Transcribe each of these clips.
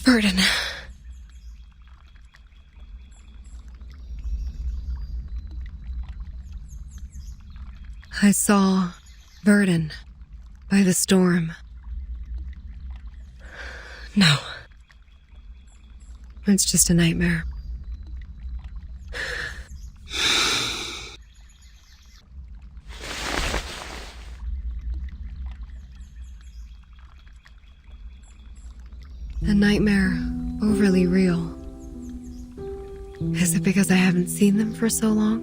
Burden. I saw Burden by the storm. No. It's just a nightmare. A nightmare overly real. Is it because I haven't seen them for so long?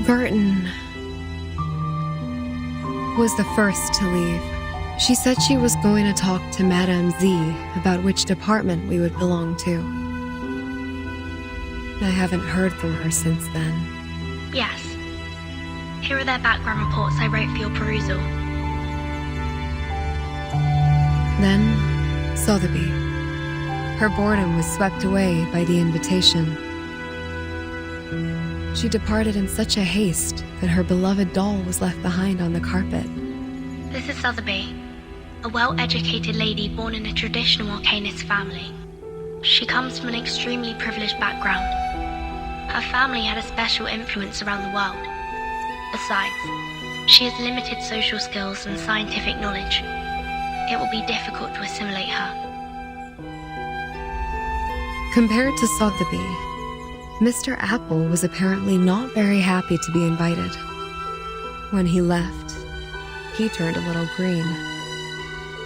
Burton was the first to leave. She said she was going to talk to Madame Z about which department we would belong to. I haven't heard from her since then. Yes. Here are their background reports I wrote for your perusal. Then, Sotheby. Her boredom was swept away by the invitation. She departed in such a haste that her beloved doll was left behind on the carpet. This is Sotheby, a well-educated lady born in a traditional Arcanist family. She comes from an extremely privileged background. Her family had a special influence around the world. Besides, she has limited social skills and scientific knowledge. It will be difficult to assimilate her. Compared to Sotheby, Mr. Apple was apparently not very happy to be invited. When he left, he turned a little green.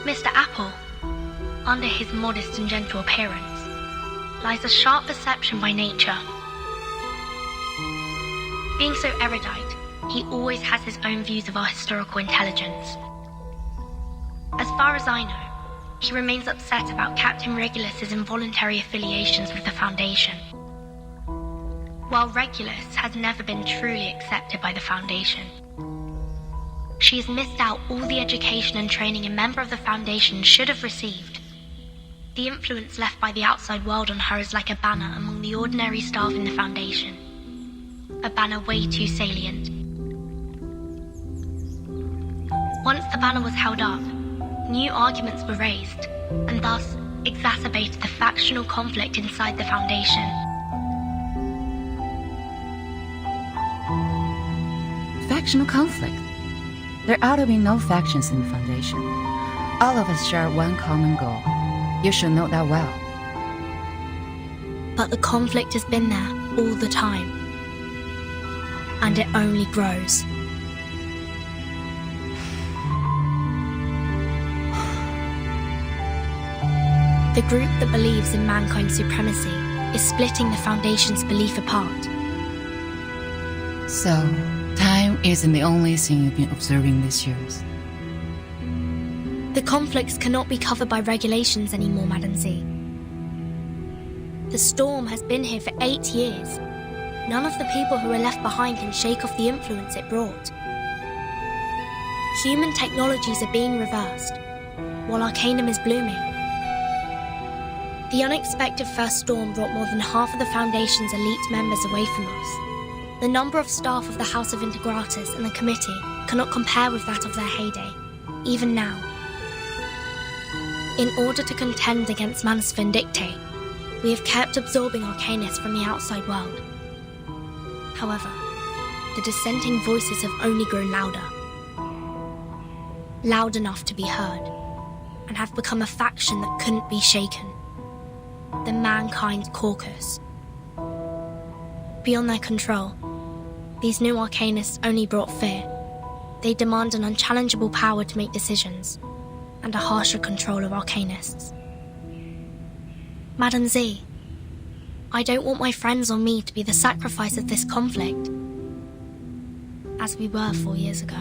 Mr. Apple, under his modest and gentle appearance, lies a sharp perception by nature. Being so erudite, he always has his own views of our historical intelligence. As far as I know, he remains upset about Captain Regulus's involuntary affiliations with the Foundation. While Regulus has never been truly accepted by the Foundation, she has missed out all the education and training a member of the Foundation should have received. The influence left by the outside world on her is like a banner among the ordinary staff in the Foundation. A banner way too salient. Once the banner was held up, new arguments were raised, and thus exacerbated the factional conflict inside the Foundation. Factional conflict? There ought to be no factions in the Foundation. All of us share one common goal. You should know that well. But the conflict has been there all the time. And it only grows. The group that believes in mankind's supremacy is splitting the Foundation's belief apart. So, time isn't the only thing you've been observing these years. The conflicts cannot be covered by regulations anymore, Madam Z. The storm has been here for 8 years. None of the people who are left behind can shake off the influence it brought. Human technologies are being reversed, while Arcanum is blooming. The unexpected first storm brought more than half of the Foundation's elite members away from us. The number of staff of the House of Integratus and the Committee cannot compare with that of their heyday, even now. In order to contend against Manus Vindictae, we have kept absorbing Arcanists from the outside world. However, the dissenting voices have only grown louder. Loud enough to be heard, and have become a faction that couldn't be shaken. The Mankind Caucus. Beyond their control, these new Arcanists only brought fear. They demand an unchallengeable power to make decisions, and a harsher control of Arcanists. Madam Z, I don't want my friends or me to be the sacrifice of this conflict, as we were 4 years ago.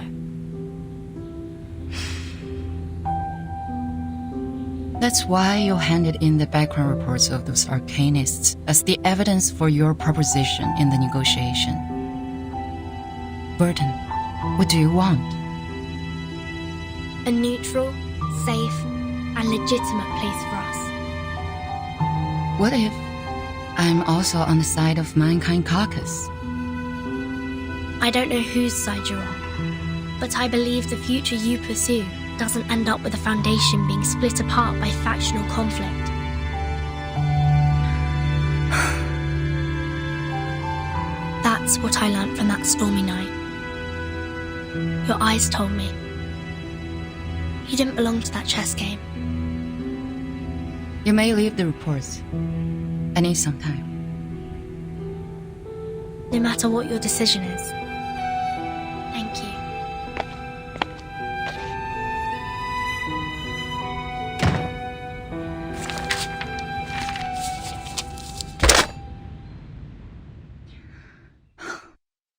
That's why you handed in the background reports of those Arcanists as the evidence for your proposition in the negotiation. Burton, what do you want? A neutral, safe, and legitimate place for us. What if I'm also on the side of Mankind Caucus? I don't know whose side you're on, but I believe the future you pursue doesn't end up with the Foundation being split apart by factional conflict. That's what I learnt from that stormy night. Your eyes told me. You didn't belong to that chess game. You may leave the reports. I need some time. No matter what your decision is. Thank you.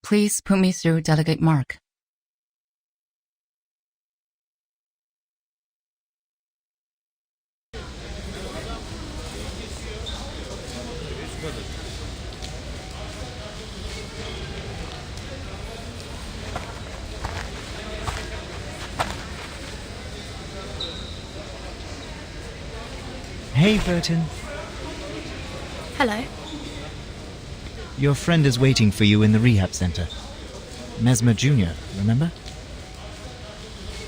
Please put me through Delegate Mark. Hey, Burton. Hello. Your friend is waiting for you in the rehab center. Mesmer Jr., remember?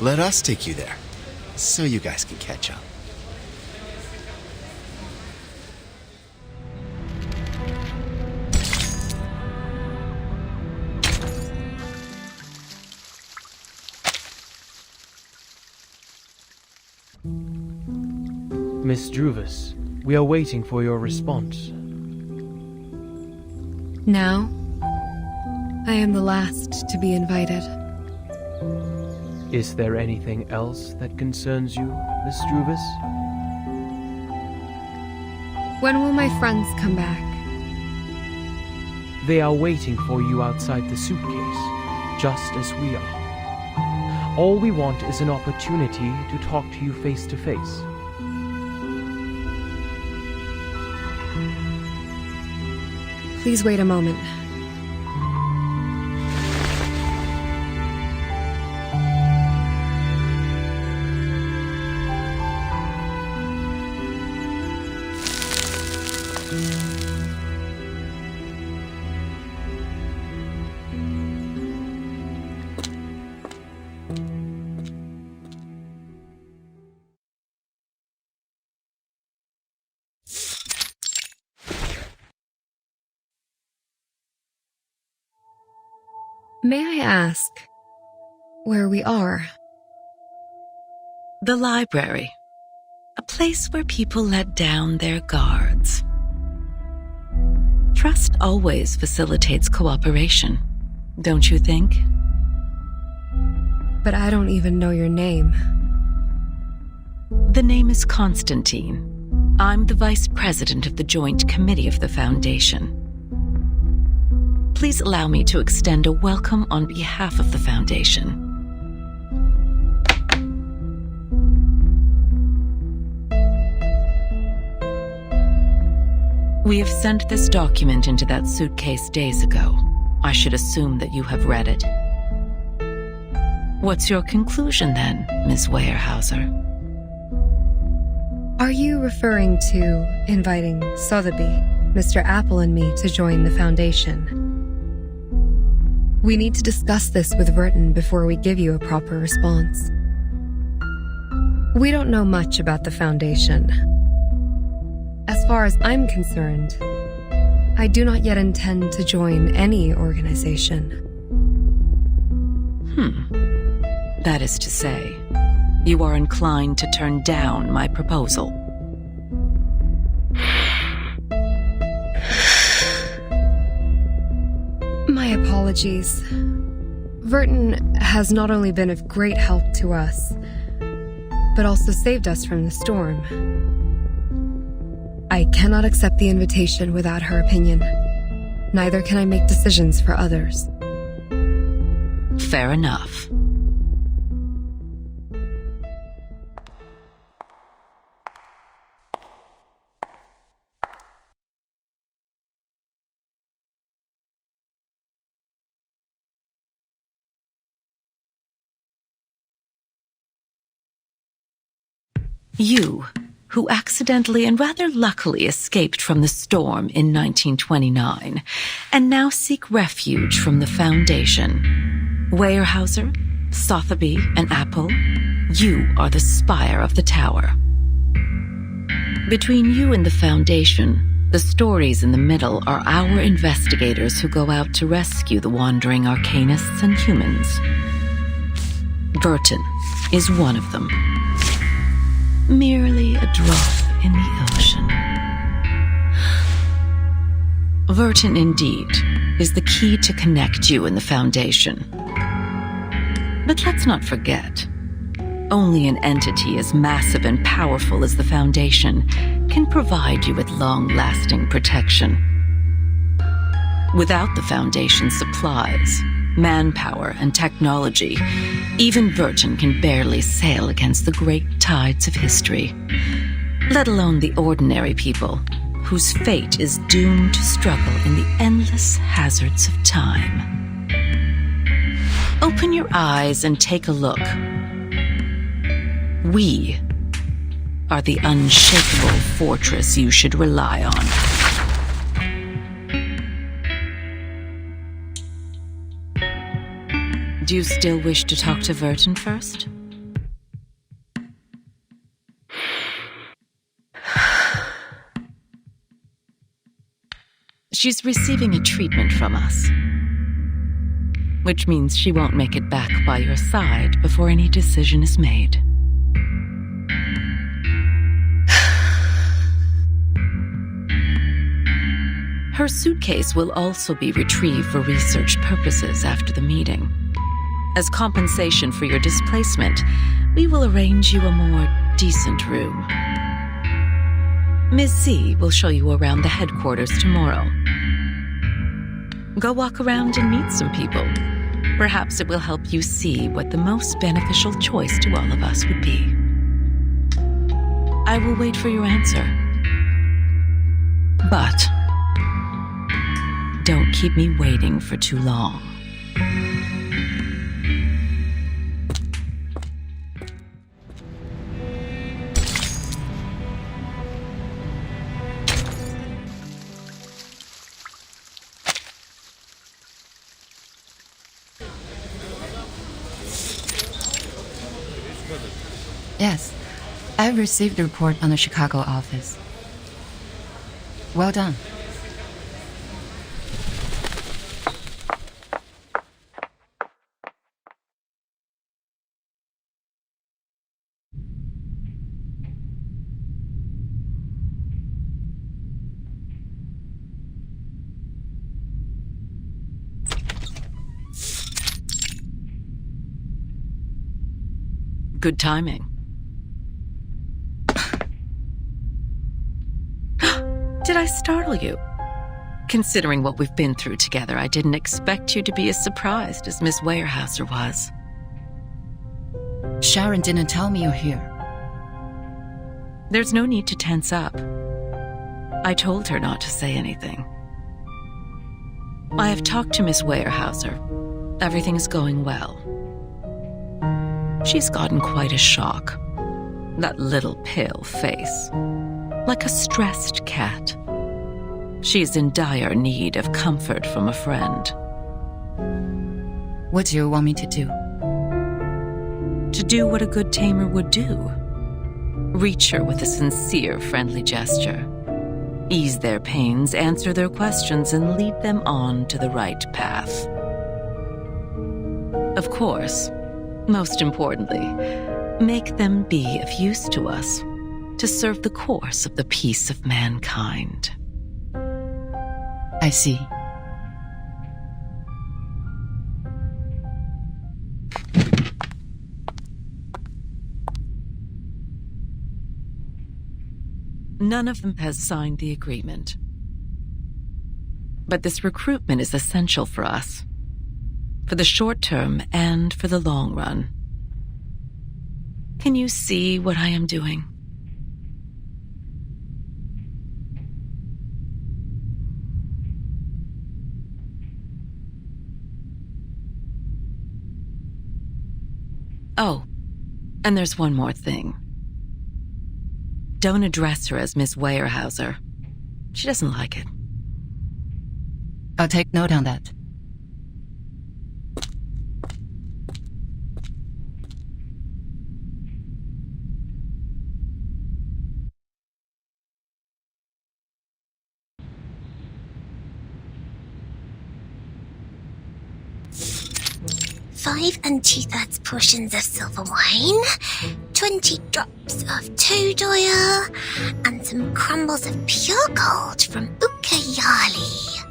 Let us take you there, so you guys can catch up. Miss Druvis, we are waiting for your response. Now, I am the last to be invited. Is there anything else that concerns you, Miss Druvis? When will my friends come back? They are waiting for you outside the suitcase, just as we are. All we want is an opportunity to talk to you face to face. Please wait a moment. May I ask where we are? The library. A place where people let down their guards. Trust always facilitates cooperation, don't you think? But I don't even know your name. The name is Constantine. I'm the Vice President of the Joint Committee of the Foundation. Please allow me to extend a welcome on behalf of the Foundation. We have sent this document into that suitcase days ago. I should assume that you have read it. What's your conclusion then, Ms. Weyerhaeuser? Are you referring to inviting Sotheby, Mr. Apple, and me to join the Foundation? We need to discuss this with Verton before we give you a proper response. We don't know much about the Foundation. As far as I'm concerned, I do not yet intend to join any organization. That is to say, you are inclined to turn down my proposal. My apologies. Verton has not only been of great help to us, but also saved us from the storm. I cannot accept the invitation without her opinion. Neither can I make decisions for others. Fair enough. You, who accidentally and rather luckily escaped from the storm in 1929 and now seek refuge from the Foundation. Weyerhaeuser, Sotheby, and Apple, you are the spire of the tower. Between you and the Foundation, the stories in the middle are our investigators who go out to rescue the wandering arcanists and humans. Burton is one of them. Merely a drop in the ocean. Verton, indeed, is the key to connect you and the Foundation. But let's not forget, only an entity as massive and powerful as the Foundation can provide you with long-lasting protection. Without the Foundation's supplies, manpower, and technology, even Burton can barely sail against the great tides of history, let alone the ordinary people whose fate is doomed to struggle in the endless hazards of time. Open your eyes and take a look. We are the unshakable fortress you should rely on. Do you still wish to talk to Verton first? She's receiving a treatment from us, which means she won't make it back by your side before any decision is made. Her suitcase will also be retrieved for research purposes after the meeting. As compensation for your displacement, we will arrange you a more decent room. Ms. Z will show you around the headquarters tomorrow. Go walk around and meet some people. Perhaps it will help you see what the most beneficial choice to all of us would be. I will wait for your answer. But don't keep me waiting for too long. Yes, I've received the report on the Chicago office. Well done. Good timing. Did I startle you? Considering what we've been through together, I didn't expect you to be as surprised as Miss Weyerhaeuser was. Sharon didn't tell me you're here. There's no need to tense up. I told her not to say anything. I have talked to Miss Weyerhaeuser. Everything's going well. She's gotten quite a shock. That little pale face. Like a stressed cat. She's in dire need of comfort from a friend. What do you want me to do? To do what a good tamer would do. Reach her with a sincere, friendly gesture. Ease their pains, answer their questions, and lead them on to the right path. Of course, most importantly, make them be of use to us, to serve the course of the peace of mankind. I see. None of them has signed the agreement. But this recruitment is essential for us, for the short term and for the long run. Can you see what I am doing? Oh, and there's one more thing. Don't address her as Miss Weyerhaeuser. She doesn't like it. I'll take note on that. Five and 2/3 portions of silver wine, 20 drops of toad oil, and some crumbles of pure gold from Ucayali.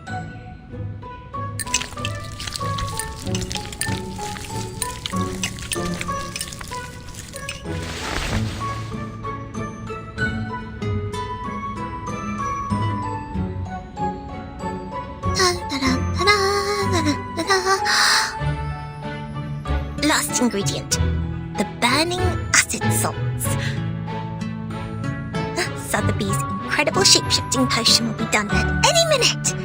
Last ingredient, the burning acid salts. Sotheby's incredible shape-shifting potion will be done at any minute.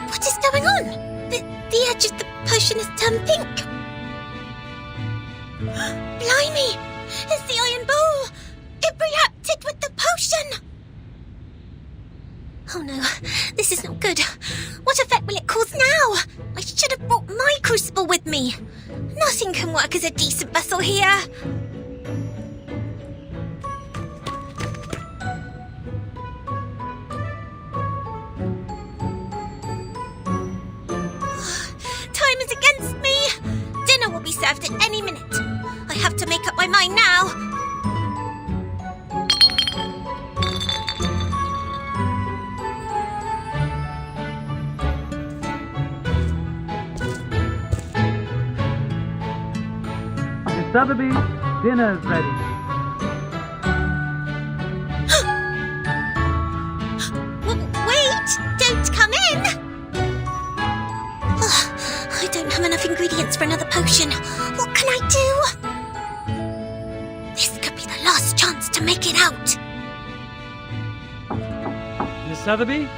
What is going on? The edge of the potion has turned pink. Blimey! It's the iron bowl! It reacted with the potion! Oh no, this is not good. What effect will it cause now? I should have brought my crucible with me. Nothing can work as a decent vessel here. Time is against me. Dinner will be served at any minute. I have to make up my mind now. Sotheby, dinner's ready. Wait! Don't come in! I don't have enough ingredients for another potion. What can I do? This could be the last chance to make it out. Miss Sotheby,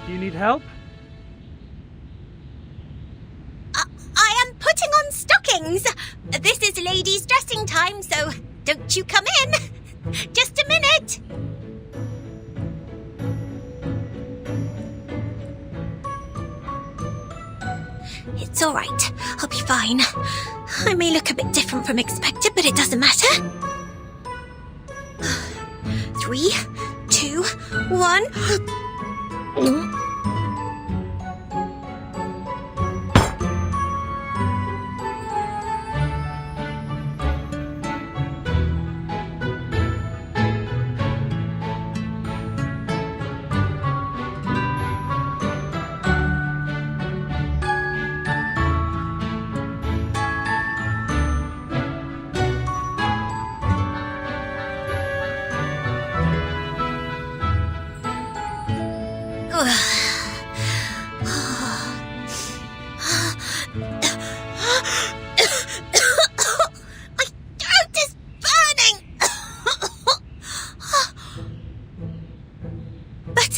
do you need help? I am putting on stockings. This is ladies' dressing time, so don't you come in. Just a minute. It's all right. I'll be fine. I may look a bit different from expected, but it doesn't matter. 3, 2, 1. My throat is burning. But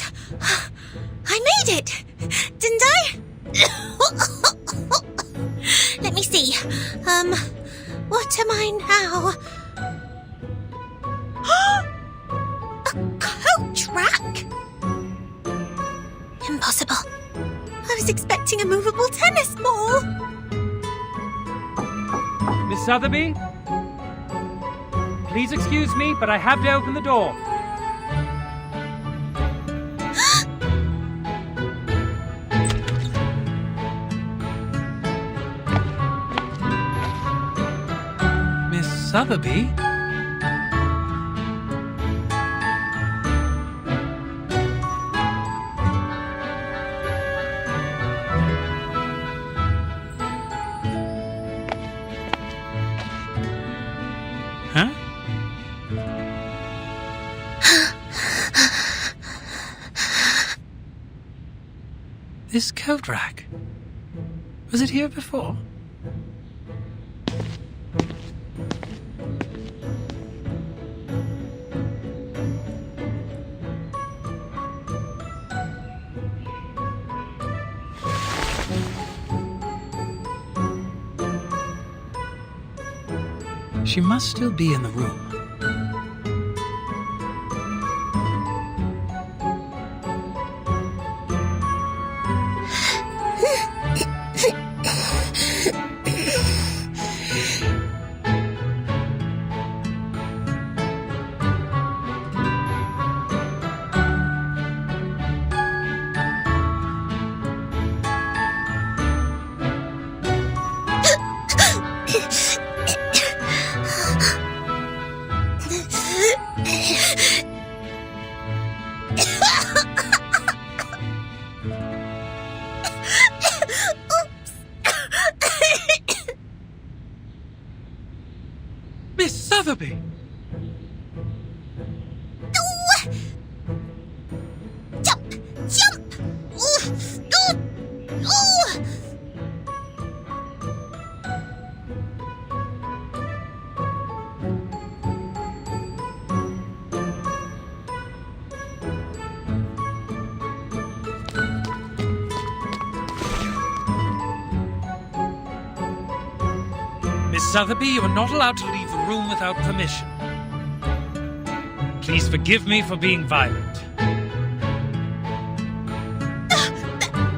I made it, didn't I? Let me see. What am I now? A coach rack? Impossible. I was expecting a movable tennis ball. Miss Sotheby? Please excuse me, but I have to open the door. Miss Sotheby? Huh? This coat rack. Was it here before? She must still be in the room. Miss Sotheby! Jump! Jump! Miss Sotheby, you are not allowed to leave the room without permission. Please forgive me for being violent.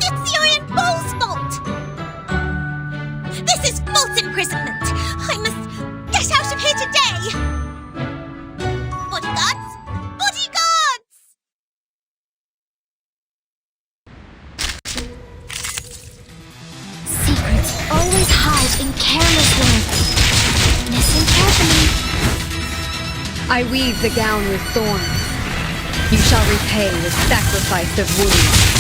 It's the Iron Bowl's fault! This is false imprisonment! I must get out of here today! Bodyguards! Bodyguards! Secrets always hide in careless work. Listen carefully. I weave the gown with thorns. You shall repay with sacrifice of wounds.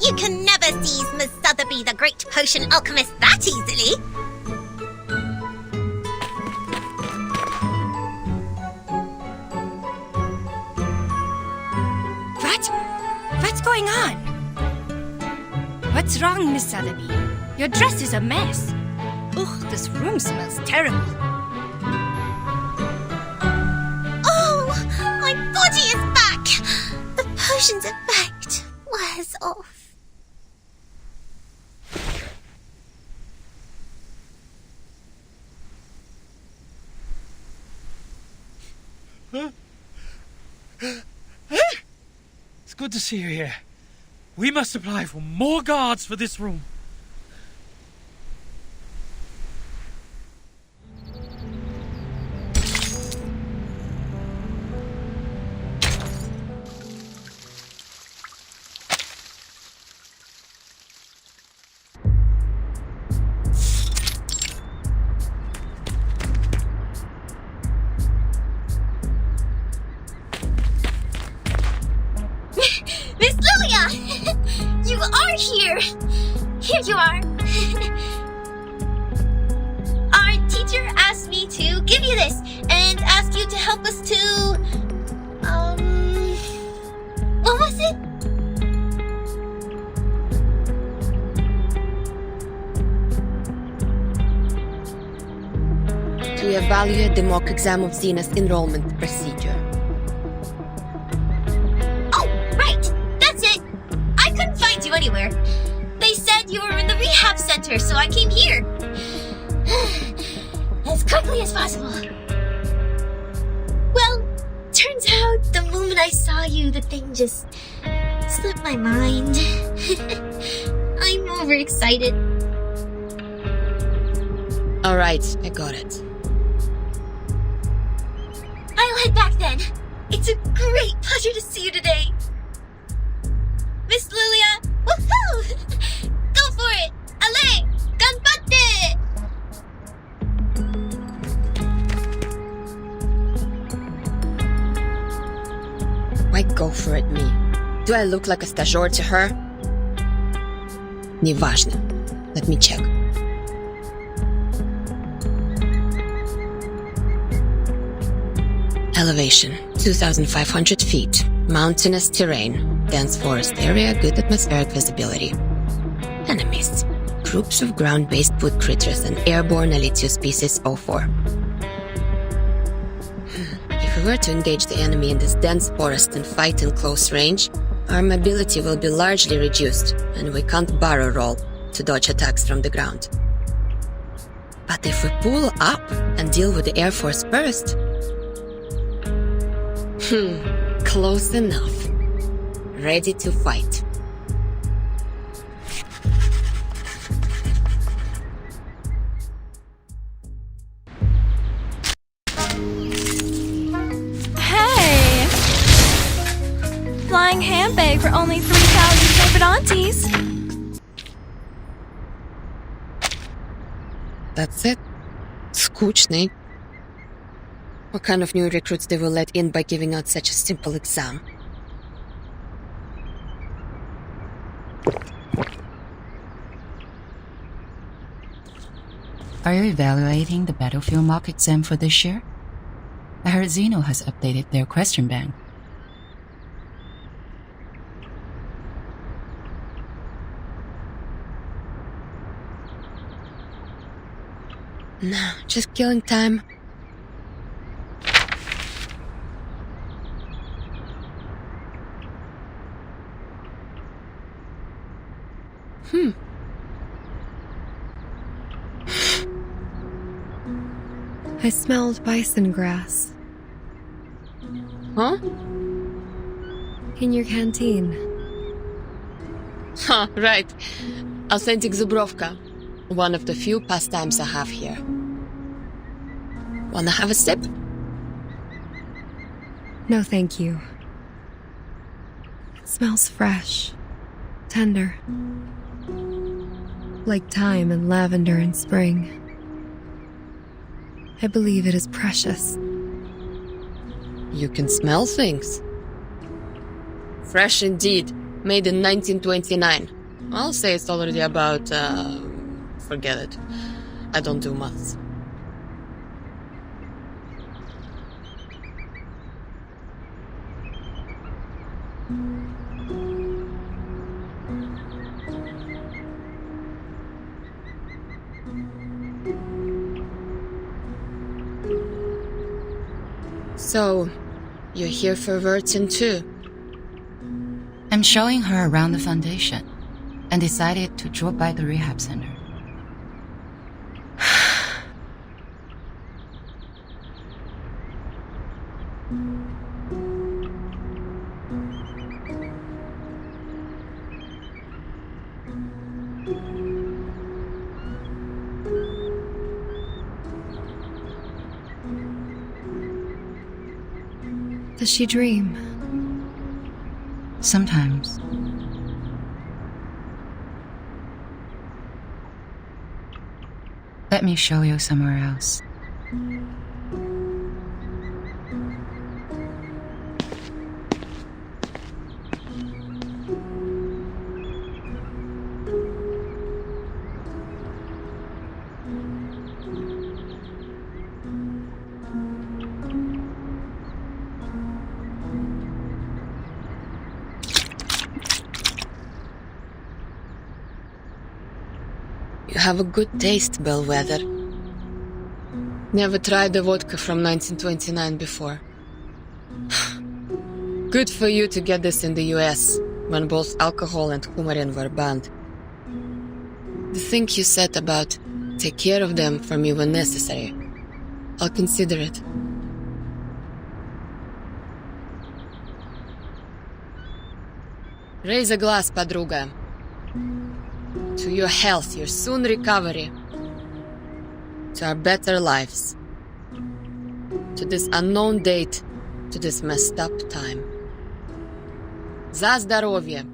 You can never seize Miss Sotheby, the great potion alchemist, that easily. What's going on? What's wrong, Miss Sotheby? Your dress is a mess. Ugh, this room smells terrible. Oh, my body is back. The potion's effect wears off. It's good to see you here. We must apply for more guards for this room. Miss Lilia! You are here! Here you are. Our teacher asked me to give you this and ask you to help us to... what was it? To evaluate the mock exam of Xena's enrollment procedure. Oh, right! That's it! I couldn't find you anywhere. They said you were in the rehab center, so I came here. As quickly as possible. Well, turns out the moment I saw you, the thing just slipped my mind. I'm overexcited. Alright, I got it. I'll head back then. It's a great pleasure to see you today. Miss Lilia, woohoo! Go for it! Ale! Ganbatte! Why go for it, me? Do I look like a stagiaire to her? Неважно. Let me check. Elevation, 2,500 feet. Mountainous terrain, dense forest area, good atmospheric visibility. Enemies. Groups of ground-based wood critters and airborne Elitio species 04. If we were to engage the enemy in this dense forest and fight in close range, our mobility will be largely reduced, and we can't barrel roll to dodge attacks from the ground. But if we pull up and deal with the Air Force first... close enough. Ready to fight. Hey! Flying handbag for only 3,000 favorite aunties. That's it. Skучный. What kind of new recruits they will let in by giving out such a simple exam? Are you evaluating the battlefield mock exam for this year? I heard Xeno has updated their question bank. No, just killing time. I smelled bison grass. Huh? In your canteen. Huh, right. Authentic Zubrovka. One of the few pastimes I have here. Wanna have a sip? No, thank you. It smells fresh, tender. Like thyme and lavender in spring. I believe it is precious. You can smell things. Fresh indeed. Made in 1929. I'll say it's already about, forget it. I don't do maths. So, you're here for Vertin too? I'm showing her around the Foundation and decided to drop by the rehab center. Does she dream? Sometimes. Let me show you somewhere else. You have a good taste, Bellwether. Never tried the vodka from 1929 before. Good for you to get this in the US, when both alcohol and coumarin were banned. The thing you said about take care of them for me when necessary, I'll consider it. Raise a glass, подруга. To your health, your soon recovery. To our better lives. To this unknown date, to this messed up time. За здоровье!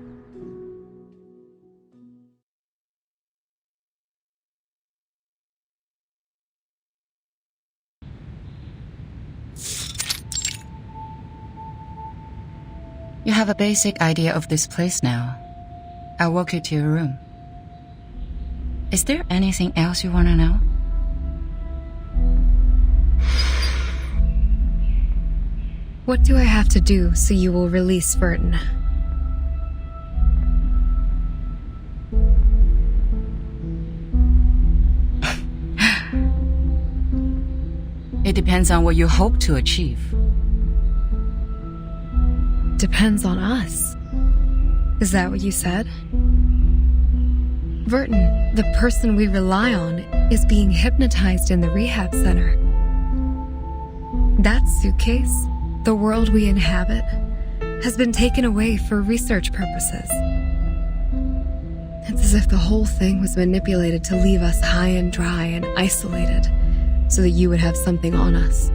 You have a basic idea of this place now. I'll walk you to your room. Is there anything else you want to know? What do I have to do so you will release Verton? It depends on what you hope to achieve. Depends on us. Is that what you said? Verton, the person we rely on, is being hypnotized in the rehab center. That suitcase, the world we inhabit, has been taken away for research purposes. It's as if the whole thing was manipulated to leave us high and dry and isolated, so that you would have something on us.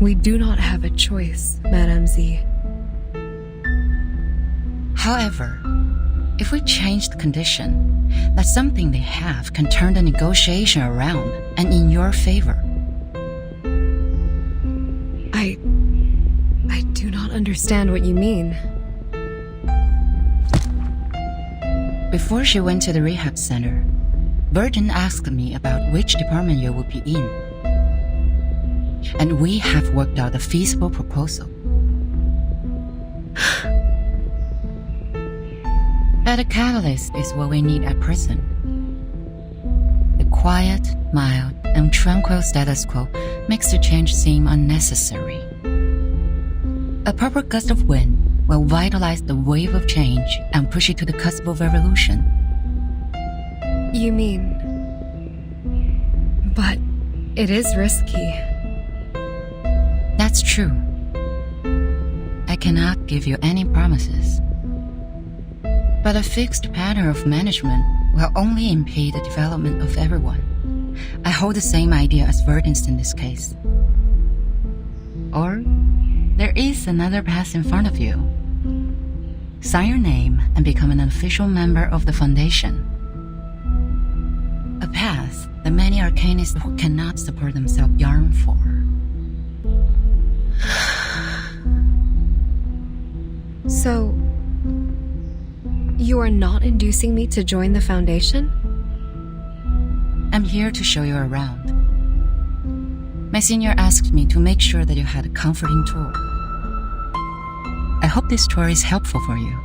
We do not have a choice, Madame Z. However, if we change the condition, that's something they have can turn the negotiation around and in your favor. I do not understand what you mean. Before she went to the rehab center, Verton asked me about which department you would be in. And we have worked out a feasible proposal. But a catalyst is what we need at present. The quiet, mild, and tranquil status quo makes the change seem unnecessary. A proper gust of wind will vitalize the wave of change and push it to the cusp of revolution. You mean... But it is risky. That's true. I cannot give you any promises. But a fixed pattern of management will only impede the development of everyone. I hold the same idea as Verton's in this case. Or, there is another path in front of you. Sign your name and become an official member of the Foundation. A path that many arcanists who cannot support themselves yearn for. So, you are not inducing me to join the Foundation? I'm here to show you around. My senior asked me to make sure that you had a comforting tour. I hope this tour is helpful for you.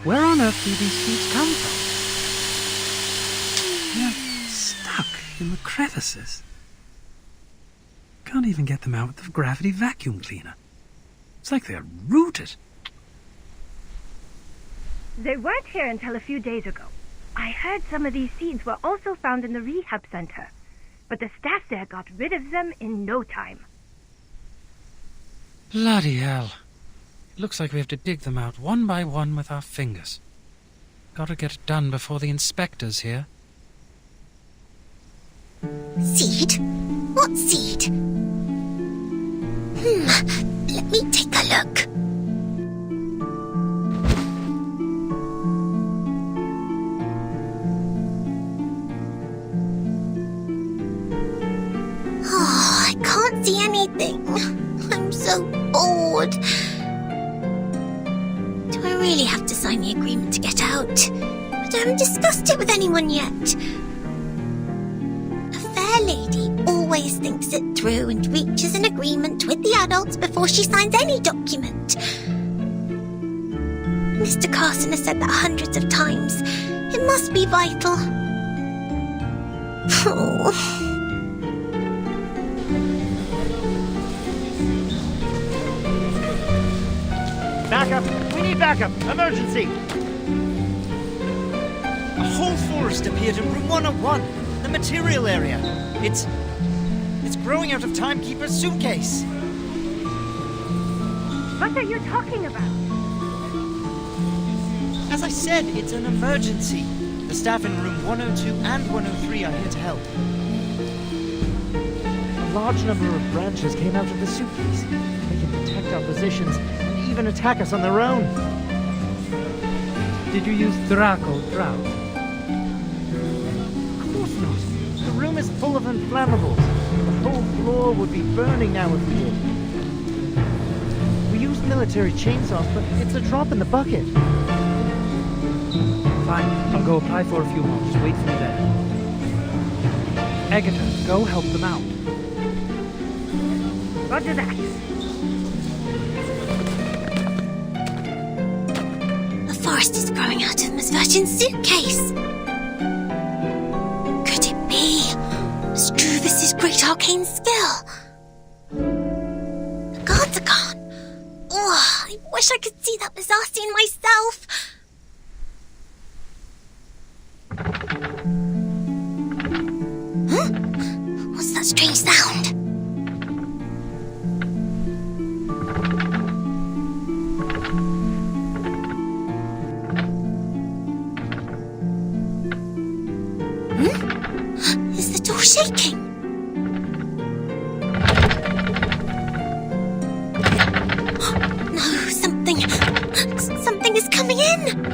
Where on earth do these seeds come from? They're stuck in the crevices. Can't even get them out with the gravity vacuum cleaner. It's like they're rooted. They weren't here until a few days ago. I heard some of these seeds were also found in the rehab center, but the staff there got rid of them in no time. Bloody hell. It looks like we have to dig them out one by one with our fingers. Gotta get it done before the inspector's here. Seed? What seed? Let me take a look. Oh, I can't see anything. I'm so bored. Do I really have to sign the agreement to get out? But I haven't discussed it with anyone yet. A fair lady always thinks it through and reaches an agreement with the adults before she signs any document. Mr. Carson has said that hundreds of times. It must be vital. Oh. Backup! We need backup! Emergency! A whole forest appeared in room 101, the material area. It's growing out of Timekeeper's suitcase. What are you talking about? As I said, it's an emergency. The staff in room 102 and 103 are here to help. A large number of branches came out of the suitcase. They can detect our positions and even attack us on their own. Did you use Draco Drought? Of course not. The room is full of inflammables. The whole floor would be burning now if we did. We used military chainsaws, but it's a drop in the bucket. Fine, I'll go apply for a few more. Just wait for me there. Agatha, go help them out. Roger that. The forest is growing out of Miss Virgin's suitcase. Could it be Struvis's great arcane skill? The guards are gone. Oh, I wish I could see that bizarre scene myself. Huh? What's that strange sound? Is the door shaking? No, something is coming in.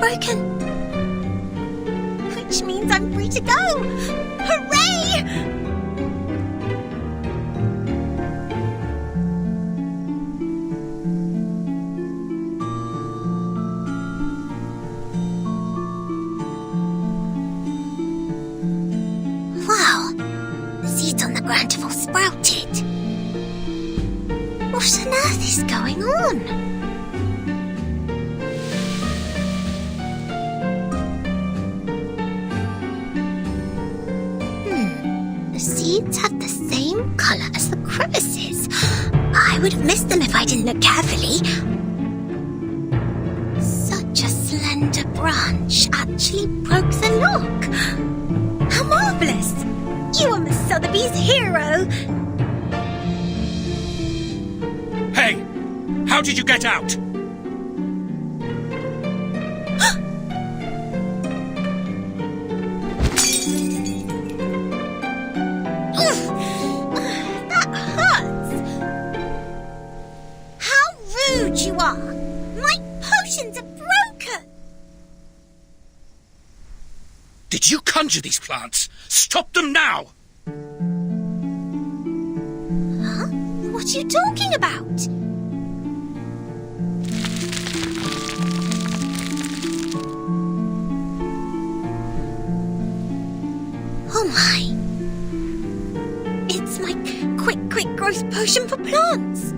Broken. Which means I'm free to go. Hooray! Wow, the seeds on the ground have all sprouted. What on earth is going on? Seeds have the same colour as the crevices. I would have missed them if I didn't look carefully. Such a slender branch actually broke the lock. How marvellous! You are Miss Sotheby's hero! Hey! How did you get out? You are! My potions are broken! Did you conjure these plants? Stop them now! Huh? What are you talking about? Oh my! It's my quick growth potion for plants!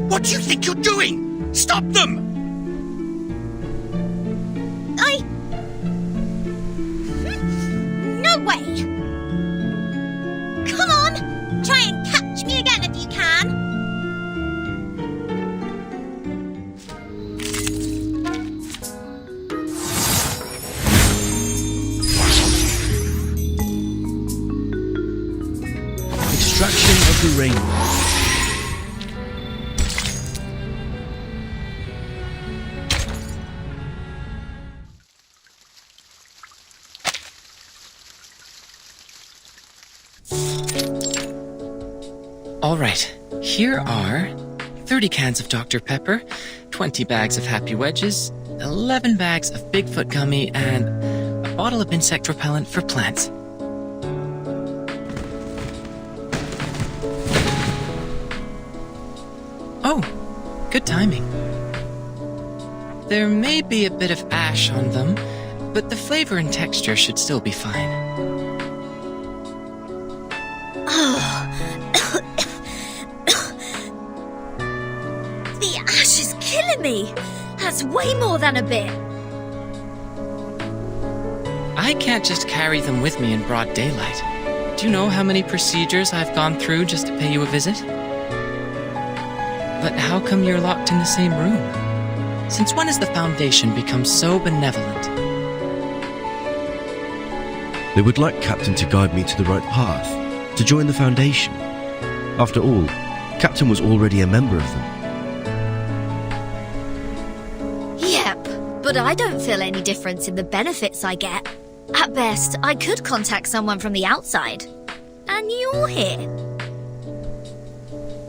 What do you think you're doing? Stop them! No way! Come on! Try and catch me again if you can! Extraction of the rainbow. All right, here are 30 cans of Dr. Pepper, 20 bags of Happy Wedges, 11 bags of Bigfoot gummy, and a bottle of insect repellent for plants. Oh, good timing. There may be a bit of ash on them, but the flavor and texture should still be fine. The ash is killing me. That's way more than a bit. I can't just carry them with me in broad daylight. Do you know how many procedures I've gone through just to pay you a visit? But how come you're locked in the same room? Since when has the Foundation become so benevolent? They would like Captain to guide me to the right path, to join the Foundation. After all, Captain was already a member of them. Yep, but I don't feel any difference in the benefits I get. At best, I could contact someone from the outside. And you're here.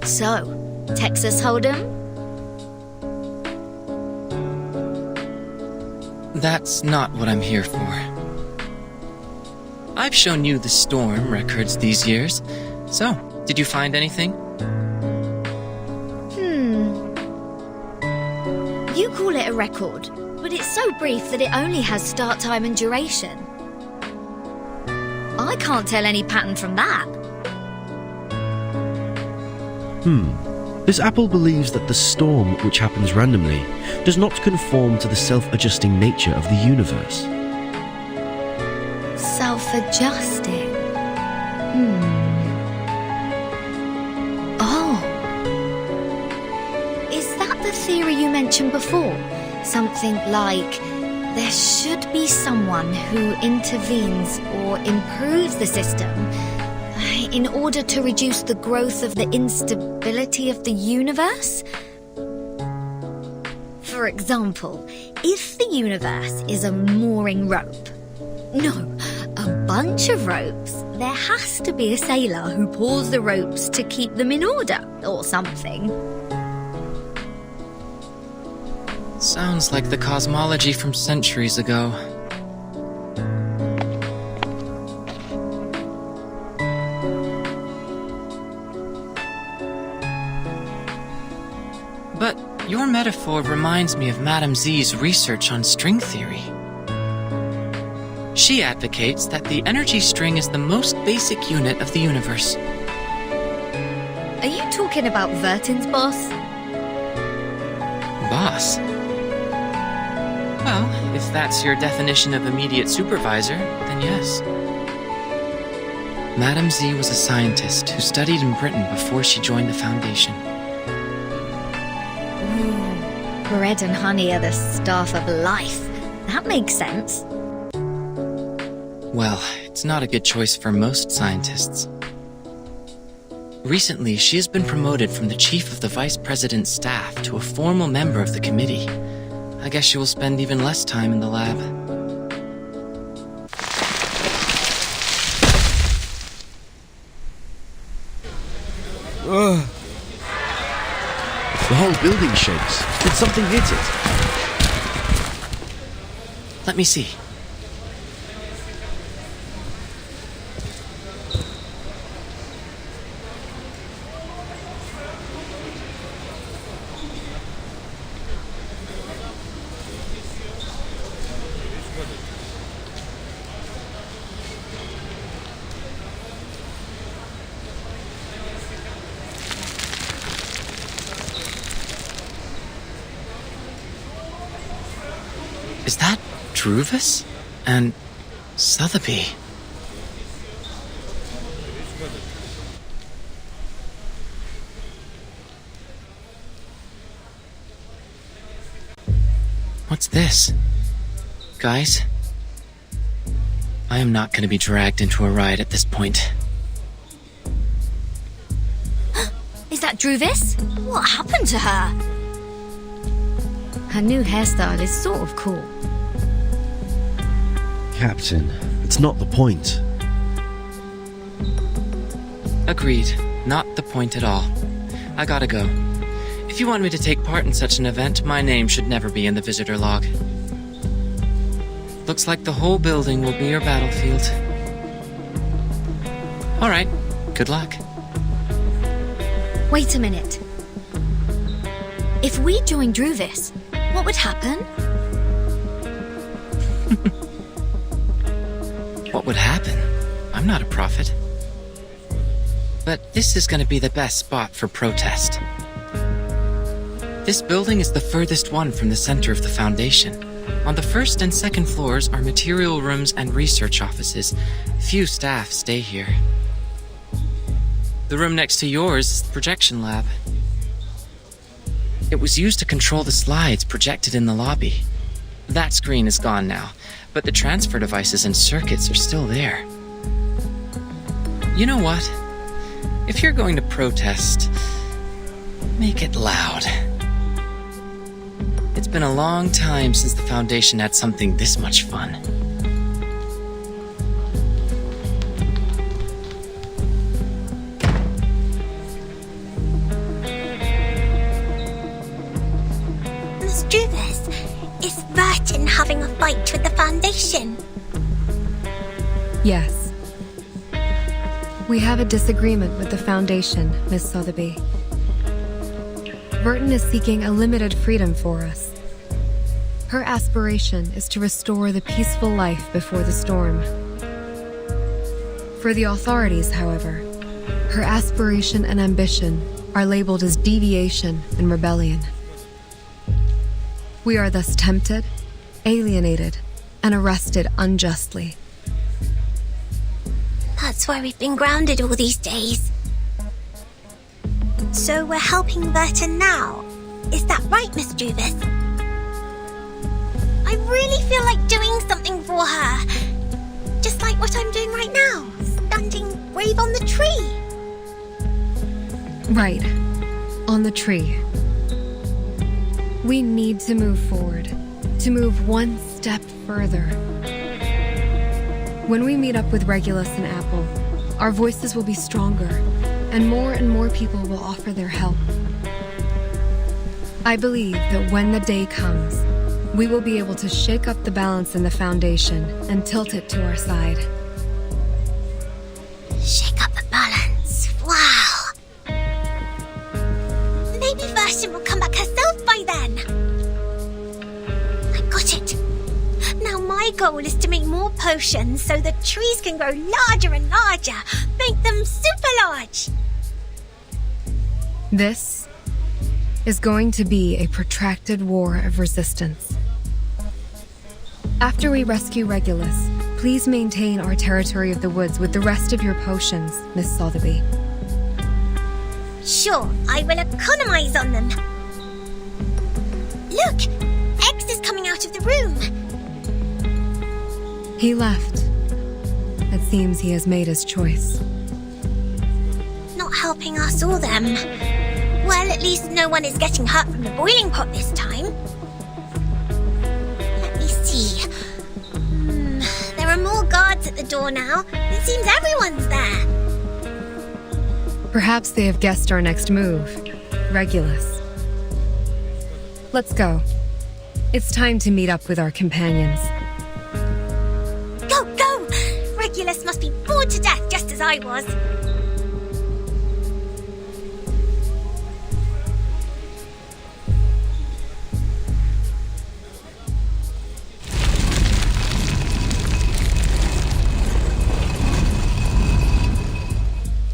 So, Texas Hold'em? That's not what I'm here for. I've shown you the storm records these years. So, did you find anything? You call it a record, but it's so brief that it only has start time and duration. I can't tell any pattern from that. This apple believes that the storm, which happens randomly, does not conform to the self-adjusting nature of the universe. Self-adjusting? Oh. Is that the theory you mentioned before? Something like, there should be someone who intervenes or improves the system in order to reduce the growth of the instability of the universe? For example, if the universe is a mooring rope, no, a bunch of ropes, there has to be a sailor who pulls the ropes to keep them in order, or something. Sounds like the cosmology from centuries ago. But your metaphor reminds me of Madame Z's research on string theory. She advocates that the energy string is the most basic unit of the universe. Are you talking about Vertin's boss? Boss? Well, if that's your definition of immediate supervisor, then yes. Madame Z was a scientist who studied in Britain before she joined the Foundation. Bread and honey are the staff of life. That makes sense. Well, it's not a good choice for most scientists. Recently, she has been promoted from the chief of the vice president's staff to a formal member of the committee. I guess she will spend even less time in the lab. The whole building shakes. Did something hit it? Let me see. Is that Druvis and Sotheby? What's this? Guys? I am not going to be dragged into a ride at this point. Is that Druvis? What happened to her? Her new hairstyle is sort of cool. Captain, it's not the point. Agreed. Not the point at all. I gotta go. If you want me to take part in such an event, my name should never be in the visitor log. Looks like the whole building will be your battlefield. Alright, good luck. Wait a minute. If we join Druvis, what would happen? What would happen? I'm not a prophet. But this is going to be the best spot for protest. This building is the furthest one from the center of the Foundation. On the first and second floors are material rooms and research offices. Few staff stay here. The room next to yours is the projection lab. It was used to control the slides projected in the lobby. That screen is gone now, but the transfer devices and circuits are still there. You know what? If you're going to protest, make it loud. It's been a long time since the Foundation had something this much fun. Mischievous, is Burton having a fight with the Foundation? Yes. We have a disagreement with the Foundation, Miss Sotheby. Burton is seeking a limited freedom for us. Her aspiration is to restore the peaceful life before the storm. For the authorities, however, her aspiration and ambition are labeled as deviation and rebellion. We are thus tempted, alienated, and arrested unjustly. That's why we've been grounded all these days. So we're helping Burton now. Is that right, Miss Juvis? I really feel like doing something for her. Just like what I'm doing right now, standing brave on the tree. Right. On the tree. We need to move forward. To move one step further. When we meet up with Regulus and Apple, our voices will be stronger, and more people will offer their help. I believe that when the day comes, we will be able to shake up the balance in the Foundation and tilt it to our side. Shake up the balance. Wow. Maybe Version will come back herself by then. I got it. Now my goal is to make more potions so the trees can grow larger and larger. Make them super large. This is going to be a protracted war of resistance. After we rescue Regulus, please maintain our territory of the woods with the rest of your potions, Miss Sotheby. Sure, I will economize on them. Look, X is coming out of the room. He left. It seems he has made his choice. Not helping us or them. Well, at least no one is getting hurt from the boiling pot this time. Let me see. There are more guards at the door now. It seems everyone's there. Perhaps they have guessed our next move. Regulus. Let's go. It's time to meet up with our companions. Go, go! Regulus must be bored to death just as I was.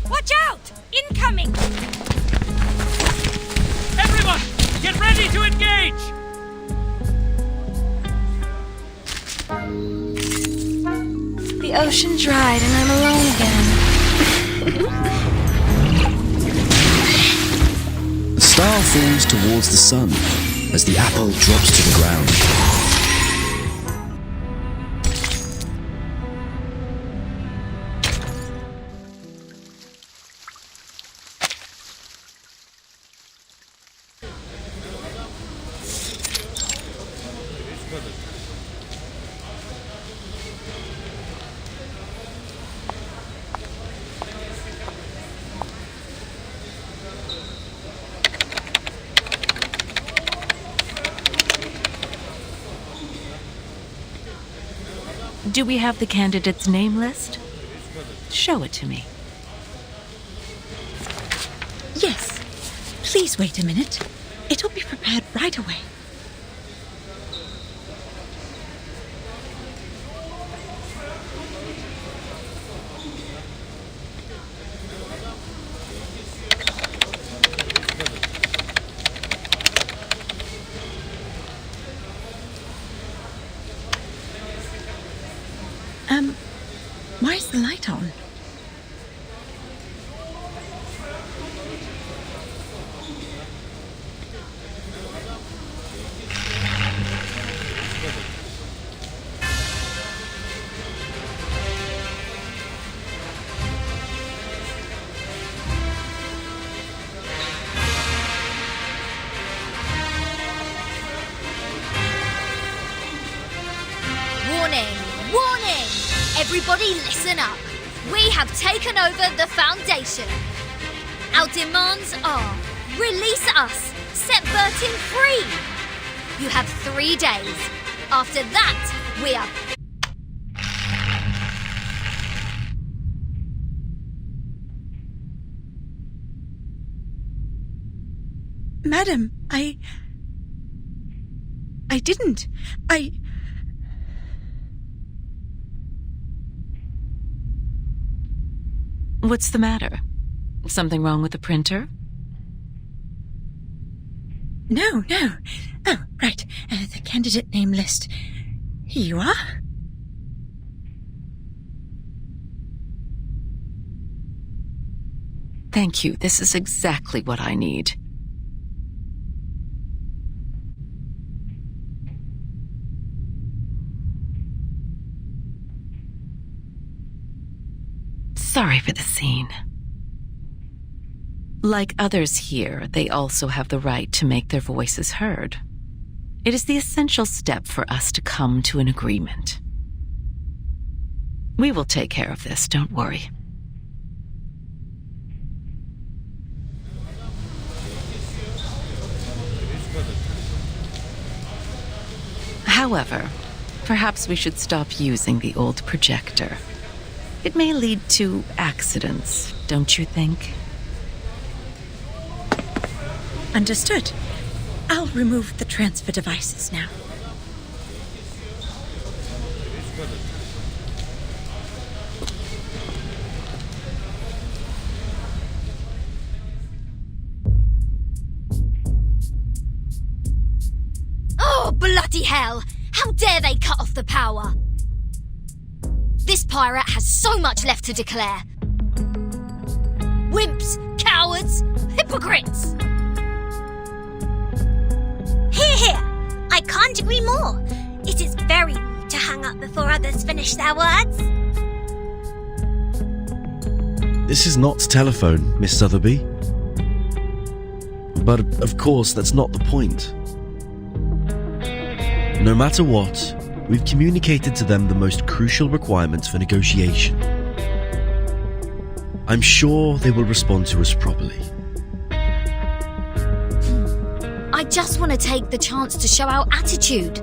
Watch out! Incoming! Everyone, get ready to engage! The ocean dried and I'm alone again. A star falls towards the sun as the apple drops to the ground. Do we have the candidate's name list? Show it to me. Yes. Please wait a minute. It'll be prepared right away. Why is the light on? Everybody listen up. We have taken over the Foundation. Our demands are release us, set Bertin free. You have 3 days. After that, we are... Madam, I didn't. What's the matter? Something wrong with the printer? No. Oh, right. The candidate name list. Here you are. Thank you. This is exactly what I need. Sorry for the scene. Like others here, they also have the right to make their voices heard. It is the essential step for us to come to an agreement. We will take care of this, don't worry. However, perhaps we should stop using the old projector. It may lead to accidents, don't you think? Understood. I'll remove the transfer devices now. Oh, bloody hell! How dare they cut off the power? This pirate has so much left to declare. Wimps, cowards, hypocrites! Here! I can't agree more. It is very rude to hang up before others finish their words. This is not telephone, Miss Sotheby. But of course, that's not the point. No matter what, we've communicated to them the most crucial requirements for negotiation. I'm sure they will respond to us properly. I just want to take the chance to show our attitude.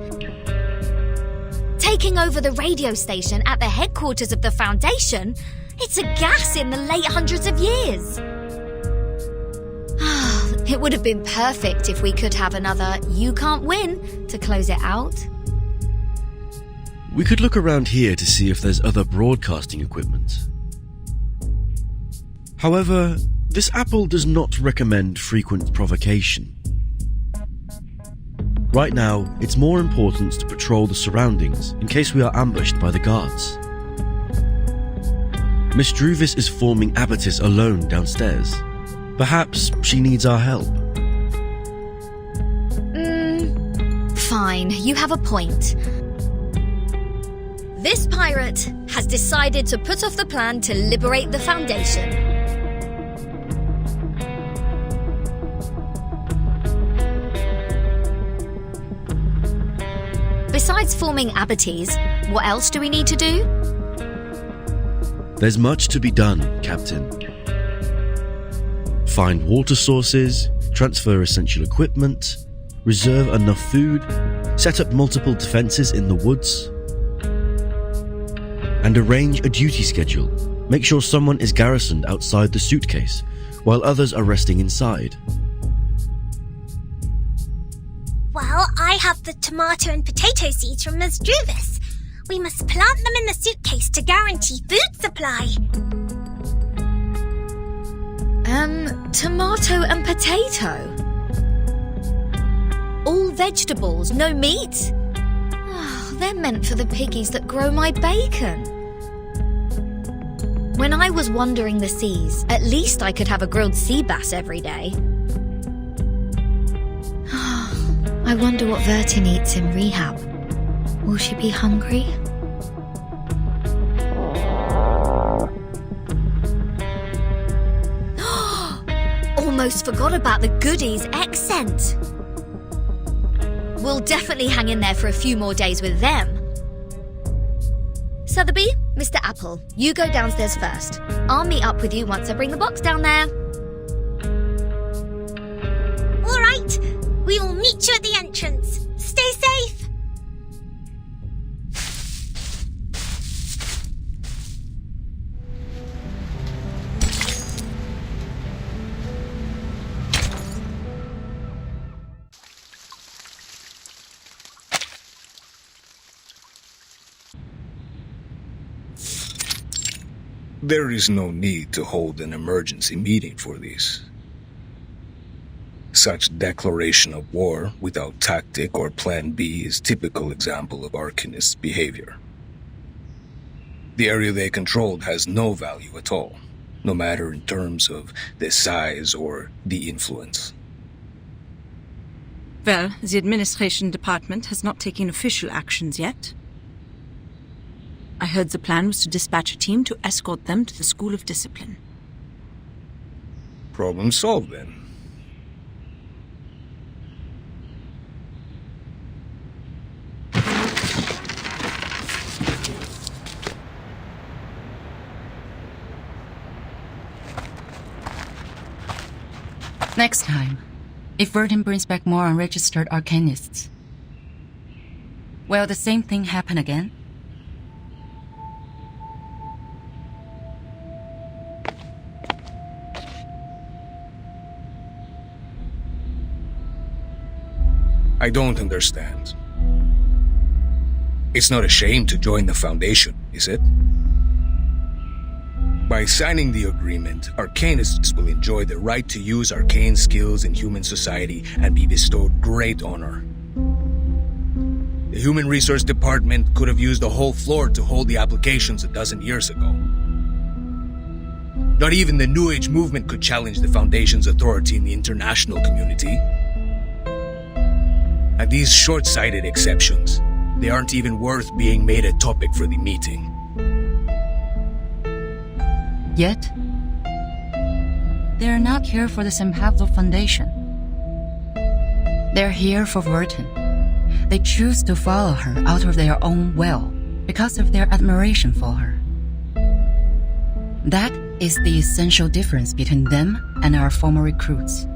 Taking over the radio station at the headquarters of the Foundation, it's a gas in the late hundreds of years. It would have been perfect if we could have another "you can't win" to close it out. We could look around here to see if there's other broadcasting equipment. However, this apple does not recommend frequent provocation. Right now, it's more important to patrol the surroundings in case we are ambushed by the guards. Miss Druvis is forming Abatis alone downstairs. Perhaps she needs our help. Fine, you have a point. This pirate has decided to put off the plan to liberate the Foundation. Besides forming Abatis, what else do we need to do? There's much to be done, Captain. Find water sources, transfer essential equipment, reserve enough food, set up multiple defenses in the woods, and arrange a duty schedule. Make sure someone is garrisoned outside the suitcase, while others are resting inside. Well, I have the tomato and potato seeds from Ms. Druvis. We must plant them in the suitcase to guarantee food supply. Tomato and potato? All vegetables, no meat? Oh, they're meant for the piggies that grow my bacon. When I was wandering the seas, at least I could have a grilled sea bass every day. I wonder what Vertin eats in rehab. Will she be hungry? Almost forgot about the goodies X-Scent. We'll definitely hang in there for a few more days with them. Sotheby, Mr. Apple, you go downstairs first. I'll meet up with you once I bring the box down there. All right, we will meet you at the entrance. Stay safe. There is no need to hold an emergency meeting for this. Such declaration of war without tactic or plan B is typical example of Arcanists' behavior. The area they controlled has no value at all, no matter in terms of the size or the influence. Well, the administration department has not taken official actions yet. I heard the plan was to dispatch a team to escort them to the School of Discipline. Problem solved then. Next time, if Vertin brings back more unregistered Arcanists, will the same thing happen again? I don't understand. It's not a shame to join the Foundation, is it? By signing the agreement, Arcanists will enjoy the right to use arcane skills in human society and be bestowed great honor. The Human Resource Department could have used the whole floor to hold the applications a dozen years ago. Not even the New Age movement could challenge the Foundation's authority in the international community. And these short-sighted exceptions, they aren't even worth being made a topic for the meeting. Yet, they are not here for the St. Pablo Foundation. They're here for Vertin. They choose to follow her out of their own will because of their admiration for her. That is the essential difference between them and our former recruits.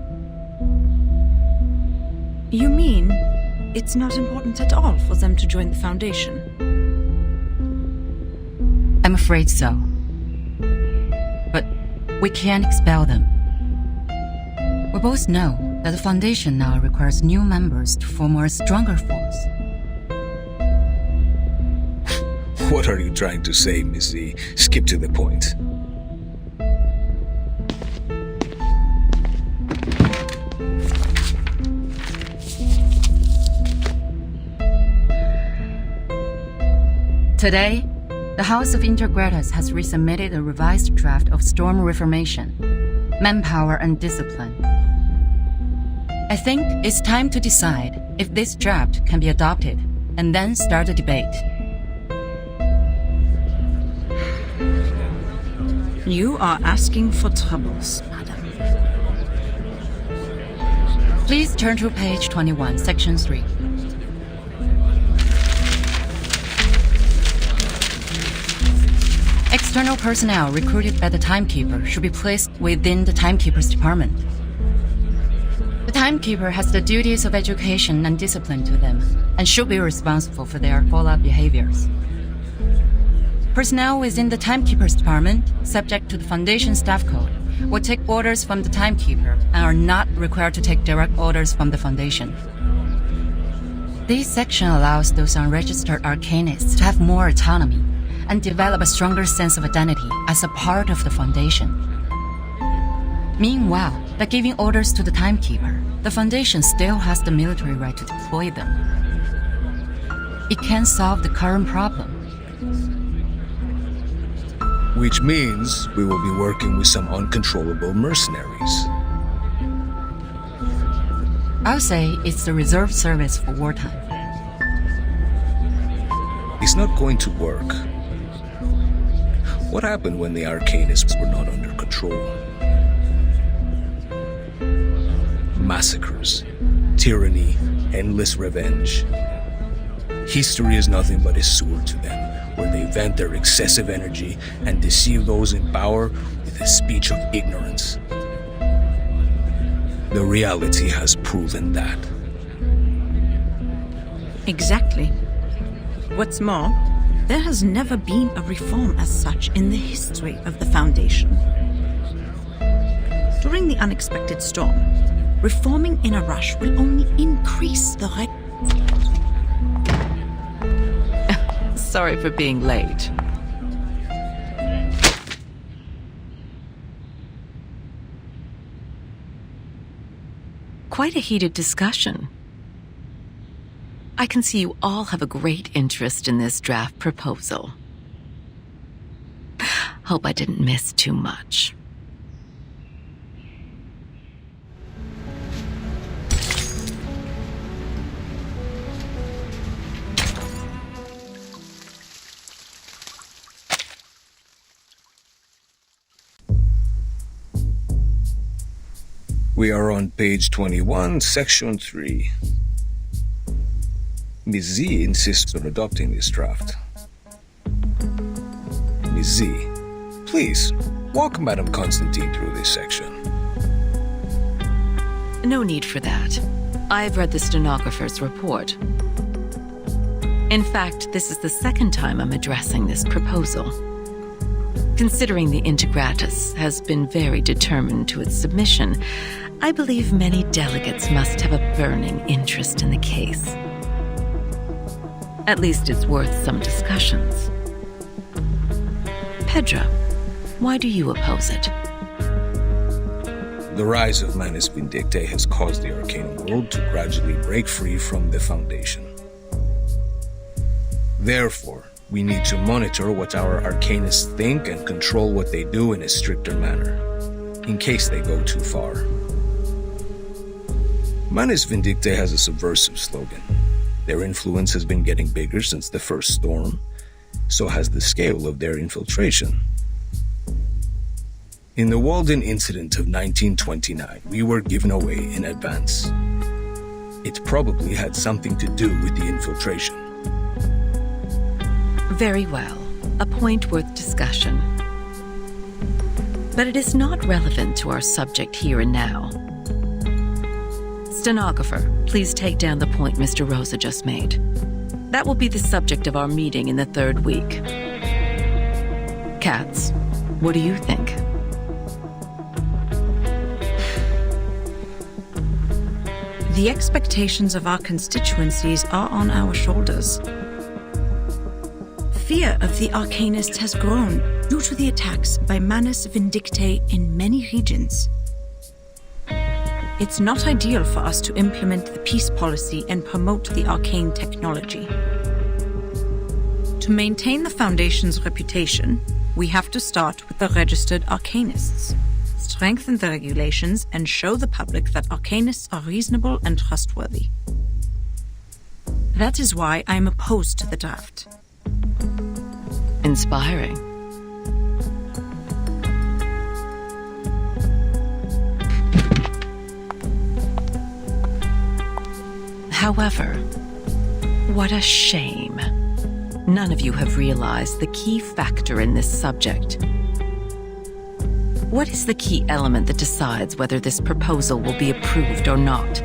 You mean it's not important at all for them to join the Foundation? I'm afraid so. But we can't expel them. We both know that the Foundation now requires new members to form a stronger force. What are you trying to say, Miss Z? Skip to the point. Today, the House of Intergratus has resubmitted a revised draft of Storm Reformation, Manpower and Discipline. I think it's time to decide if this draft can be adopted and then start a debate. You are asking for troubles, madam. Please turn to page 21, section 3. External personnel recruited by the Timekeeper should be placed within the Timekeeper's department. The Timekeeper has the duties of education and discipline to them, and should be responsible for their follow-up behaviors. Personnel within the Timekeeper's department, subject to the Foundation Staff Code, will take orders from the Timekeeper and are not required to take direct orders from the Foundation. This section allows those unregistered Arcanists to have more autonomy and develop a stronger sense of identity as a part of the Foundation. Meanwhile, by giving orders to the Timekeeper, the Foundation still has the military right to deploy them. It can solve the current problem. Which means we will be working with some uncontrollable mercenaries. I'll say it's the reserve service for wartime. It's not going to work. What happened when the Arcanists were not under control? Massacres, tyranny, endless revenge. History is nothing but a sword to them, where they vent their excessive energy and deceive those in power with a speech of ignorance. The reality has proven that. Exactly. What's more, there has never been a reform as such in the history of the Foundation. During the unexpected storm, reforming in a rush will only increase the Sorry for being late. Quite a heated discussion. I can see you all have a great interest in this draft proposal. Hope I didn't miss too much. We are on page 21, section 3. Ms. Z insists on adopting this draft. Ms. Z, please, walk Madame Constantine through this section. No need for that. I've read the stenographer's report. In fact, this is the second time I'm addressing this proposal. Considering the Integratus has been very determined to its submission, I believe many delegates must have a burning interest in the case. At least it's worth some discussions. Pedro, why do you oppose it? The rise of Manus Vindictae has caused the arcane world to gradually break free from the Foundation. Therefore, we need to monitor what our arcanists think and control what they do in a stricter manner, in case they go too far. Manus Vindictae has a subversive slogan. Their influence has been getting bigger since the first storm. So has the scale of their infiltration. In the Walden incident of 1929, we were given away in advance. It probably had something to do with the infiltration. Very well. A point worth discussion. But it is not relevant to our subject here and now. Stenographer, please take down the point Mr. Rosa just made. That will be the subject of our meeting in the 3rd week. Katz, what do you think? The expectations of our constituencies are on our shoulders. Fear of the Arcanist has grown due to the attacks by Manus Vindictae in many regions. It's not ideal for us to implement the peace policy and promote the arcane technology. To maintain the Foundation's reputation, we have to start with the registered arcanists, strengthen the regulations, and show the public that arcanists are reasonable and trustworthy. That is why I am opposed to the draft. Inspiring. However, what a shame. None of you have realized the key factor in this subject. What is the key element that decides whether this proposal will be approved or not?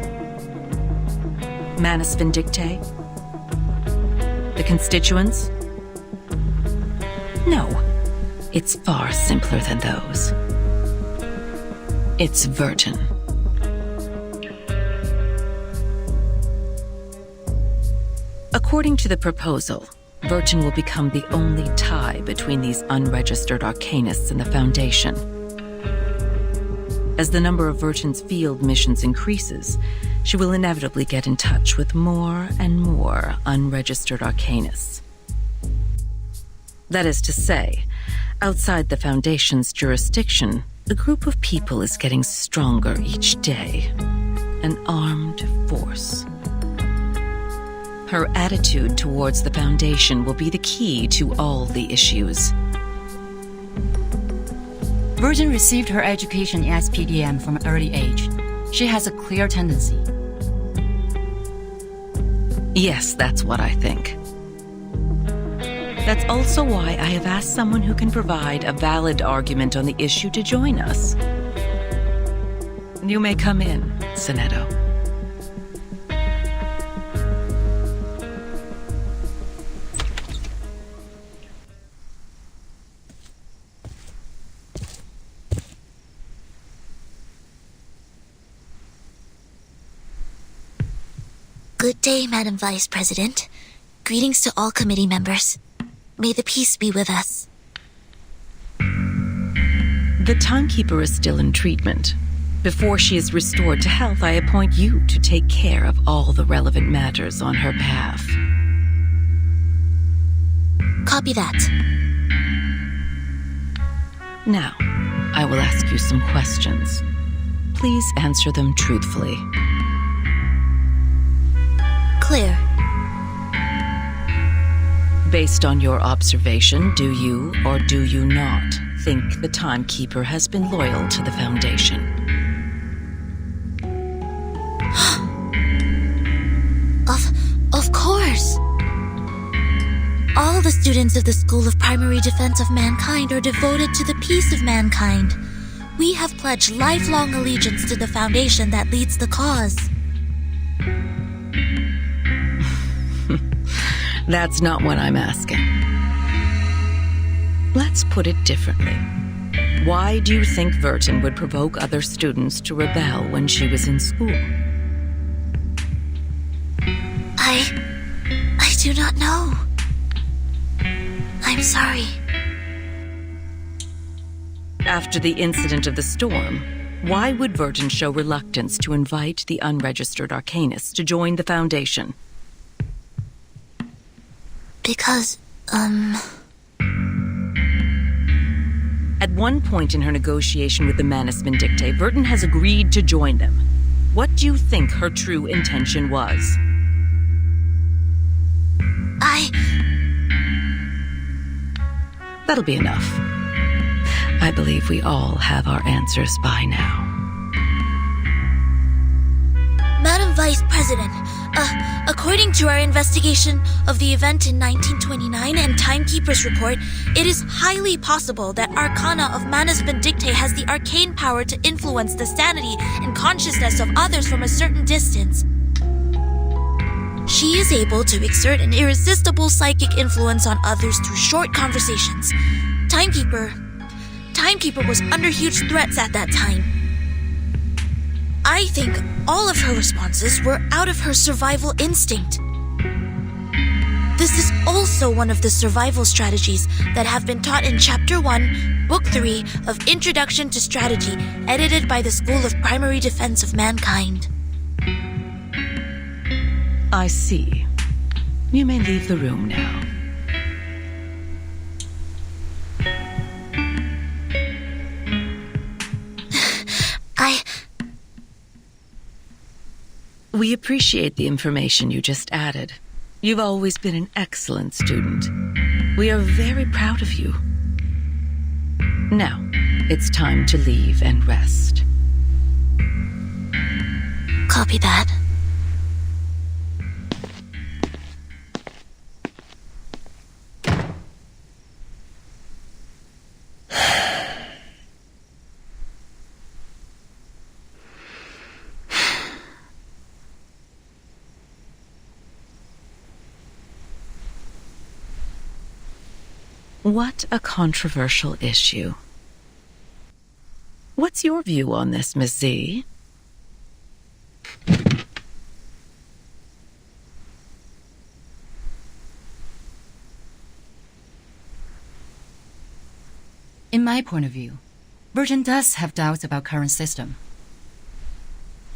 Manus Vindictae? The constituents? No, it's far simpler than those. It's Verton. According to the proposal, Verton will become the only tie between these unregistered arcanists and the Foundation. As the number of Verton's field missions increases, she will inevitably get in touch with more and more unregistered arcanists. That is to say, outside the Foundation's jurisdiction, a group of people is getting stronger each day. An armed force. Her attitude towards the Foundation will be the key to all the issues. Verton received her education in SPDM from an early age. She has a clear tendency. Yes, that's what I think. That's also why I have asked someone who can provide a valid argument on the issue to join us. You may come in, Sonetto. Good day, Madam Vice President. Greetings to all committee members. May the peace be with us. The timekeeper is still in treatment. Before she is restored to health, I appoint you to take care of all the relevant matters on her behalf. Copy that. Now, I will ask you some questions. Please answer them truthfully. Clear. Based on your observation, do you or do you not think the timekeeper has been loyal to the Foundation? Of course. All the students of the School of Primary Defense of Mankind are devoted to the peace of mankind. We have pledged lifelong allegiance to the Foundation that leads the cause. That's not what I'm asking. Let's put it differently. Why do you think Vertin would provoke other students to rebel when she was in school? I do not know. I'm sorry. After the incident of the storm, why would Vertin show reluctance to invite the unregistered arcanists to join the Foundation? Because, At one point in her negotiation with the Manus Vindictae, Vertin has agreed to join them. What do you think her true intention was? That'll be enough. I believe we all have our answers by now. Madam Vice President, according to our investigation of the event in 1929 and Timekeeper's report, it is highly possible that Arcana of Manus Vindictae has the arcane power to influence the sanity and consciousness of others from a certain distance. She is able to exert an irresistible psychic influence on others through short conversations. Timekeeper was under huge threats at that time. I think all of her responses were out of her survival instinct. This is also one of the survival strategies that have been taught in Chapter 1, Book 3 of Introduction to Strategy, edited by the School of Primary Defense of Mankind. I see. You may leave the room now. We appreciate the information you just added. You've always been an excellent student. We are very proud of you. Now, it's time to leave and rest. Copy that. What a controversial issue. What's your view on this, Miss Z? In my point of view, Virgin does have doubts about current system.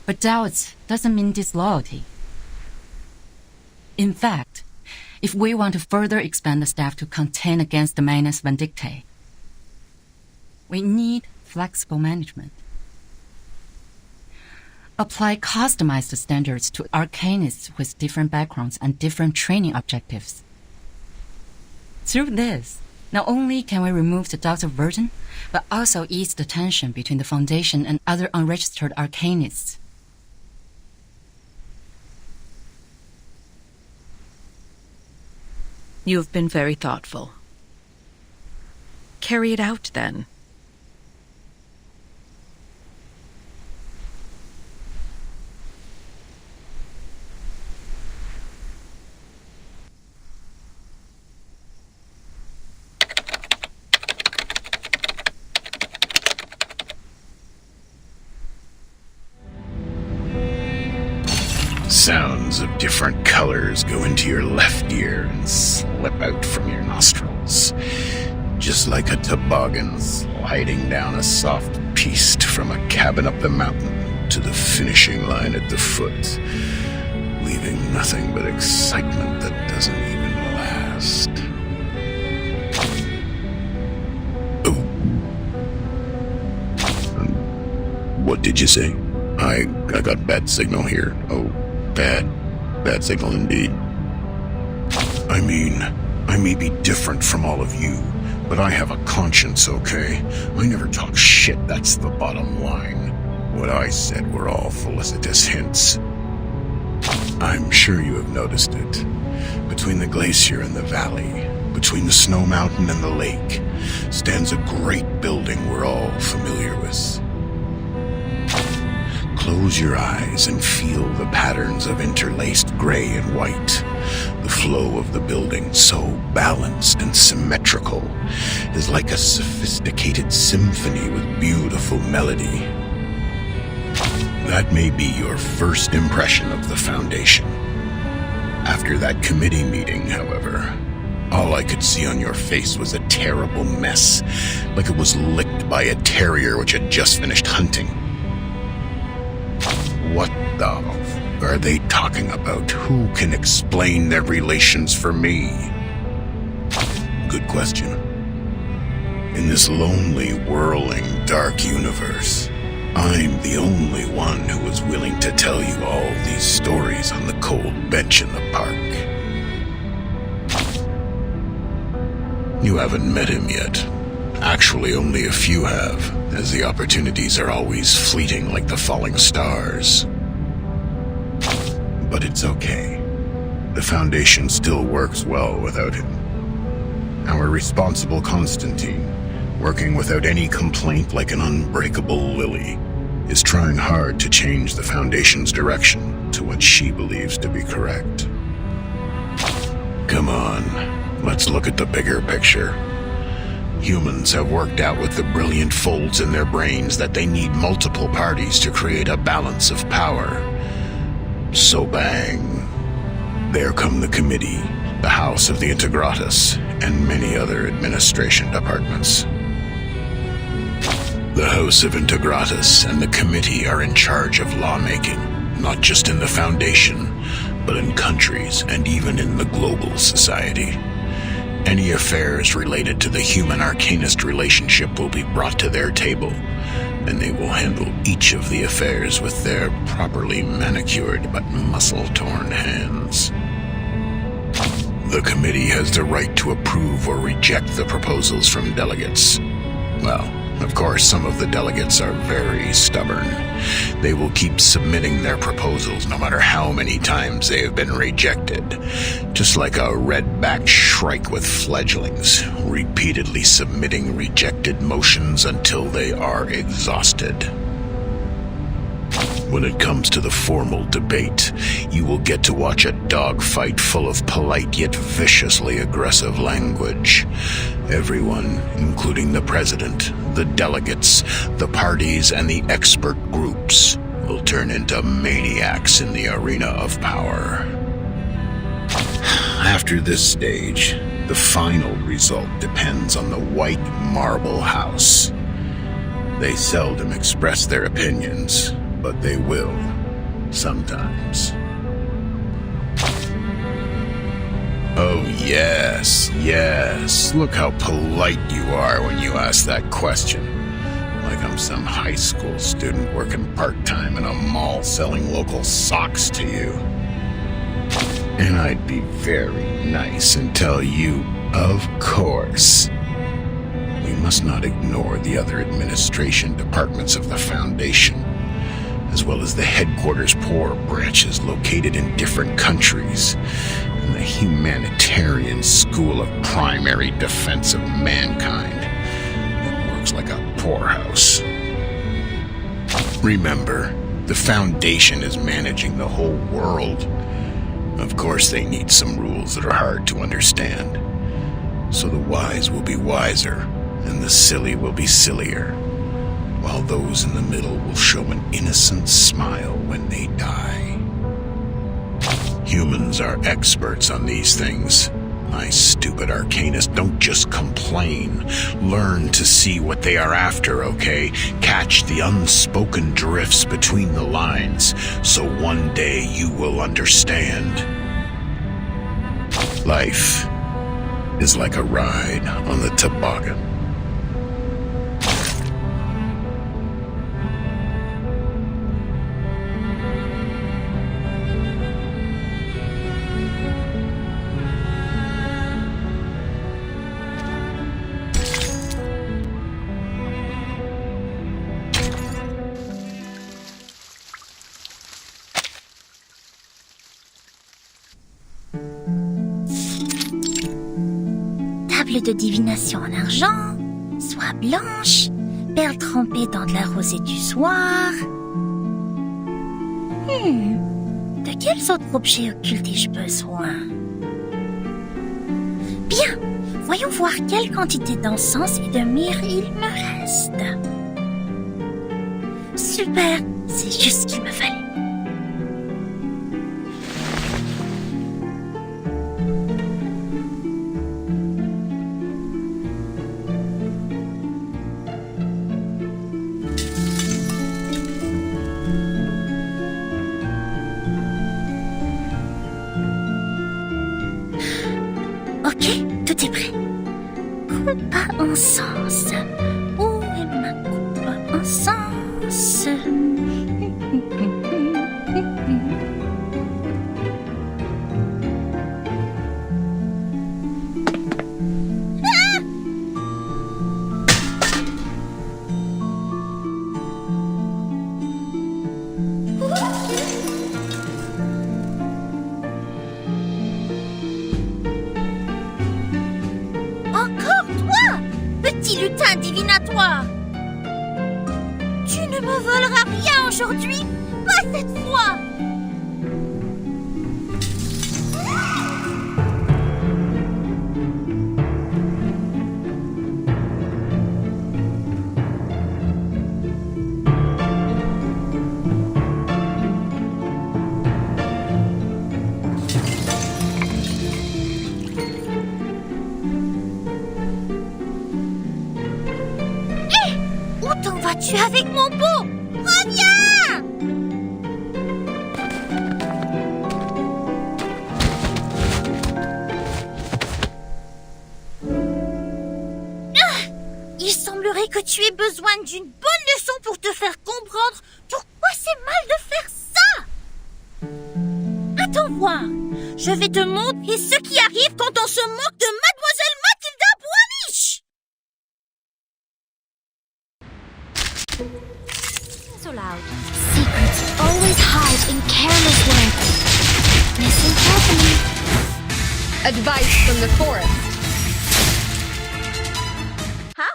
But doubts doesn't mean disloyalty. In fact, if we want to further expand the staff to contend against the Manus Vindictae, we need flexible management. Apply customized standards to arcanists with different backgrounds and different training objectives. Through this, not only can we remove the doubts of Virgin, but also ease the tension between the Foundation and other unregistered arcanists. You have been very thoughtful. Carry it out, then. Sounds of different colors go into your left ear and slip out from your nostrils, just like a toboggan sliding down a soft piste from a cabin up the mountain to the finishing line at the foot, leaving nothing but excitement that doesn't even last. Oh. What did you say? I got bad signal here. Oh. Bad signal indeed. I mean, I may be different from all of you, but I have a conscience, okay? I never talk shit, that's the bottom line. What I said were all felicitous hints. I'm sure you have noticed it. Between the glacier and the valley, between the snow mountain and the lake, stands a great building we're all familiar with. Close your eyes and feel the patterns of interlaced gray and white. The flow of the building, so balanced and symmetrical, is like a sophisticated symphony with beautiful melody. That may be your first impression of the Foundation. After that committee meeting, however, all I could see on your face was a terrible mess, like it was licked by a terrier which had just finished hunting. What the are they talking about? Who can explain their relations for me? Good question. In this lonely, whirling, dark universe, I'm the only one who is willing to tell you all these stories on the cold bench in the park. You haven't met him yet. Actually, only a few have, as the opportunities are always fleeting like the falling stars. But it's okay. The Foundation still works well without him. Our responsible Constantine, working without any complaint like an unbreakable lily, is trying hard to change the Foundation's direction to what she believes to be correct. Come on, let's look at the bigger picture. Humans have worked out with the brilliant folds in their brains that they need multiple parties to create a balance of power. So bang. There come the committee, the House of the Integratus, and many other administration departments. The House of Integratus and the committee are in charge of lawmaking, not just in the Foundation, but in countries and even in the global society. Any affairs related to the human-arcanist relationship will be brought to their table, and they will handle each of the affairs with their properly manicured but muscle-torn hands. The committee has the right to approve or reject the proposals from delegates. Well, of course, some of the delegates are very stubborn. They will keep submitting their proposals no matter how many times they have been rejected, just like a red-backed shrike with fledglings, repeatedly submitting rejected motions until they are exhausted. When it comes to the formal debate, you will get to watch a dogfight full of polite yet viciously aggressive language. Everyone, including the president, the delegates, the parties, and the expert groups, will turn into maniacs in the arena of power. After this stage, the final result depends on the White Marble House. They seldom express their opinions, but they will, sometimes. Oh, yes. Look how polite you are when you ask that question. Like I'm some high school student working part-time in a mall selling local socks to you. And I'd be very nice and tell you, of course. We must not ignore the other administration departments of the Foundation, as well as the headquarters' poor branches located in different countries, and the humanitarian school of primary defense of mankind. It works like a poorhouse. Remember, the Foundation is managing the whole world. Of course, they need some rules that are hard to understand. So the wise will be wiser, and the silly will be sillier, while those in the middle will show an innocent smile when they die. Humans are experts on these things. My stupid Arcanist, don't just complain. Learn to see what they are after, okay? Catch the unspoken drifts between the lines, so one day you will understand. Life is like a ride on the toboggan. De divination en argent, soie blanche, perles trempées dans de la rosée du soir. De quels autres objets occultes ai-je besoin? Bien, voyons voir quelle quantité d'encens et de myrrhe il me reste. Super, c'est juste ce qu'il me fallait. Encens. Où est ma coupe encens? Petit lutin divinatoire! Tu ne me voleras rien aujourd'hui, pas cette fois! Tu es avec mon pot! Reviens! Il semblerait que tu aies besoin d'une bonne leçon pour te faire comprendre pourquoi c'est mal de faire ça! Attends voir! Je vais te montrer ce qui arrive quand on se moque de Mademoiselle Mathilda Boismiche! So loud. Secrets always hide in careless words. Listen carefully. Advice from the forest. Huh?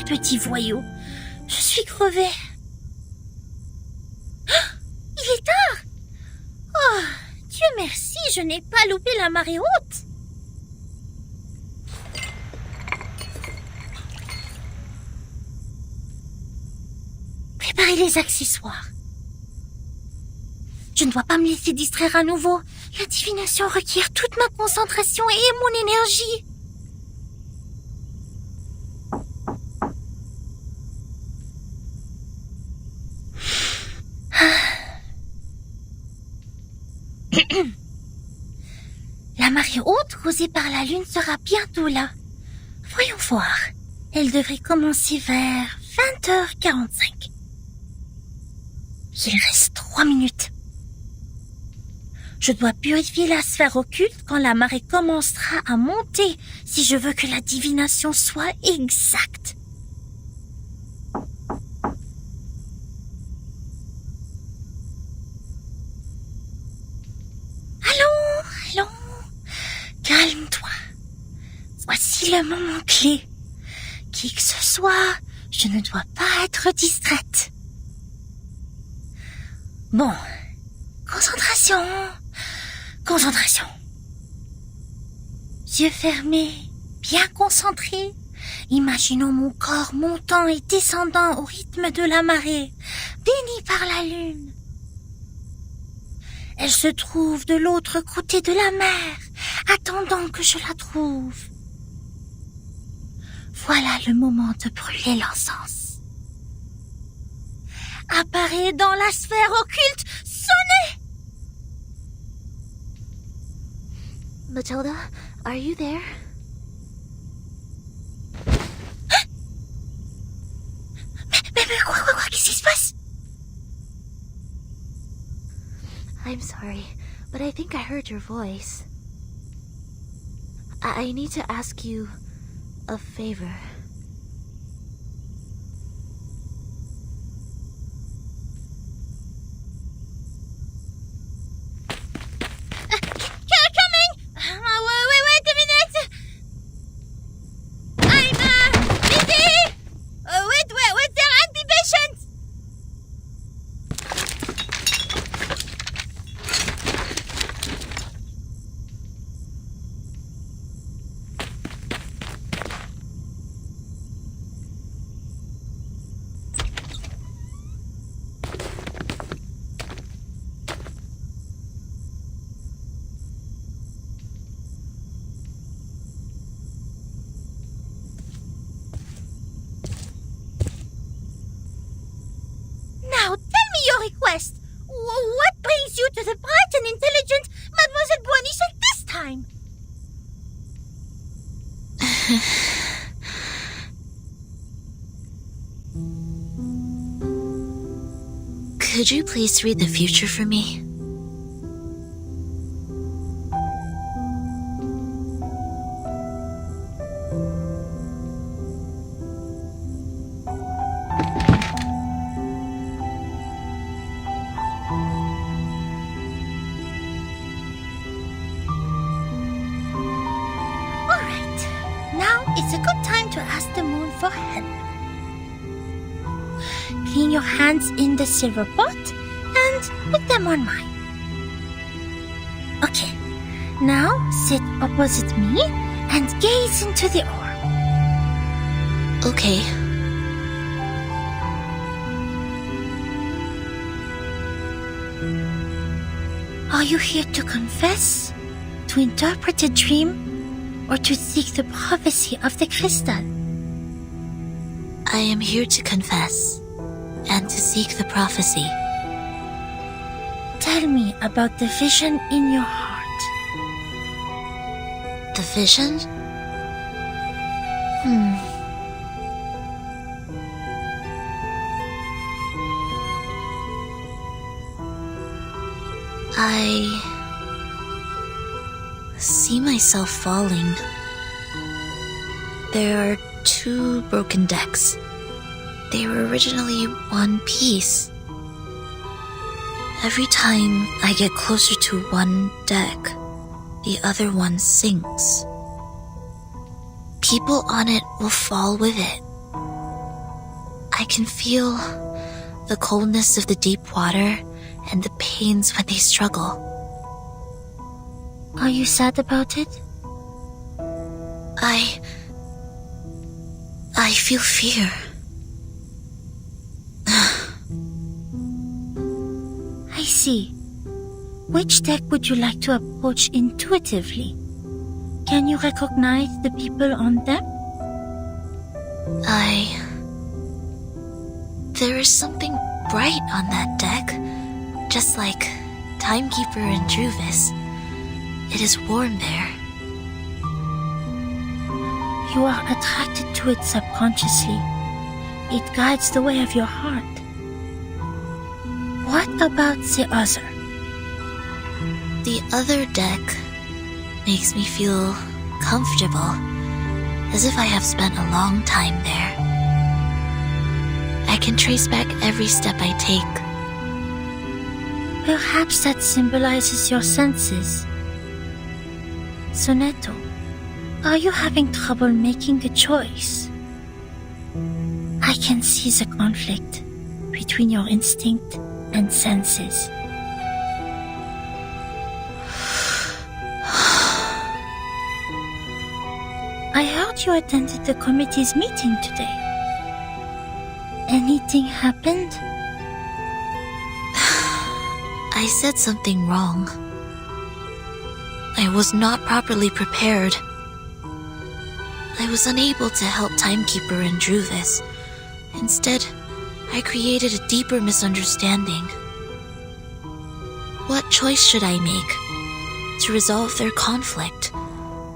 Petit voyou, je suis crevée. Il est tard. Oh, Dieu merci, je n'ai pas loupé la marée haute. Préparez les accessoires. Je ne dois pas me laisser distraire à nouveau. La divination requiert toute ma concentration et mon énergie. La marée haute causée par la Lune sera bientôt là. Voyons voir. Elle devrait commencer vers 20h45. Il reste 3 minutes. Je dois purifier la sphère occulte quand la marée commencera à monter si je veux que la divination soit exacte. Allons. Calme-toi. Voici le moment clé. Qui que ce soit, je ne dois pas être distraite. Bon. Concentration. Yeux fermés, bien concentrés. Imaginons mon corps montant et descendant au rythme de la marée, béni par la lune. Elle se trouve de l'autre côté de la mer, attendant que je la trouve. Voilà le moment de brûler l'encens. Apparaît dans la sphère occulte, sonnez! Matilda, are you there? Mais quoi, qu'est-ce qui se passe? I'm sorry, but I think I heard your voice. I need to ask you a favor. Wait a minute! I'm busy! Wait there, and be patient! Now, tell me your request. What brings you to the bright and intelligent Mademoiselle Boisnichel this time? Could you please read the future for me? It's a good time to ask the moon for help. Clean your hands in the silver pot and put them on mine. Okay, now sit opposite me and gaze into the orb. Okay. Are you here to confess, to interpret a dream, or to seek the prophecy of the crystal? I am here to confess and to seek the prophecy. Tell me about the vision in your heart. The vision? I see myself falling. There are 2 broken decks. They were originally one piece. Every time I get closer to one deck, the other one sinks. People on it will fall with it. I can feel the coldness of the deep water and the pains when they struggle. Are you sad about it? I feel fear. I see. Which deck would you like to approach intuitively? Can you recognize the people on them? There is something bright on that deck, just like timekeeper in Druvis. It is warm there. You are attracted to it subconsciously. It guides the way of your heart. What about the other? The other deck makes me feel comfortable, as if I have spent a long time there. I can trace back every step I take. Perhaps that symbolizes your senses. Sonetto, are you having trouble making a choice? I can see the conflict between your instinct and senses. I heard you attended the committee's meeting today. Anything happened? I said something wrong. I was not properly prepared. I was unable to help Timekeeper and Druvis. Instead, I created a deeper misunderstanding. What choice should I make to resolve their conflict?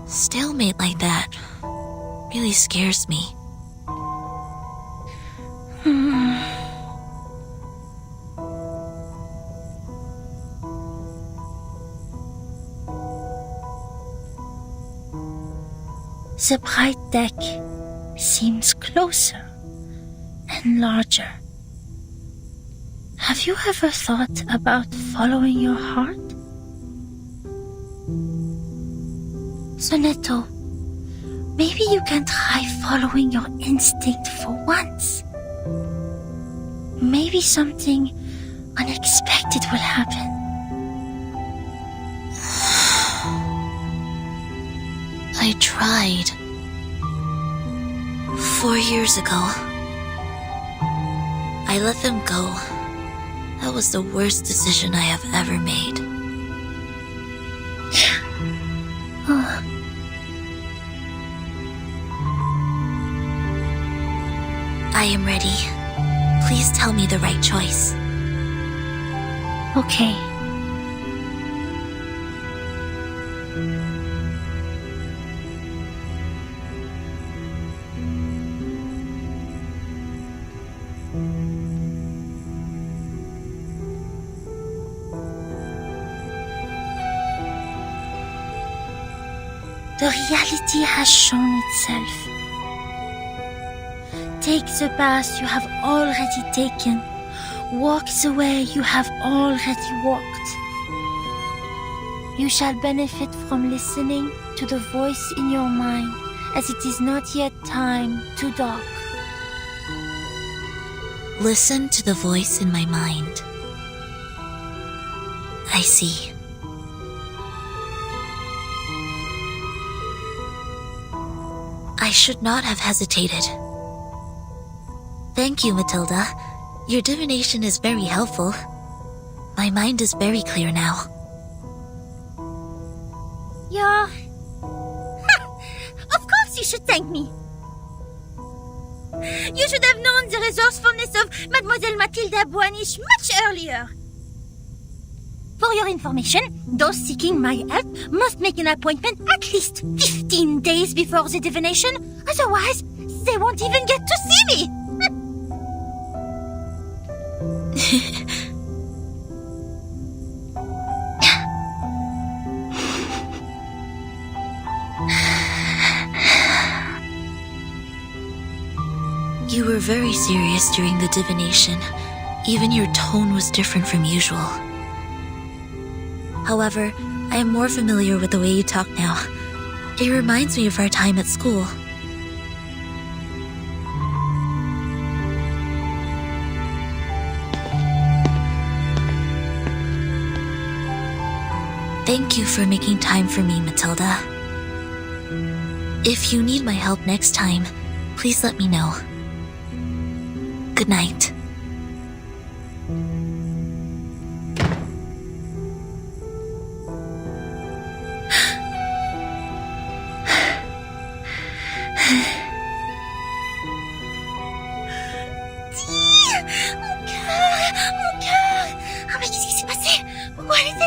Stalemate like that really scares me. The bright deck seems closer and larger. Have you ever thought about following your heart? Sonetto, maybe you can try following your instinct for once. Maybe something unexpected will happen. I tried. 4 years ago. I let them go. That was the worst decision I have ever made. I am ready. Please tell me the right choice. Okay. The reality has shown itself. Take the path you have already taken. Walk the way you have already walked. You shall benefit from listening to the voice in your mind, as it is not yet time to dock. Listen to the voice in my mind. I see. I should not have hesitated. Thank you, Matilda. Your divination is very helpful. My mind is very clear now. Of course you should thank me. You should have known the resourcefulness of Mademoiselle Mathilda Boanish much earlier. For your information, those seeking my help must make an appointment at least 15 days before the divination. Otherwise, they won't even get to see me. You were very serious during the divination. Even your tone was different from usual. However, I am more familiar with the way you talk now. It reminds me of our time at school. Thank you for making time for me, Matilda. If you need my help next time, please let me know. Good night. Mon cœur! Oh, mais qu'est-ce qui s'est passé? Pourquoi elle est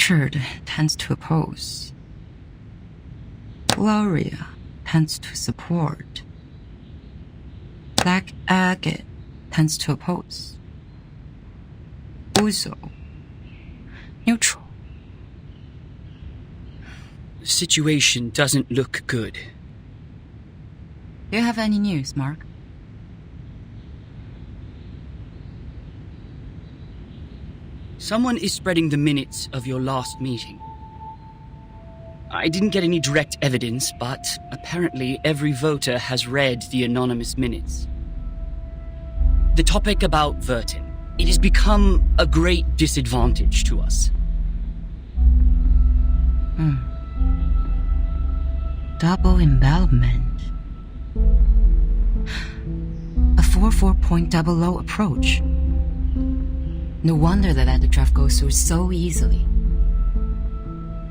Richard tends to oppose. Gloria tends to support. Black Agate tends to oppose. Uzo, neutral. The situation doesn't look good. Do you have any news, Mark? Someone is spreading the minutes of your last meeting. I didn't get any direct evidence, but apparently every voter has read the anonymous minutes. The topic about Vertin. It has become a great disadvantage to us. Double envelopment. A 4.00 approach. No wonder that the draft goes through so easily.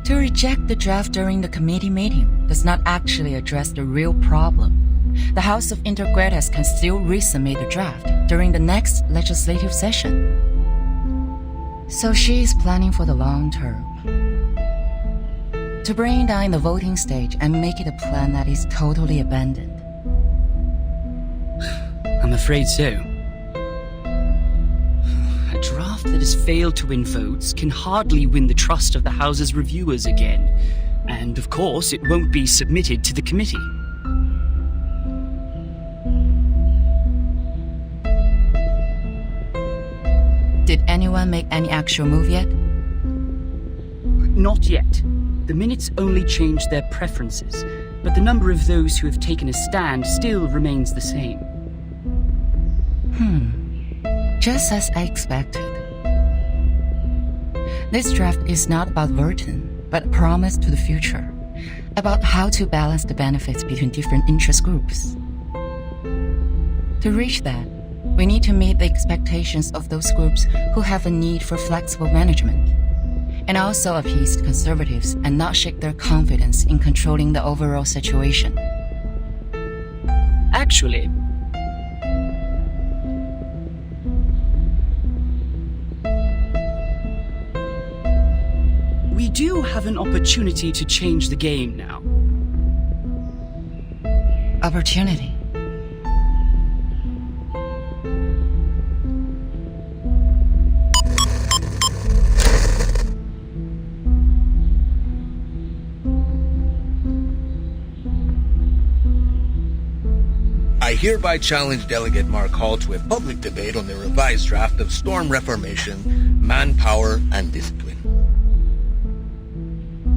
To reject the draft during the committee meeting does not actually address the real problem. The House of Interguerras can still resubmit the draft during the next legislative session. So she is planning for the long term. To bring down the voting stage and make it a plan that is totally abandoned. I'm afraid so. A draft that has failed to win votes can hardly win the trust of the House's reviewers again. And of course, it won't be submitted to the committee. Did anyone make any actual move yet? Not yet. The minutes only changed their preferences, but the number of those who have taken a stand still remains the same. Just as I expected. This draft is not about Vertin, but a promise to the future, about how to balance the benefits between different interest groups. To reach that, we need to meet the expectations of those groups who have a need for flexible management, and also appease conservatives and not shake their confidence in controlling the overall situation. Actually, we do have an opportunity to change the game now. Opportunity? I hereby challenge Delegate Mark Hall to a public debate on the revised draft of Storm Reformation, Manpower, and Discipline.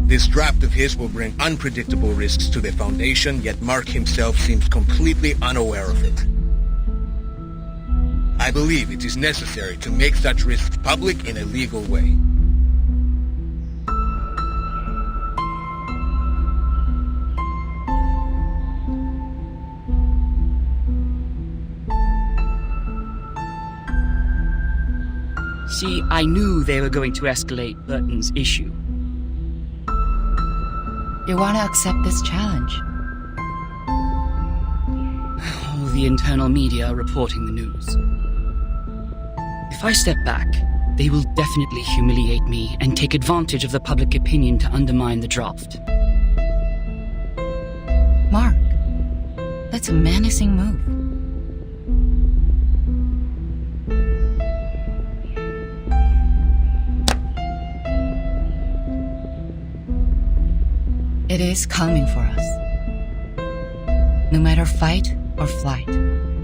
This draft of his will bring unpredictable risks to the Foundation, yet Mark himself seems completely unaware of it. I believe it is necessary to make such risks public in a legal way. See, I knew they were going to escalate Burton's issue. You want to accept this challenge? All the internal media are reporting the news. If I step back, they will definitely humiliate me and take advantage of the public opinion to undermine the draft. Mark, that's a menacing move. It is coming for us. No matter fight or flight,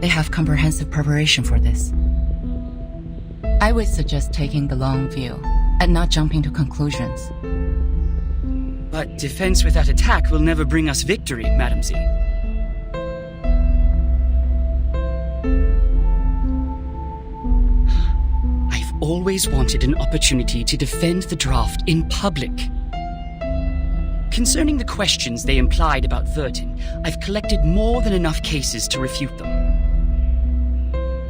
they have comprehensive preparation for this. I would suggest taking the long view and not jumping to conclusions. But defense without attack will never bring us victory, Madam Z. I've always wanted an opportunity to defend the draft in public. Concerning the questions they implied about Vertin, I've collected more than enough cases to refute them.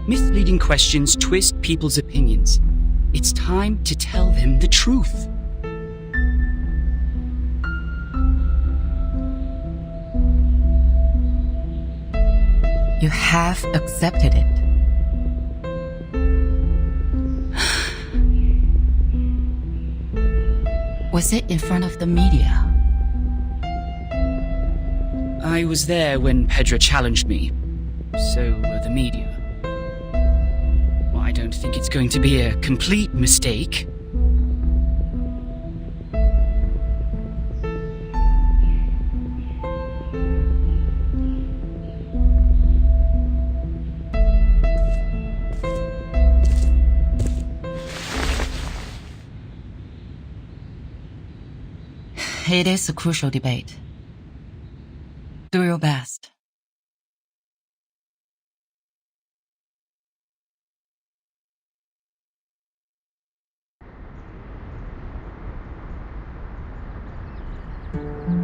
Misleading questions twist people's opinions. It's time to tell them the truth. You have accepted it. Was it in front of the media? I was there when Pedro challenged me. So were the media. Well, I don't think it's going to be a complete mistake. It is a crucial debate. Do your best.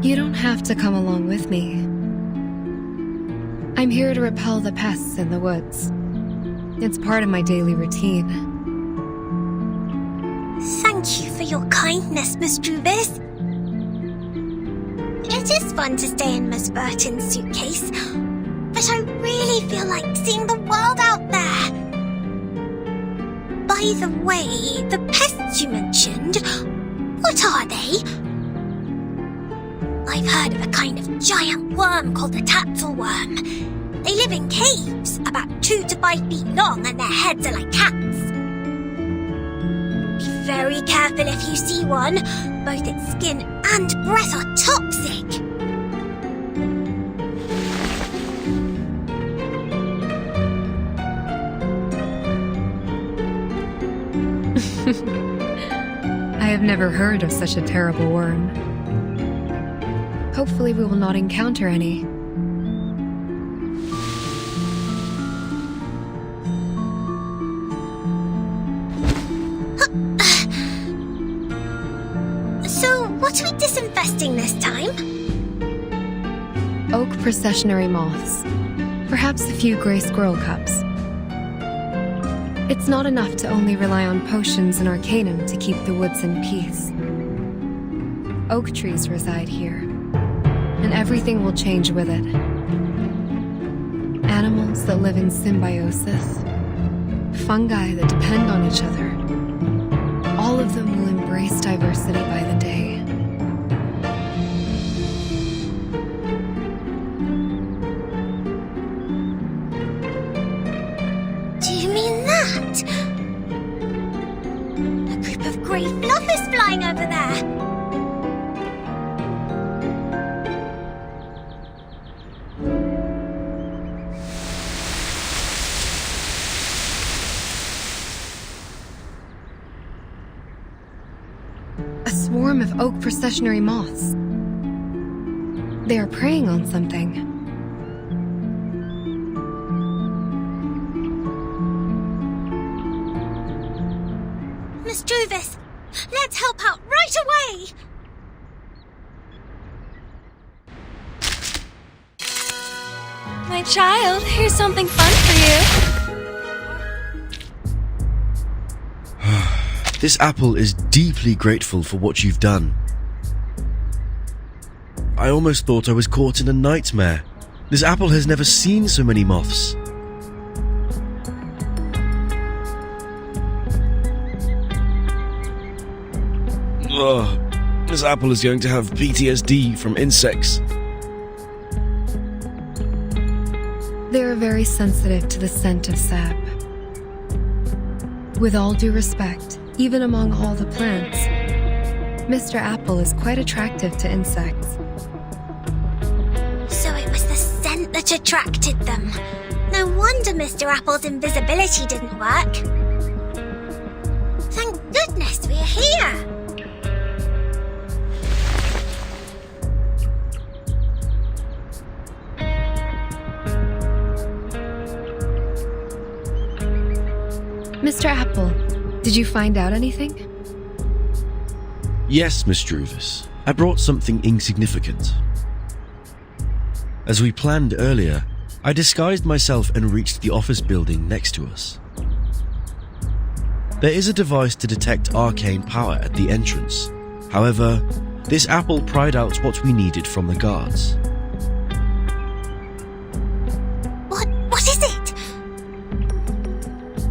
You don't have to come along with me. I'm here to repel the pests in the woods. It's part of my daily routine. Thank you for your kindness, Miss Druvis. It is fun to stay in Miss Burton's suitcase, but I really feel like seeing the world out there. By the way, the pests you mentioned, what are they? I've heard of a kind of giant worm called the tatzelworm. They live in caves, about 2 to 5 feet long, and their heads are like cats. Be very careful if you see one. Both its skin and breath are toxic. I have never heard of such a terrible worm. Hopefully we will not encounter any. So, what are we disinfesting this time? Oak processionary moths. Perhaps a few gray squirrel cups. It's not enough to only rely on potions and arcanum to keep the woods in peace. Oak trees reside here, and everything will change with it. Animals that live in symbiosis, fungi that depend on each other. All of them will embrace diversity by the day. Do you mean that? A group of grey fluff is flying over there. A swarm of oak processionary moths. They are preying on something. Miss Druvis, let's help out right away! My child, here's something fun for you. This apple is deeply grateful for what you've done. I almost thought I was caught in a nightmare. This apple has never seen so many moths. Ugh, this apple is going to have PTSD from insects. They are very sensitive to the scent of sap. With all due respect, even among all the plants, Mr. Apple is quite attractive to insects. So it was the scent that attracted them. No wonder Mr. Apple's invisibility didn't work. Thank goodness we're here! Mr. Apple, did you find out anything? Yes, Miss Druvis. I brought something insignificant. As we planned earlier, I disguised myself and reached the office building next to us. There is a device to detect arcane power at the entrance. However, this apple pried out what we needed from the guards. What is it?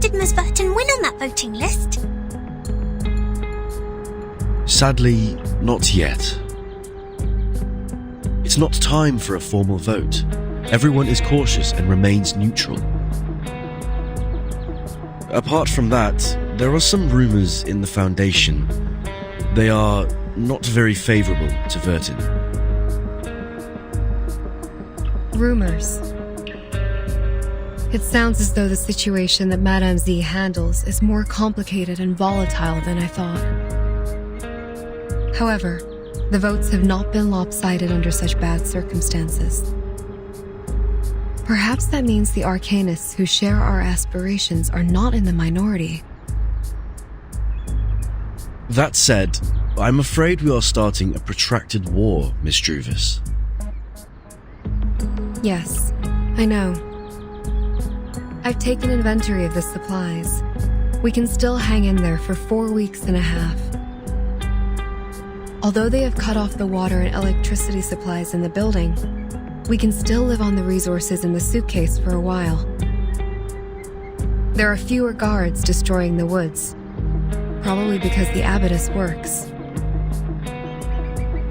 Did Miss Burton win on that voting list? Sadly, not yet. It's not time for a formal vote. Everyone is cautious and remains neutral. Apart from that, there are some rumors in the Foundation. They are not very favorable to Vertin. Rumors. It sounds as though the situation that Madame Z handles is more complicated and volatile than I thought. However, the votes have not been lopsided under such bad circumstances. Perhaps that means the Arcanists who share our aspirations are not in the minority. That said, I'm afraid we are starting a protracted war, Miss Druvis. Yes, I know. I've taken inventory of the supplies. We can still hang in there for 4 weeks and a half. Although they have cut off the water and electricity supplies in the building, we can still live on the resources in the suitcase for a while. There are fewer guards destroying the woods, probably because the abattis works.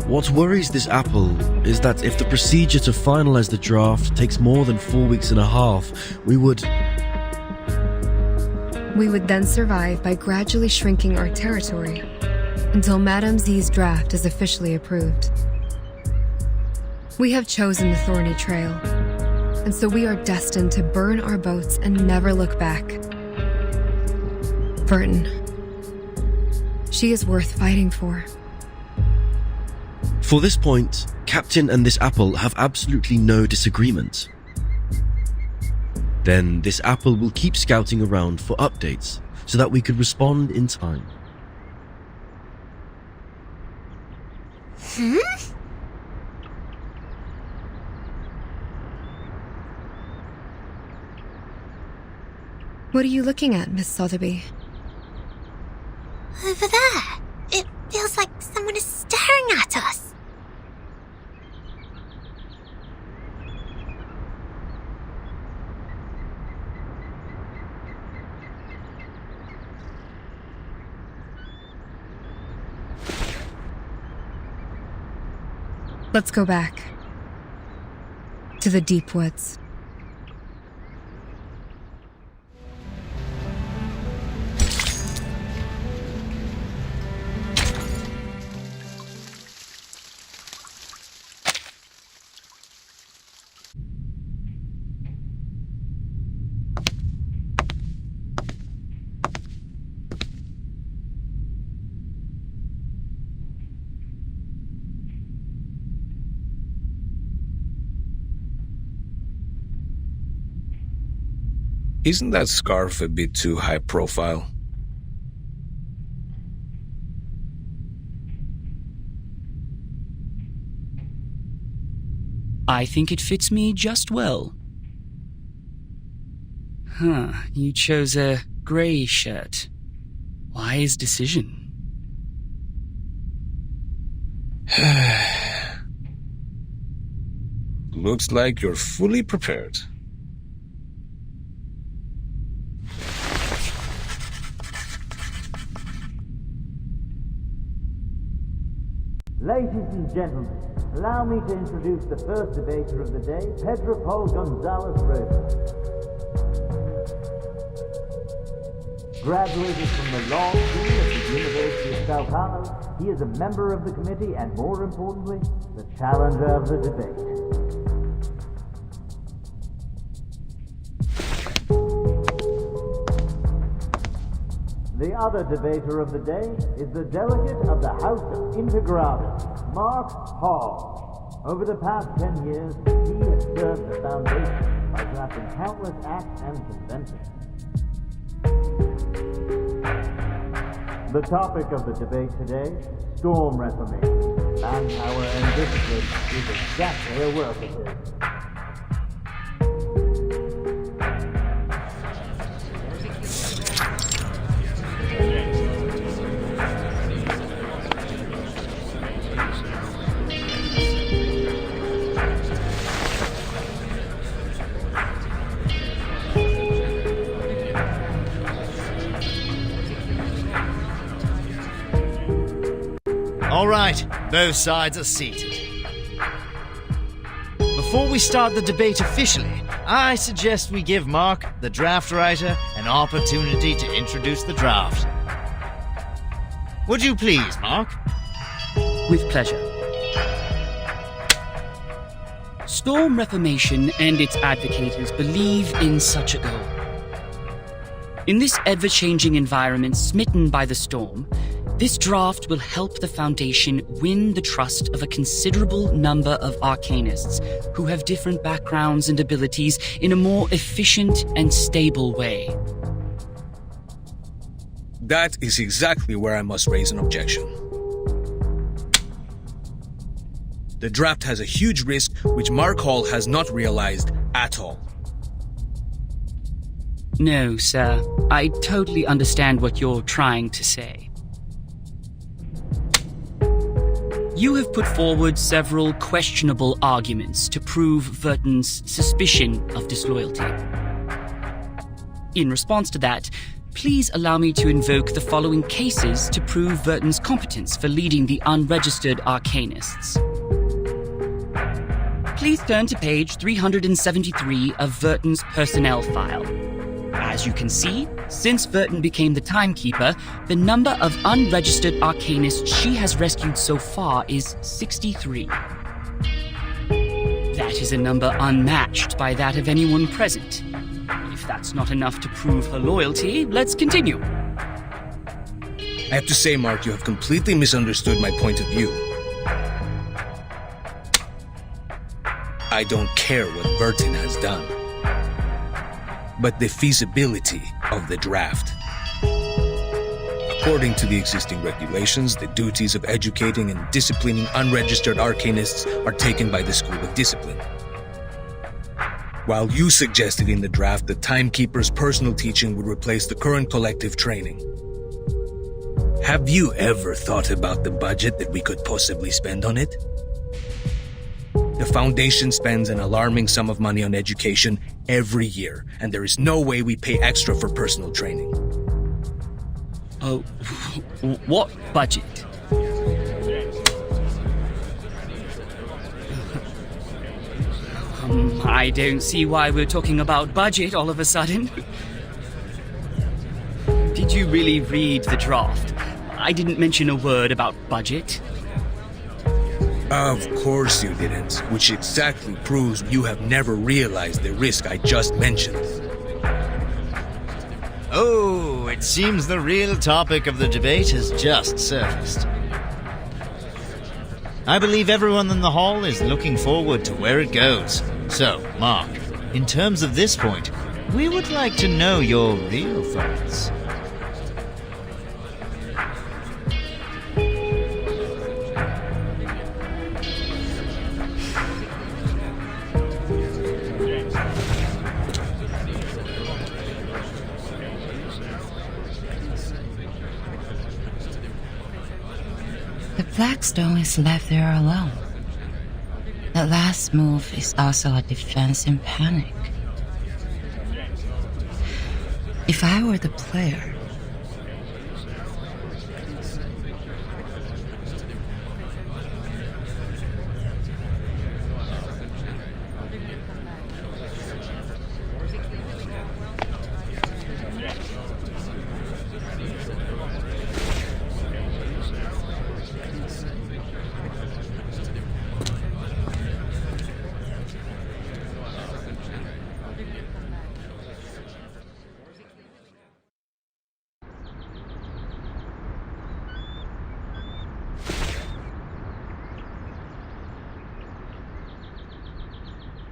What worries this apple is that if the procedure to finalize the draft takes more than 4 weeks and a half, we would then survive by gradually shrinking our territory until Madame Z's draft is officially approved. We have chosen the thorny trail, and so we are destined to burn our boats and never look back. Vertin. She is worth fighting for. For this point, Captain and this apple have absolutely no disagreement. Then this apple will keep scouting around for updates so that we could respond in time. What are you looking at, Miss Sotheby? Over there. It feels like someone is staring at us. Let's go back. To the deep woods. Isn't that scarf a bit too high profile? I think it fits me just well. You chose a grey shirt. Wise decision. Looks like you're fully prepared. Ladies and gentlemen, allow me to introduce the first debater of the day, Pedro Paul Gonzalez Reyes. Graduated from the law school at the University of Sao Paulo, he is a member of the committee and, more importantly, the challenger of the debate. The other debater of the day is the delegate of the House of Integrados, Mark Hall. Over the past 10 years, he has served the Foundation by drafting countless acts and conventions. The topic of the debate today, storm reformation. Manpower and discipline is exactly a work of this. All right, both sides are seated. Before we start the debate officially, I suggest we give Mark, the draft writer, an opportunity to introduce the draft. Would you please, Mark? With pleasure. Storm Reformation and its advocates believe in such a goal. In this ever-changing environment smitten by the storm, this draft will help the Foundation win the trust of a considerable number of arcanists who have different backgrounds and abilities in a more efficient and stable way. That is exactly where I must raise an objection. The draft has a huge risk which Mark Hall has not realized at all. No, sir. I totally understand what you're trying to say. You have put forward several questionable arguments to prove Verton's suspicion of disloyalty. In response to that, please allow me to invoke the following cases to prove Verton's competence for leading the unregistered arcanists. Please turn to page 373 of Verton's personnel file. As you can see, since Verton became the timekeeper, the number of unregistered arcanists she has rescued so far is 63. That is a number unmatched by that of anyone present. If that's not enough to prove her loyalty, let's continue. I have to say, Mark, you have completely misunderstood my point of view. I don't care what Verton has done, but the feasibility of the draft. According to the existing regulations, the duties of educating and disciplining unregistered arcanists are taken by the School of Discipline. While you suggested in the draft that Timekeeper's personal teaching would replace the current collective training. Have you ever thought about the budget that we could possibly spend on it? The Foundation spends an alarming sum of money on education every year, and there is no way we pay extra for personal training. Oh, what budget? I don't see why we're talking about budget all of a sudden. Did you really read the draft? I didn't mention a word about budget. Of course you didn't, which exactly proves you have never realized the risk I just mentioned. Oh, it seems the real topic of the debate has just surfaced. I believe everyone in the hall is looking forward to where it goes. So, Mark, in terms of this point, we would like to know your real thoughts. The Blackstone is left there alone. That last move is also a defense in panic. If I were the player,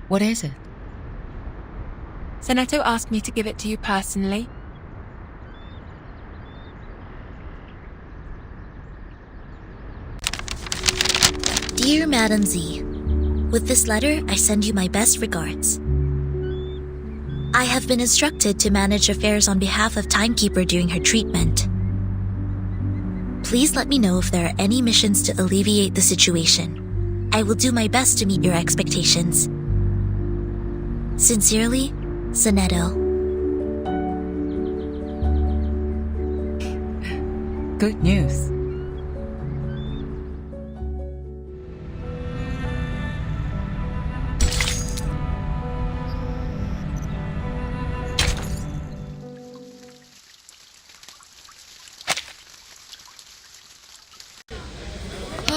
what is it? Zeneto asked me to give it to you personally. Dear Madam Z, with this letter, I send you my best regards. I have been instructed to manage affairs on behalf of Timekeeper during her treatment. Please let me know if there are any missions to alleviate the situation. I will do my best to meet your expectations. Sincerely, Zeneto. Good news.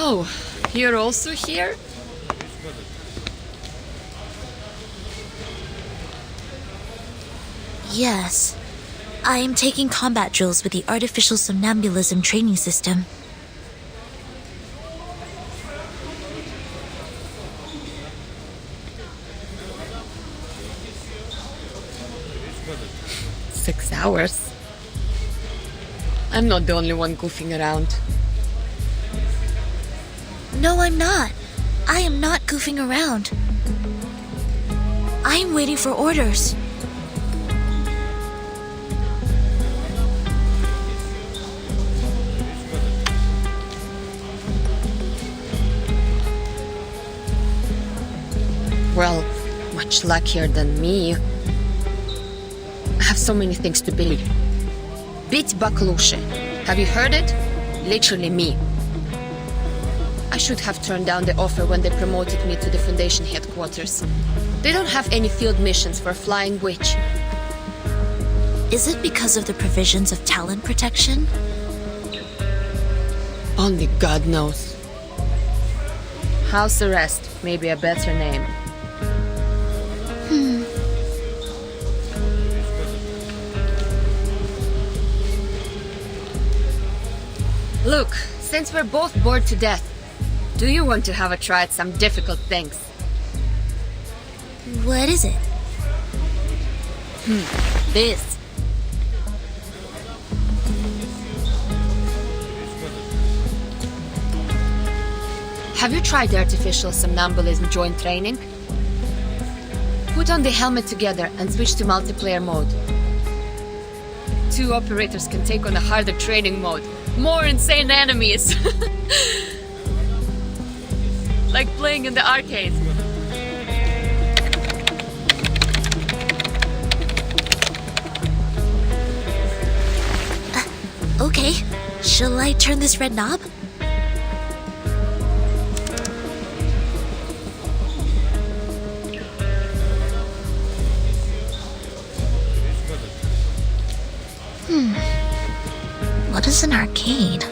Oh, you're also here? Yes. I am taking combat drills with the artificial somnambulism training system. Six hours? I'm not the only one goofing around. No, I'm not. I am not goofing around. I am waiting for orders. Well, much luckier than me. I have so many things to believe. Bit Baklushe. Have you heard it? Literally me. I should have turned down the offer when they promoted me to the Foundation headquarters. They don't have any field missions for a flying witch. Is it because of the provisions of talent protection? Only God knows. House arrest may be a better name. Look, since we're both bored to death, do you want to have a try at some difficult things? What is it? This. Have you tried the artificial somnambulism joint training? Put on the helmet together and switch to multiplayer mode. 2 operators can take on a harder training mode. More insane enemies. Like playing in the arcade. Okay. Shall I turn this red knob? What is an arcade?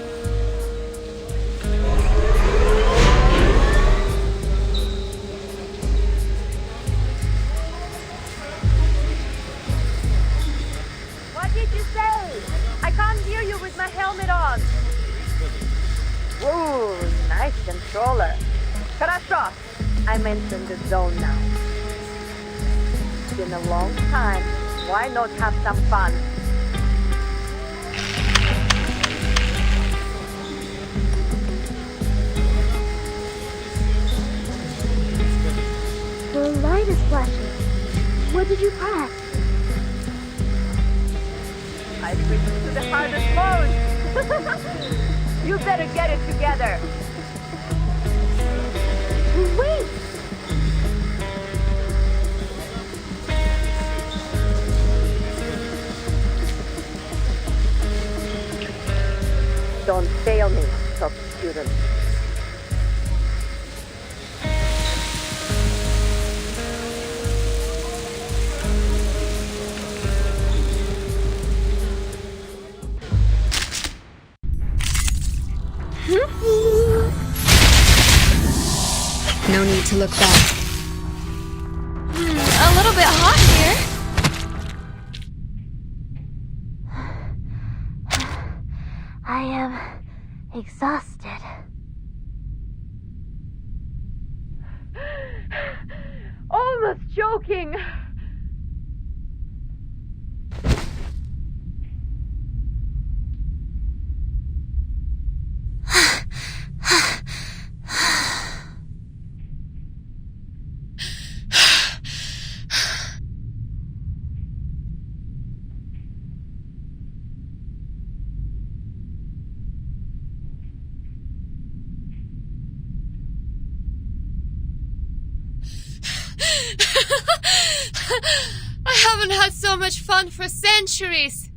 What did you say? I can't hear you with my helmet on. Whoa, nice controller. Хорошо. I'm entering the zone now. It's been a long time. Why not have some fun? The light is flashing. What did you press? I switched to the hardest mode. You better get it together. Wait! Don't fail me, top student. No need to look back. A little bit hot here. I am exhausted. Almost joking. I haven't had so much fun for centuries.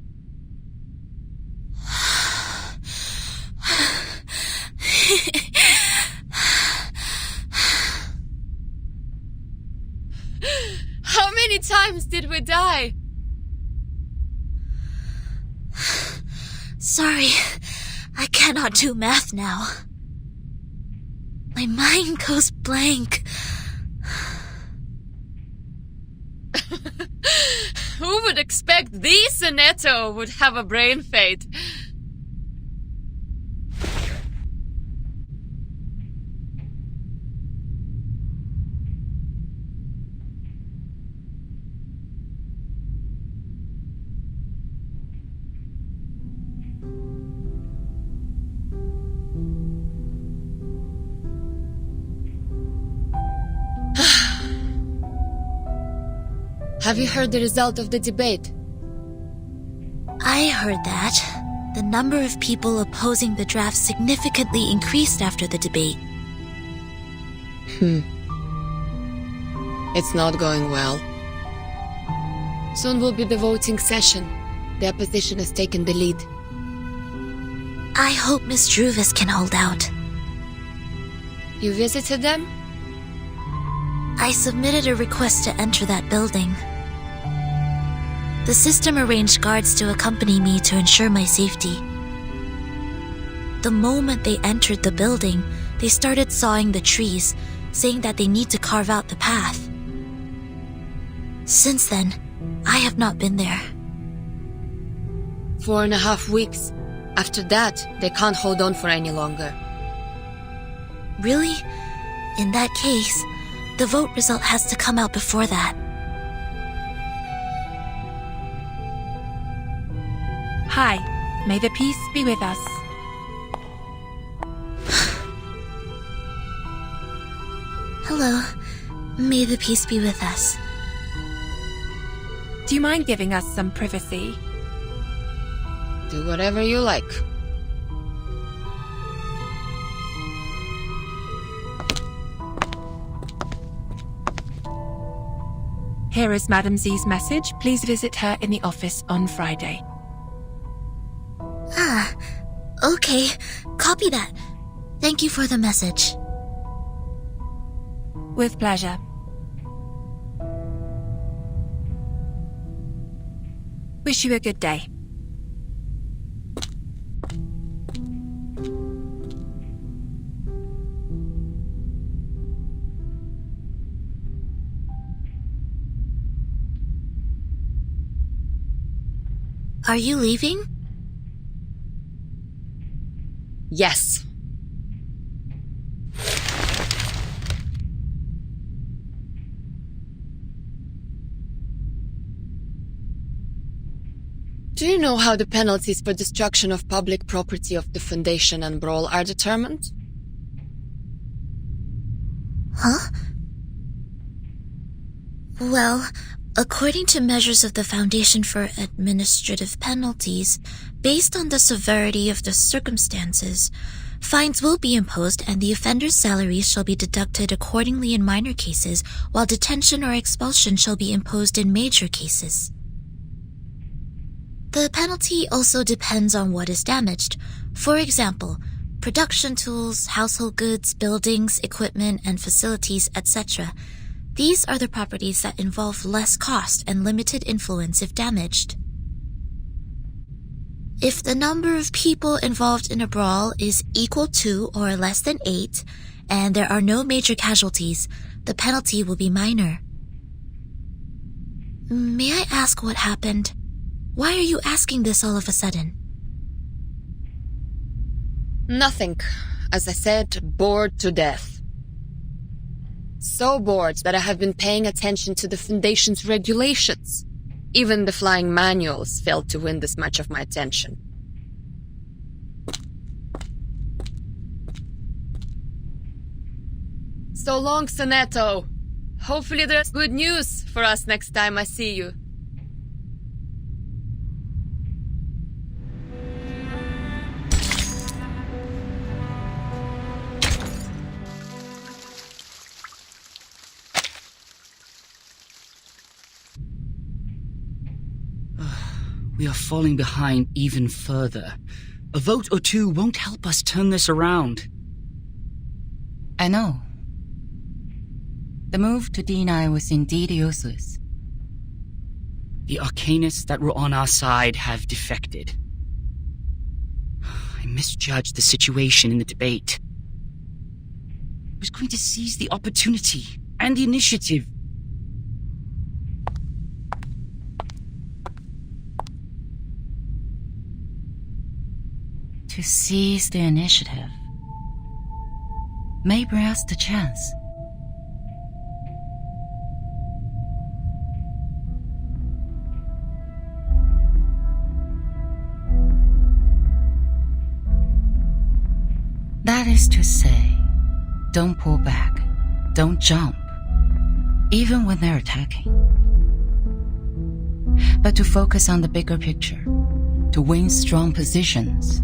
How many times did we die? Sorry, I cannot do math now. My mind goes blank. Who would expect the Sonetto would have a brain fade? Have you heard the result of the debate? I heard that. The number of people opposing the draft significantly increased after the debate. It's not going well. Soon will be the voting session. The opposition has taken the lead. I hope Miss Druvis can hold out. You visited them? I submitted a request to enter that building. The system arranged guards to accompany me to ensure my safety. The moment they entered the building, they started sawing the trees, saying that they need to carve out the path. Since then, I have not been there. 4.5 weeks. After that, they can't hold on for any longer. Really? In that case, the vote result has to come out before that. Hi, may the peace be with us. Hello. May the peace be with us. Do you mind giving us some privacy? Do whatever you like. Here is Madame Z's message. Please visit her in the office on Friday. Ah, okay. Copy that. Thank you for the message. With pleasure. Wish you a good day. Are you leaving? Yes. Do you know how the penalties for destruction of public property of the Foundation and Brawl are determined? Huh? Well, according to measures of the Foundation for Administrative Penalties, based on the severity of the circumstances, fines will be imposed and the offender's salaries shall be deducted accordingly in minor cases, while detention or expulsion shall be imposed in major cases. The penalty also depends on what is damaged. For example, production tools, household goods, buildings, equipment, and facilities, etc. These are the properties that involve less cost and limited influence if damaged. If the number of people involved in a brawl is equal to or less than 8, and there are no major casualties, the penalty will be minor. May I ask what happened? Why are you asking this all of a sudden? Nothing. As I said, bored to death. So bored that I have been paying attention to the Foundation's regulations. Even the flying manuals failed to win this much of my attention. So long, Sonetto. Hopefully there's good news for us next time I see you. We are falling behind even further. A vote or two won't help us turn this around. I know. The move to D9 was indeed useless. The Arcanists that were on our side have defected. I misjudged the situation in the debate. was going to seize the opportunity and the initiative. To seize the initiative may bring us the chance. That is to say, don't pull back, don't jump, even when they're attacking. But to focus on the bigger picture, to win strong positions.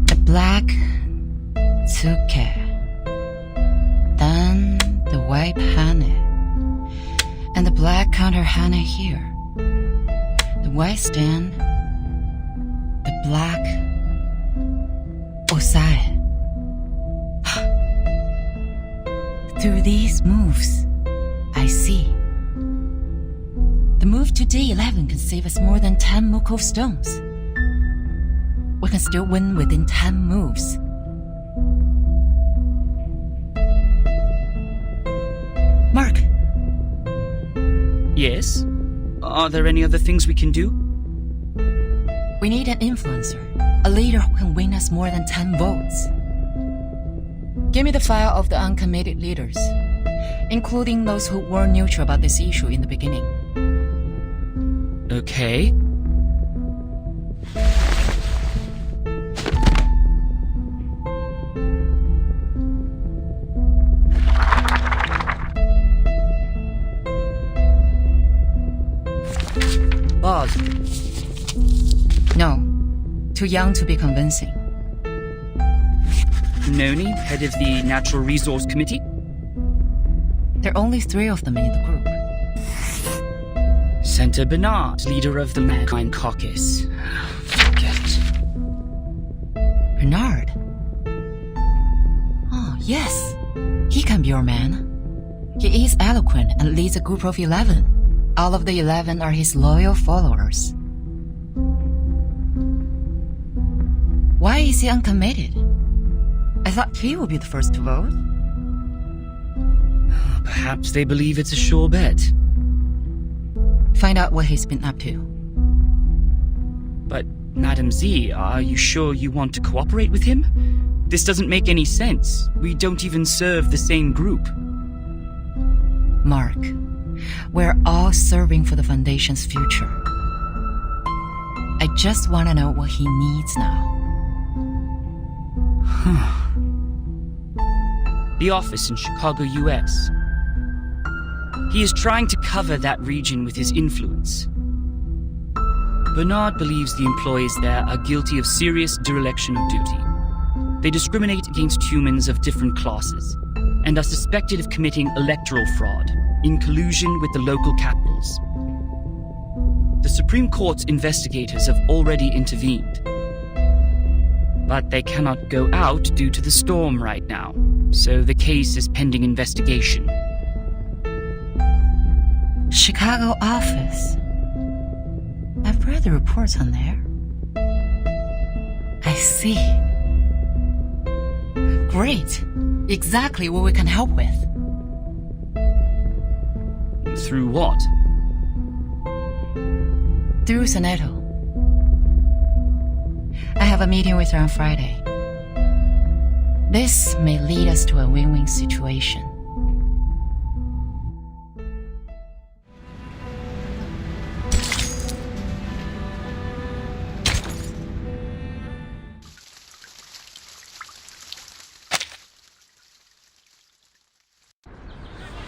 The black tsuke, then the white hane, and the black counter hane here. The white stand, the black osae. Through these moves, I see. The move to D11 can save us more than 10 Mukov stones. We can still win within 10 moves. Mark. Yes? Are there any other things we can do? We need an influencer, a leader who can win us more than 10 votes. Give me the file of the uncommitted leaders, including those who were neutral about this issue in the beginning. Okay. Boss. No. Too young to be convincing. Noni, head of the Natural Resource Committee? There are only 3 of them in the group. Senator Bernard, leader of the Mankind Caucus. Forget it. Bernard? Oh, yes. He can be your man. He is eloquent and leads a group of 11. All of the 11 are his loyal followers. Why is he uncommitted? I thought he would be the first to vote. Perhaps they believe it's a sure bet. Find out what he's been up to. But, Madam Z, are you sure you want to cooperate with him? This doesn't make any sense. We don't even serve the same group. Mark, we're all serving for the Foundation's future. I just want to know what he needs now. The office in Chicago, US. He is trying to cover that region with his influence. Bernard believes the employees there are guilty of serious dereliction of duty. They discriminate against humans of different classes and are suspected of committing electoral fraud in collusion with the local capitals. The Supreme Court's investigators have already intervened. But they cannot go out due to the storm right now, so the case is pending investigation. Chicago office. I've read the reports on there. I see. Great. Exactly what we can help with. Through what? Through Senato. I have a meeting with her on Friday. This may lead us to a win-win situation.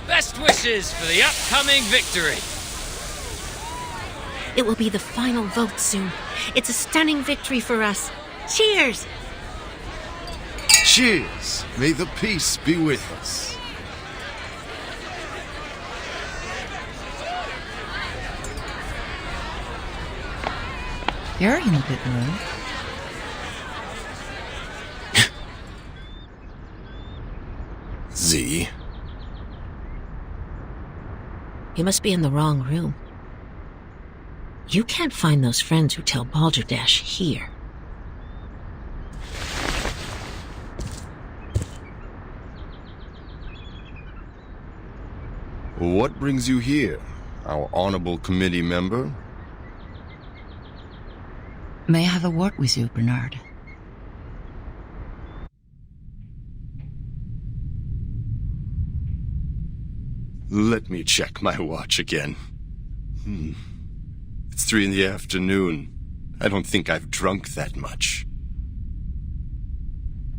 Best wishes for the upcoming victory. It will be the final vote soon. It's a stunning victory for us. Cheers! Cheers! May the peace be with us. You're in a good mood. Z? He must be in the wrong room. You can't find those friends who tell Balderdash here. What brings you here, our honorable committee member? May I have a word with you, Bernard? Let me check my watch again. It's 3 in the afternoon. I don't think I've drunk that much.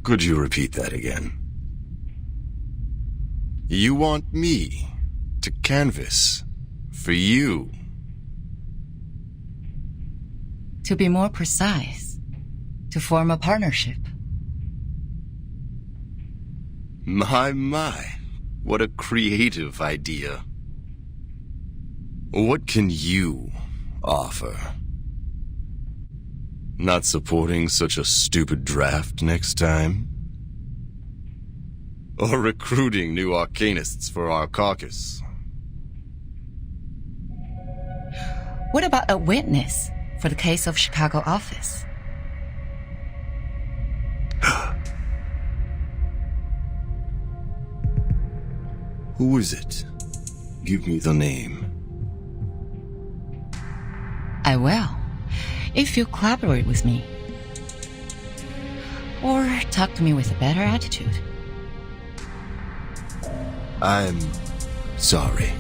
Could you repeat that again? You want me to canvass for you? To be more precise, to form a partnership. My, what a creative idea. What can you offer? Not supporting such a stupid draft next time? Or recruiting new arcanists for our caucus? What about a witness for the case of Chicago office? Who is it? Give me the name. I will, if you collaborate with me. Or talk to me with a better attitude. I'm sorry.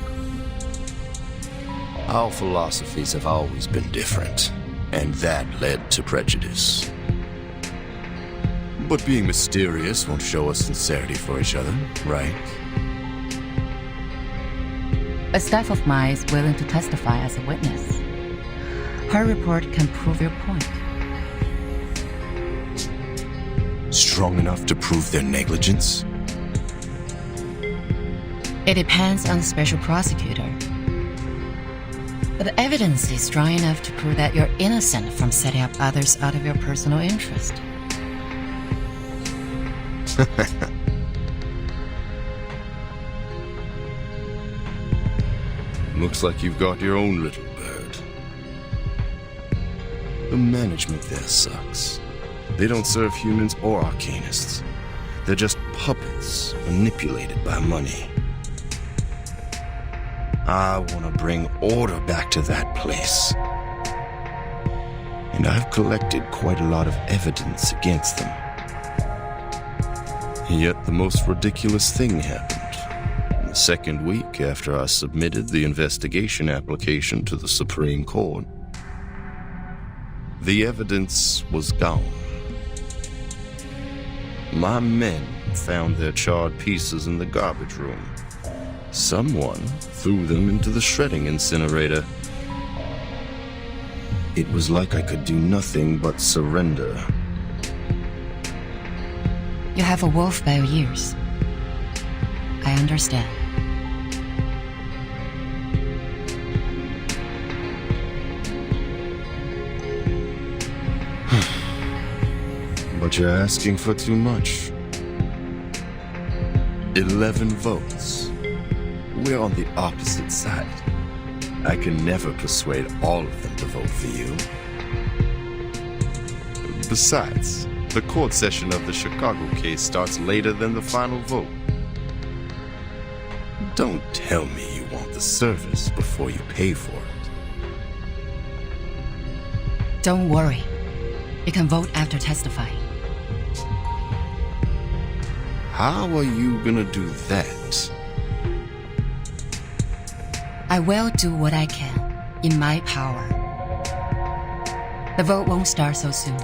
Our philosophies have always been different, and that led to prejudice. But being mysterious won't show us sincerity for each other, right? A staff of mine is willing to testify as a witness. Her report can prove your point. Strong enough to prove their negligence? It depends on the special prosecutor. But the evidence is strong enough to prove that you're innocent from setting up others out of your personal interest. Looks like you've got your own little bird. The management there sucks. They don't serve humans or arcanists. They're just puppets manipulated by money. I want to bring order back to that place. And I've collected quite a lot of evidence against them. Yet the most ridiculous thing happened. The second week after I submitted the investigation application to the Supreme Court, the evidence was gone. My men found their charred pieces in the garbage room. Someone threw them into the shredding incinerator. It was like I could do nothing but surrender. You have a wolf by your ears. I understand. But you're asking for too much. 11 votes. We're on the opposite side. I can never persuade all of them to vote for you. Besides, the court session of the Chicago case starts later than the final vote. Don't tell me you want the service before you pay for it. Don't worry. You can vote after testifying. How are you gonna do that? I will do what I can, in my power. The vote won't start so soon.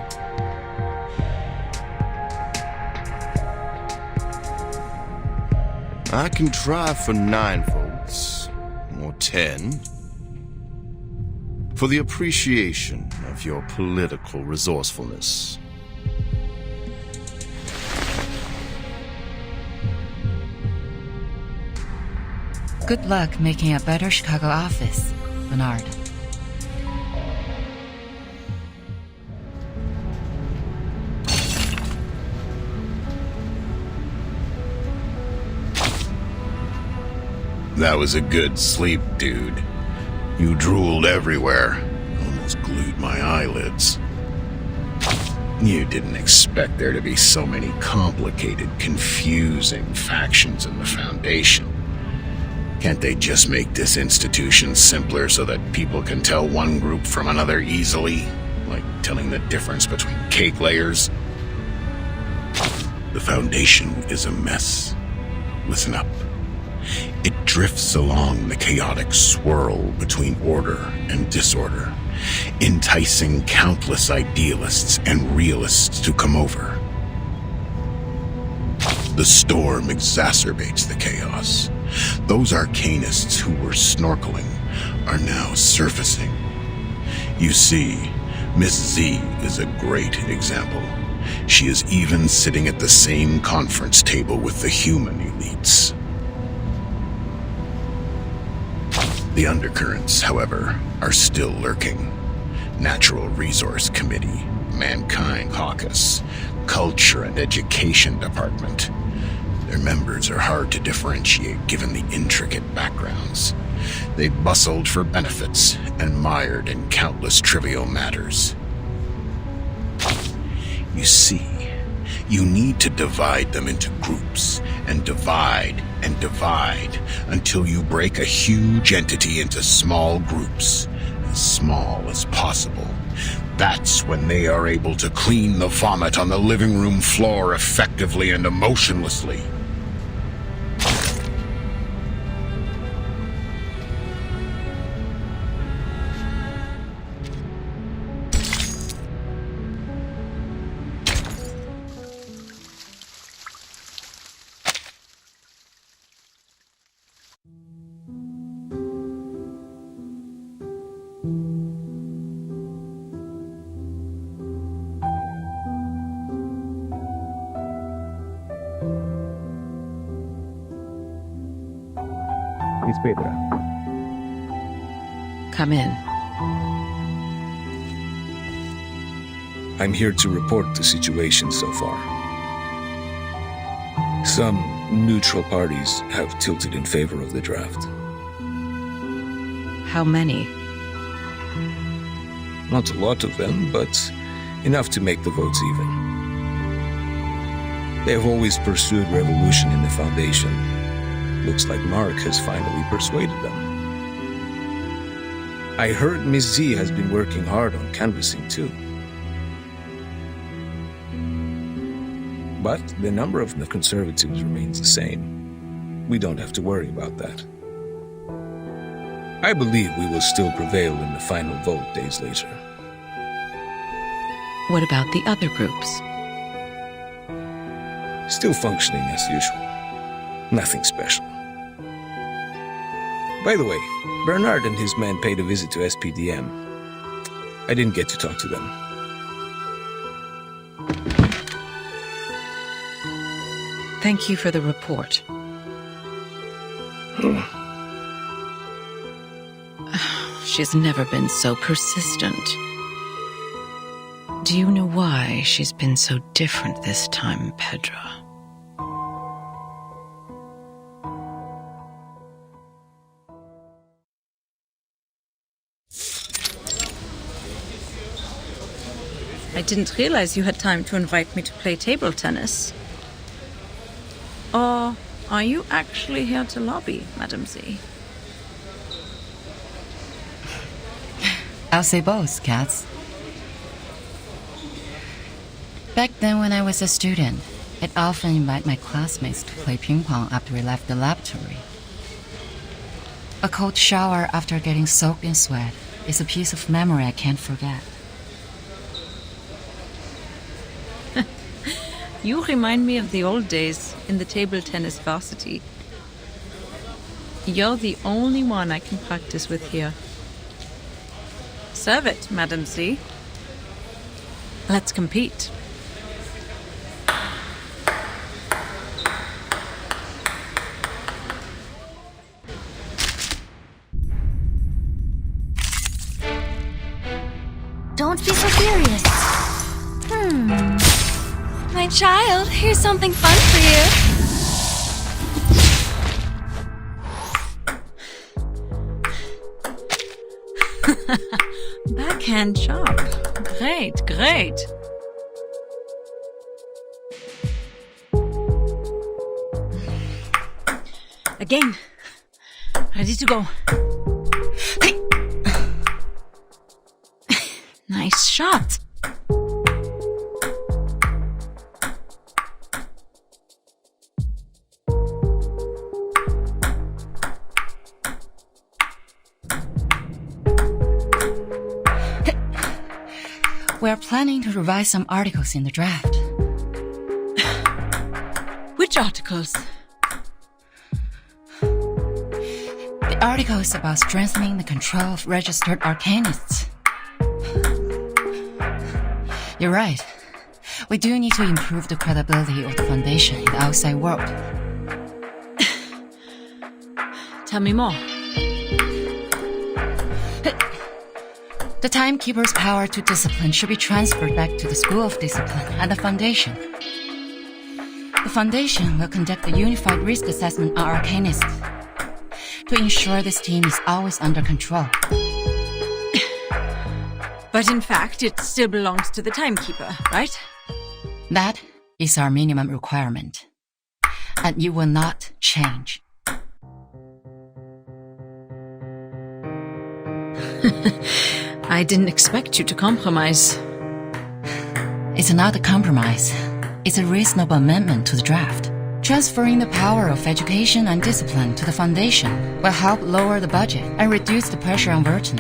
I can try for 9 votes, or 10, for the appreciation of your political resourcefulness. Good luck making a better Chicago office, Bernard. That was a good sleep, dude. You drooled everywhere. almost glued my eyelids. You didn't expect there to be so many complicated, confusing factions in the Foundation. Can't they just make this institution simpler so that people can tell one group from another easily? Like telling the difference between cake layers? The Foundation is a mess. Listen up. It drifts along the chaotic swirl between order and disorder, enticing countless idealists and realists to come over. The storm exacerbates the chaos. Those arcanists who were snorkeling are now surfacing. You see, Miss Z is a great example. She is even sitting at the same conference table with the human elites. The undercurrents, however, are still lurking. Natural Resource Committee, Mankind Caucus, Culture and Education Department. Their members are hard to differentiate given the intricate backgrounds. They bustled for benefits and mired in countless trivial matters. You see, you need to divide them into groups, and divide until you break a huge entity into small groups, as small as possible. That's when they are able to clean the vomit on the living room floor effectively and emotionlessly. It's Petra. Come in. I'm here to report the situation so far. Some neutral parties have tilted in favor of the draft. How many? Not a lot of them, but enough to make the votes even. They have always pursued revolution in the Foundation. Looks like Mark has finally persuaded them. I heard Miss Z has been working hard on canvassing too. But the number of the Conservatives remains the same. We don't have to worry about that. I believe we will still prevail in the final vote days later. What about the other groups? Still functioning as usual. Nothing special. By the way, Bernard and his men paid a visit to SPDM. I didn't get to talk to them. Thank you for the report. She's never been so persistent. Do you know why she's been so different this time, Pedro? I didn't realize you had time to invite me to play table tennis. Or are you actually here to lobby, Madam Z? I'll say both, Katz. Back then when I was a student, I'd often invite my classmates to play ping pong after we left the laboratory. A cold shower after getting soaked in sweat is a piece of memory I can't forget. You remind me of the old days in the table tennis varsity. You're the only one I can practice with here. Serve it, Madam Z. Let's compete. Don't be so furious. My child, here's something fun for you. hand job. Great, great. Again. Ready to go. Nice shot. We're planning to revise some articles in the draft. Which articles? The articles about strengthening the control of registered arcanists. You're right. We do need to improve the credibility of the Foundation in the outside world. Tell me more. The Timekeeper's power to discipline should be transferred back to the School of Discipline and the Foundation. The Foundation will conduct a unified risk assessment on arcanists to ensure this team is always under control. But in fact, it still belongs to the Timekeeper, right? That is our minimum requirement. And you will not change. I didn't expect you to compromise. It's not a compromise. It's a reasonable amendment to the draft. Transferring the power of education and discipline to the Foundation will help lower the budget and reduce the pressure on Verton.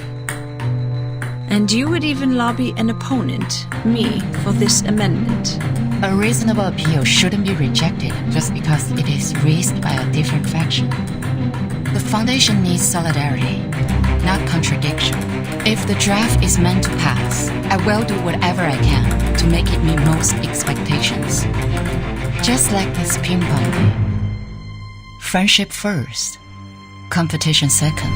And you would even lobby an opponent, me, for this amendment. A reasonable appeal shouldn't be rejected just because it is raised by a different faction. The Foundation needs solidarity, not contradiction. If the draft is meant to pass, I will do whatever I can to make it meet most expectations. Just like this ping pong game. Friendship first, competition second.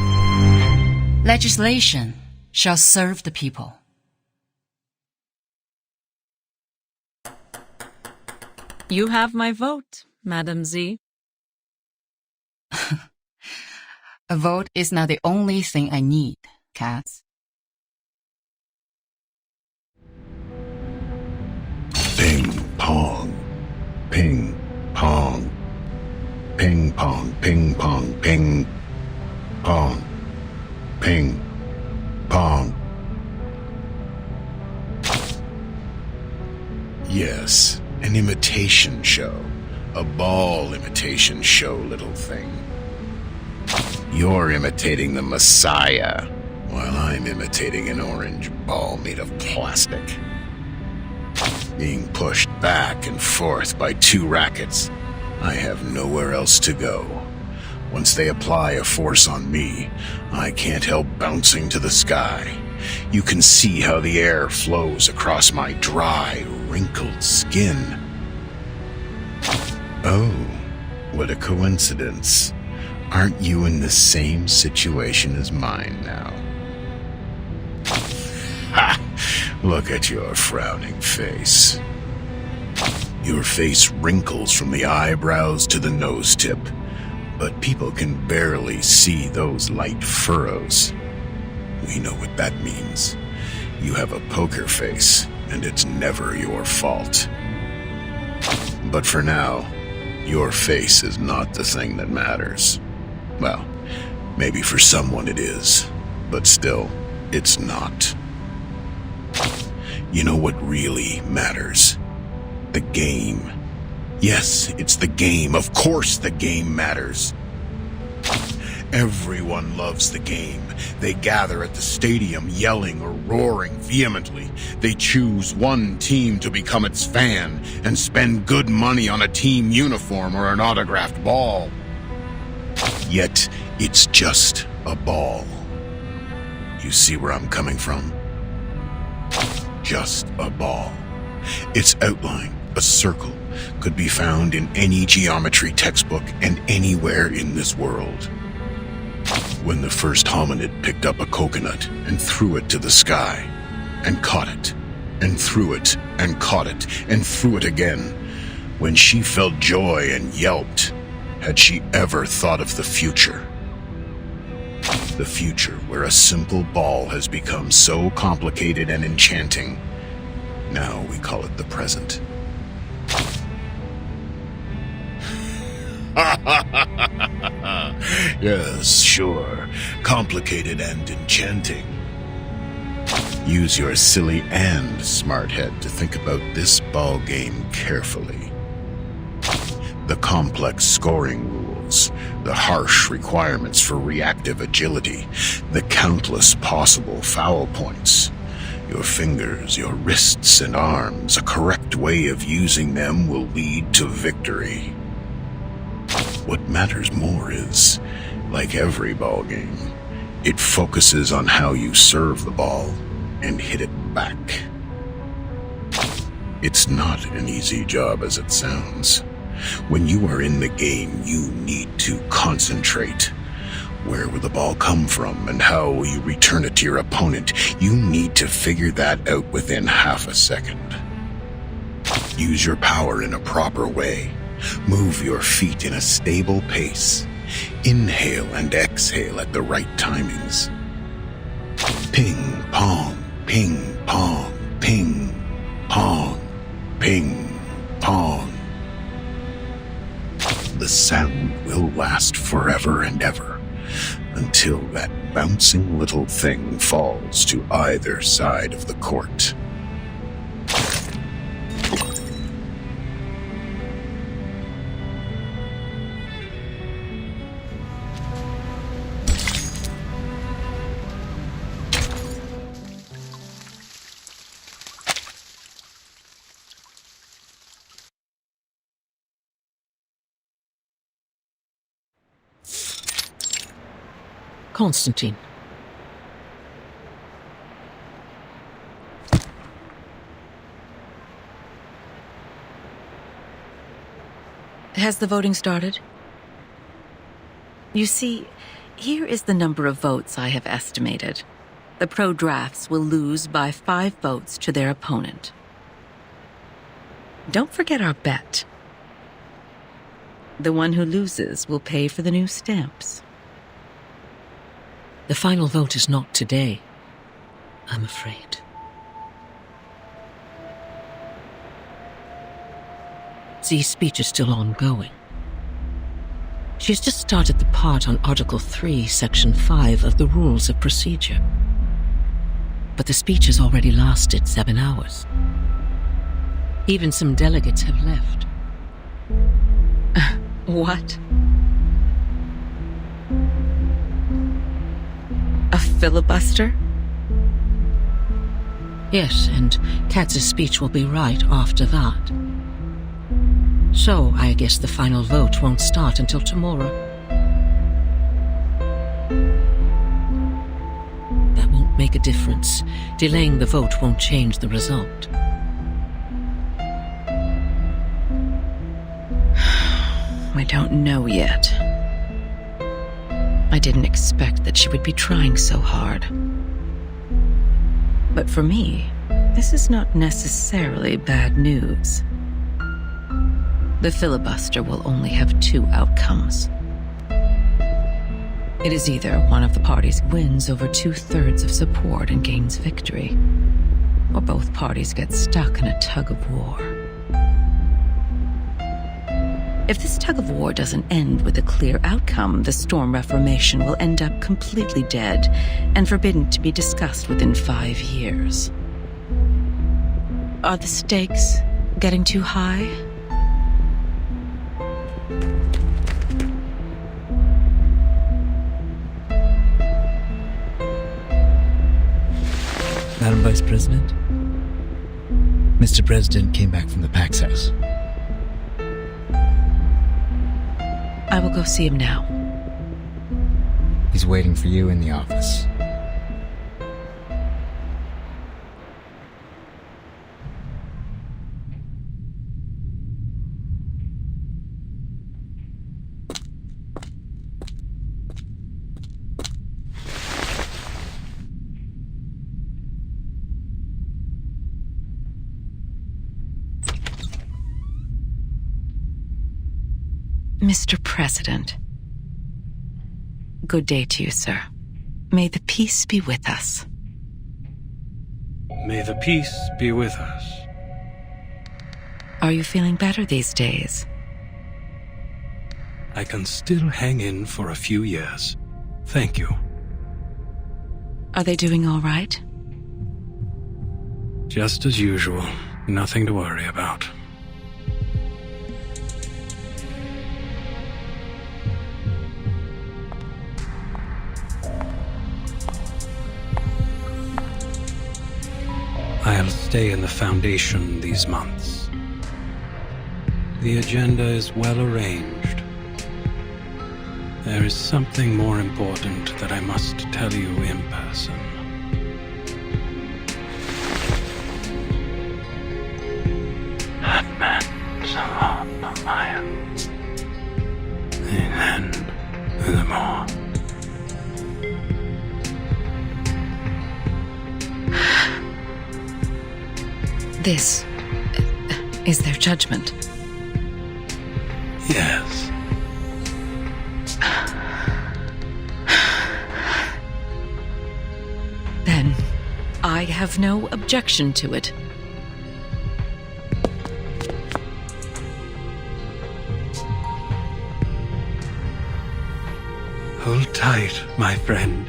Legislation shall serve the people. You have my vote, Madam Z. A vote is not the only thing I need, Katz. Ping pong, ping pong, ping pong, ping pong, ping pong, ping pong. Yes, an imitation show. A ball imitation show, little thing. You're imitating the Messiah, while I'm imitating an orange ball made of plastic. Being pushed back and forth by two rackets, I have nowhere else to go. Once they apply a force on me, I can't help bouncing to the sky. You can see how the air flows across my dry, wrinkled skin. Oh, what a coincidence. Aren't you in the same situation as mine now? Ha! Look at your frowning face. Your face wrinkles from the eyebrows to the nose tip, but people can barely see those light furrows. We know what that means. You have a poker face, and it's never your fault. But for now, your face is not the thing that matters. Well, maybe for someone it is, but still, it's not. You know what really matters? The game. Yes, it's the game. Of course the game matters. Everyone loves the game. They gather at the stadium yelling or roaring vehemently. They choose one team to become its fan and spend good money on a team uniform or an autographed ball. Yet, it's just a ball. You see where I'm coming from? Just a ball. Its outline, a circle, could be found in any geometry textbook and anywhere in this world. When the first hominid picked up a coconut and threw it to the sky, and caught it, and threw it, and caught it, and threw it again, when she felt joy and yelped, had she ever thought of the future? the future where a simple ball has become so complicated and enchanting. Now we call it the present. Yes, sure. Complicated and enchanting. Use your silly and smart head to think about this ball game carefully. The complex scoring rules, the harsh requirements for reactive agility, the countless possible foul points. Your fingers, your wrists and arms, a correct way of using them will lead to victory. What matters more is, like every ball game, it focuses on how you serve the ball and hit it back. It's not an easy job as it sounds. When you are in the game, you need to concentrate. Where will the ball come from and how will you return it to your opponent? You need to figure that out within half a second. Use your power in a proper way. Move your feet in a stable pace. Inhale and exhale at the right timings. Ping, pong, ping, pong, ping, pong, ping, pong. The sound will last forever and ever, until that bouncing little thing falls to either side of the court. Constantine. Has the voting started? You see, here is the number of votes I have estimated. The pro-drafts will lose by 5 votes to their opponent. Don't forget our bet. The one who loses will pay for the new stamps. The final vote is not today, I'm afraid. Z's speech is still ongoing. She has just started the part on Article 3, Section 5 of the Rules of Procedure. But the speech has already lasted 7 hours. Even some delegates have left. What? A filibuster? Yes, and Katz's speech will be right after that. So, I guess the final vote won't start until tomorrow. That won't make a difference. Delaying the vote won't change the result. I don't know yet. I didn't expect that she would be trying so hard. But for me, this is not necessarily bad news. The filibuster will only have 2 outcomes. It is either one of the parties wins over 2/3 of support and gains victory, or both parties get stuck in a tug of war. If this tug of war doesn't end with a clear outcome, the Storm Reformation will end up completely dead and forbidden to be discussed within 5 years. Are the stakes getting too high? Madam Vice President, Mr. President came back from the Pax House. I will go see him now. He's waiting for you in the office. Mr. President. Good day to you, sir. May the peace be with us. May the peace be with us. Are you feeling better these days? I can still hang in for a few years. Thank you. Are they doing all right? Just as usual. Nothing to worry about. I'll stay in the Foundation these months. The agenda is well arranged. There is something more important that I must tell you in person. That meant a lot of mine. And the more. This is their judgment. Yes. Then I have no objection to it. Hold tight, my friend.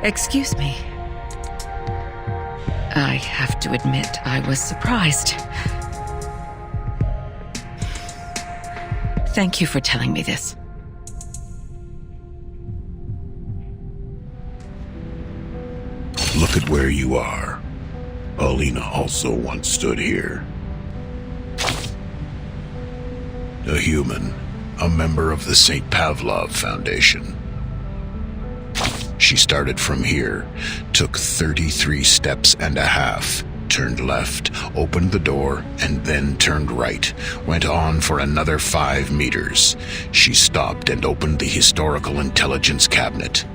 Excuse me. I have to admit, I was surprised. Thank you for telling me this. Look at where you are. Paulina also once stood here. A human, a member of the St. Pavlov Foundation. She started from here, took 33 steps and a half, turned left, opened the door, and then turned right, went on for another 5 meters. She stopped and opened the Historical Intelligence Cabinet.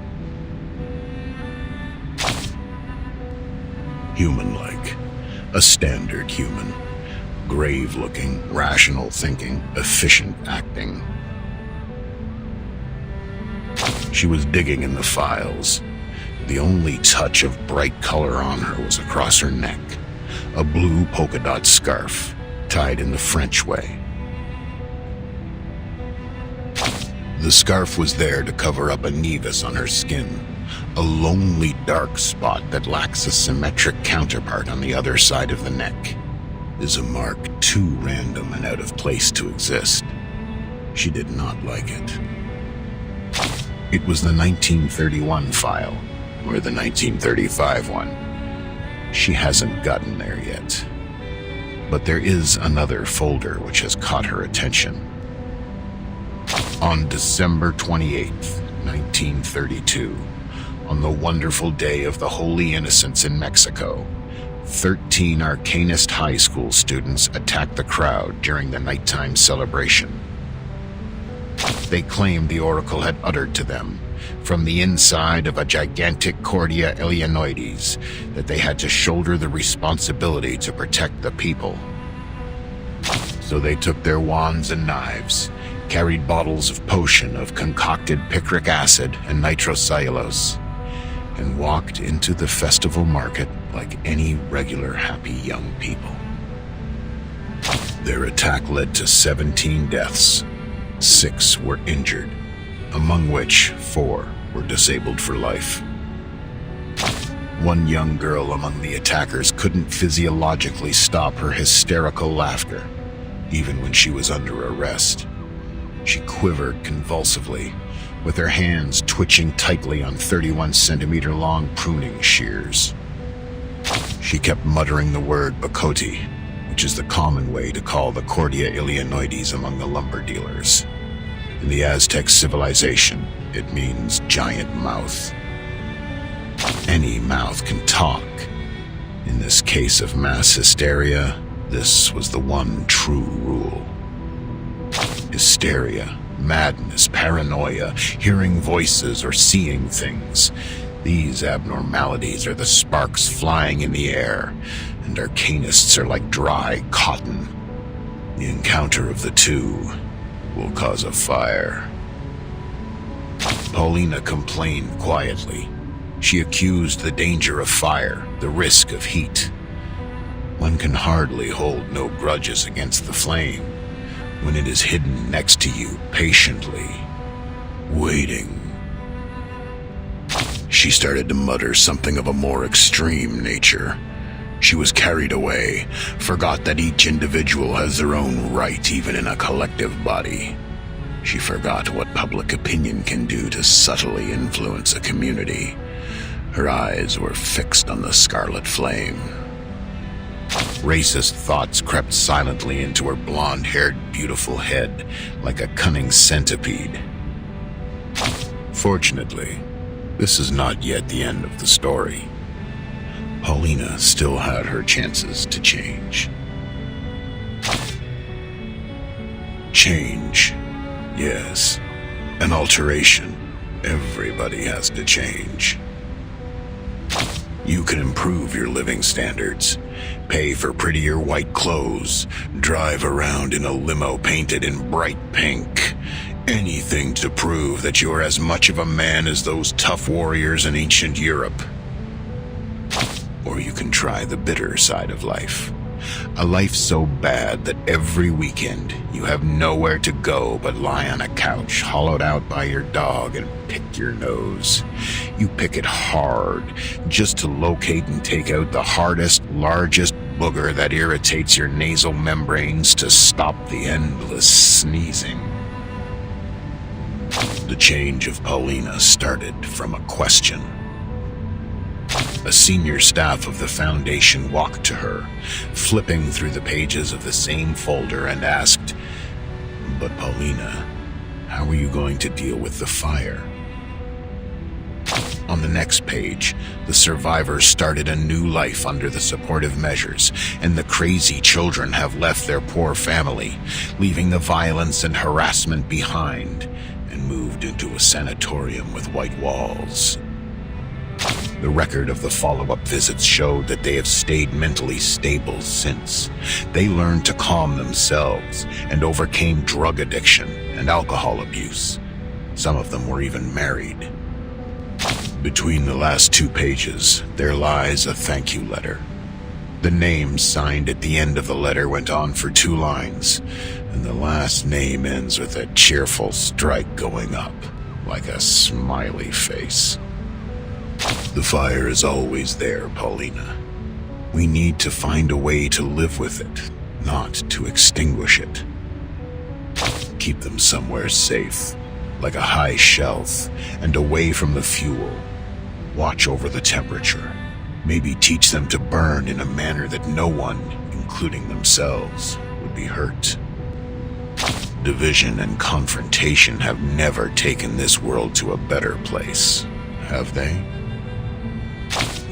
Human-like. A standard human. Grave-looking, rational thinking, efficient acting. She was digging in the files. The only touch of bright color on her was across her neck. A blue polka dot scarf, tied in the French way. The scarf was there to cover up a nevus on her skin, a lonely dark spot that lacks a symmetric counterpart on the other side of the neck. Is a mark too random and out of place to exist. She did not like it. It was the 1931 file, or the 1935 one. She hasn't gotten there yet. But there is another folder which has caught her attention. On December 28th, 1932, on the wonderful day of the Holy Innocents in Mexico, 13 Arcanist high school students attacked the crowd during the nighttime celebration. They claimed the oracle had uttered to them, from the inside of a gigantic Cordia Illinoides, that they had to shoulder the responsibility to protect the people. So they took their wands and knives, carried bottles of potion of concocted picric acid and nitrocellulose, and walked into the festival market like any regular happy young people. Their attack led to 17 deaths. 6 were injured, among which 4 were disabled for life. One young girl among the attackers couldn't physiologically stop her hysterical laughter, even when she was under arrest. She quivered convulsively, with her hands twitching tightly on 31-centimeter-long pruning shears. She kept muttering the word Bacoti, which is the common way to call the Cordia Illinoides among the lumber dealers. In the Aztec civilization, it means giant mouth. Any mouth can talk. In this case of mass hysteria, this was the one true rule. Hysteria, madness, paranoia, hearing voices or seeing things. These abnormalities are the sparks flying in the air, and Arcanists are like dry cotton. The encounter of the two will cause a fire. Paulina complained quietly. She accused the danger of fire, the risk of heat. One can hardly hold no grudges against the flame when it is hidden next to you patiently, waiting. She started to mutter something of a more extreme nature. She was carried away, forgot that each individual has their own right even in a collective body. She forgot what public opinion can do to subtly influence a community. Her eyes were fixed on the scarlet flame. Racist thoughts crept silently into her blonde-haired, beautiful head like a cunning centipede. Fortunately, this is not yet the end of the story. Paulina still had her chances to change. Change. Yes. An alteration. Everybody has to change. You can improve your living standards, pay for prettier white clothes, drive around in a limo painted in bright pink. Anything to prove that you're as much of a man as those tough warriors in ancient Europe. Or you can try the bitter side of life. A life so bad that every weekend you have nowhere to go but lie on a couch hollowed out by your dog and pick your nose. You pick it hard just to locate and take out the hardest, largest booger that irritates your nasal membranes to stop the endless sneezing. The change of Paulina started from a question. A senior staff of the Foundation walked to her, flipping through the pages of the same folder and asked, "But Paulina, how are you going to deal with the fire?" On the next page, the survivors started a new life under the supportive measures, and the crazy children have left their poor family, leaving the violence and harassment behind, and moved into a sanatorium with white walls. The record of the follow-up visits showed that they have stayed mentally stable since. They learned to calm themselves and overcame drug addiction and alcohol abuse. Some of them were even married. Between the last 2 pages, there lies a thank you letter. The name signed at the end of the letter went on for 2 lines, and the last name ends with a cheerful strike going up, like a smiley face. The fire is always there, Paulina. We need to find a way to live with it, not to extinguish it. Keep them somewhere safe, like a high shelf, and away from the fuel. Watch over the temperature. Maybe teach them to burn in a manner that no one, including themselves, would be hurt. Division and confrontation have never taken this world to a better place, have they?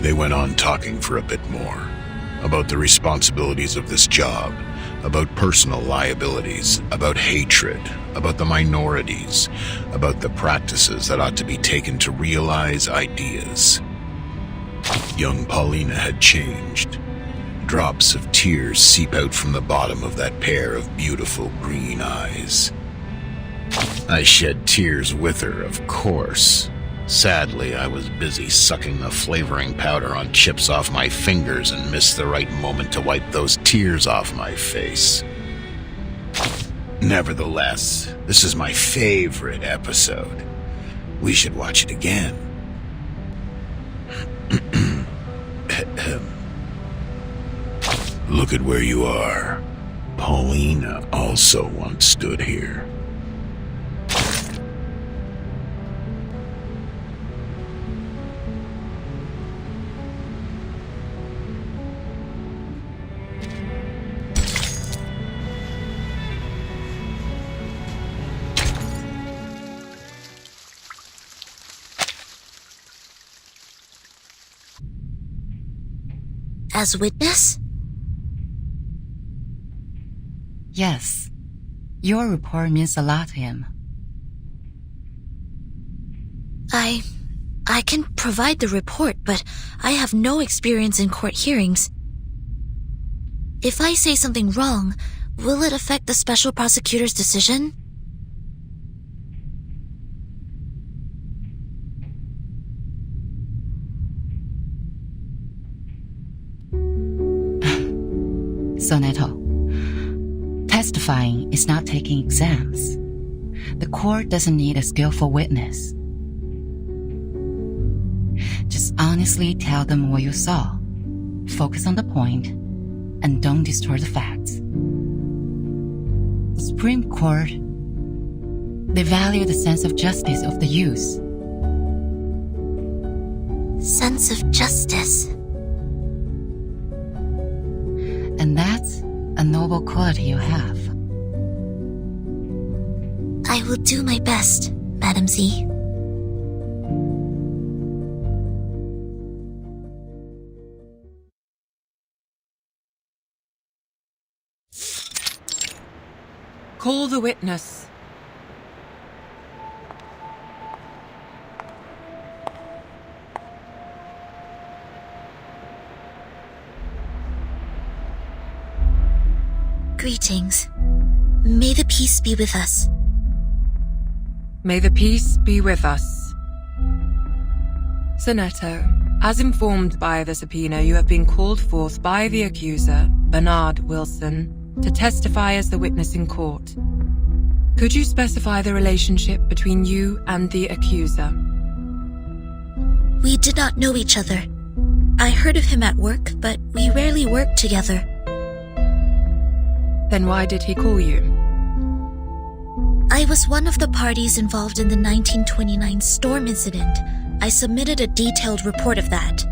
They went on talking for a bit more, about the responsibilities of this job, about personal liabilities, about hatred, about the minorities, about the practices that ought to be taken to realize ideas. Young Paulina had changed. Drops of tears seep out from the bottom of that pair of beautiful green eyes. I shed tears with her, of course. Sadly, I was busy sucking the flavoring powder on chips off my fingers and missed the right moment to wipe those tears off my face. Nevertheless, this is my favorite episode. We should watch it again. Look at where you are. Paulina also once stood here. As witness? Yes. Your report means a lot to him. I can provide the report, but I have no experience in court hearings. If I say something wrong, will it affect the special prosecutor's decision? Soneto, testifying is not taking exams. The court doesn't need a skillful witness. Just honestly tell them what you saw. Focus on the point, and don't distort the facts. The Supreme Court, they value the sense of justice of the use. Sense of justice. And that's a noble quality you have. I will do my best, Madam Z. Call the witness. Greetings. May the peace be with us. May the peace be with us. Soneto, as informed by the subpoena, you have been called forth by the accuser, Bernard Wilson, to testify as the witness in court. Could you specify the relationship between you and the accuser? We did not know each other. I heard of him at work, but we rarely worked together. Then why did he call you? I was one of the parties involved in the 1929 storm incident. I submitted a detailed report of that.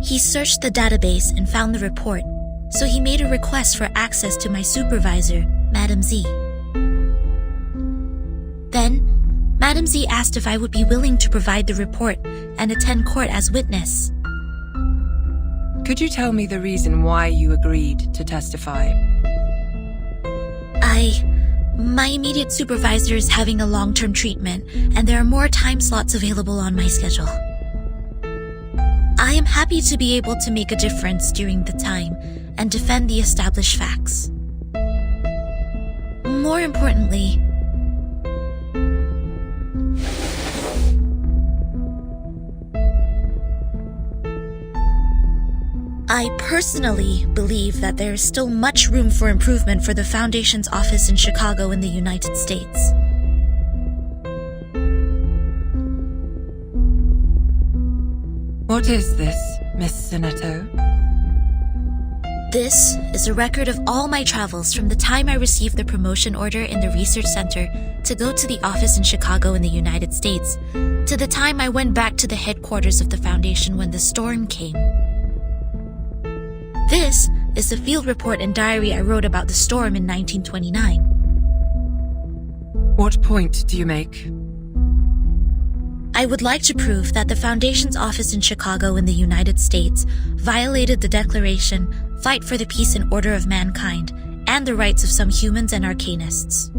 He searched the database and found the report, so he made a request for access to my supervisor, Madam Z. Then, Madam Z asked if I would be willing to provide the report and attend court as witness. Could you tell me the reason why you agreed to testify? My immediate supervisor is having a long-term treatment, and there are more time slots available on my schedule. I am happy to be able to make a difference during the time and defend the established facts. More importantly, I personally believe that there is still much room for improvement for the Foundation's office in Chicago in the United States. What is this, Miss Soneto? This is a record of all my travels from the time I received the promotion order in the research center to go to the office in Chicago in the United States, to the time I went back to the headquarters of the Foundation when the storm came. This is the field report and diary I wrote about the storm in 1929. What point do you make? I would like to prove that the Foundation's office in Chicago in the United States violated the Declaration, Fight for the Peace and Order of Mankind, and the rights of some humans and arcanists.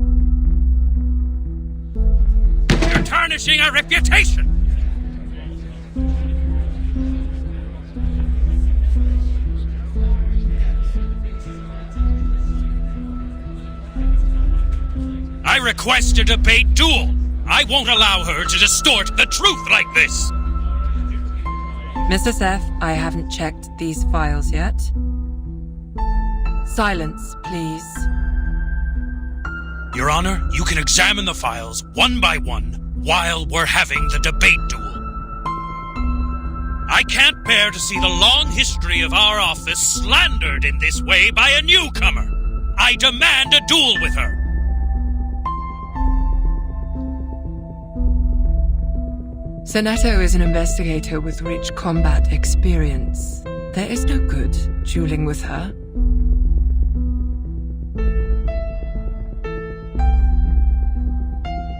You're tarnishing our reputation! I request a debate duel. I won't allow her to distort the truth like this. Mr. Seth, I haven't checked these files yet. Silence, please. Your Honor, you can examine the files one by one while we're having the debate duel. I can't bear to see the long history of our office slandered in this way by a newcomer. I demand a duel with her. Soneto is an investigator with rich combat experience. There is no good dueling with her.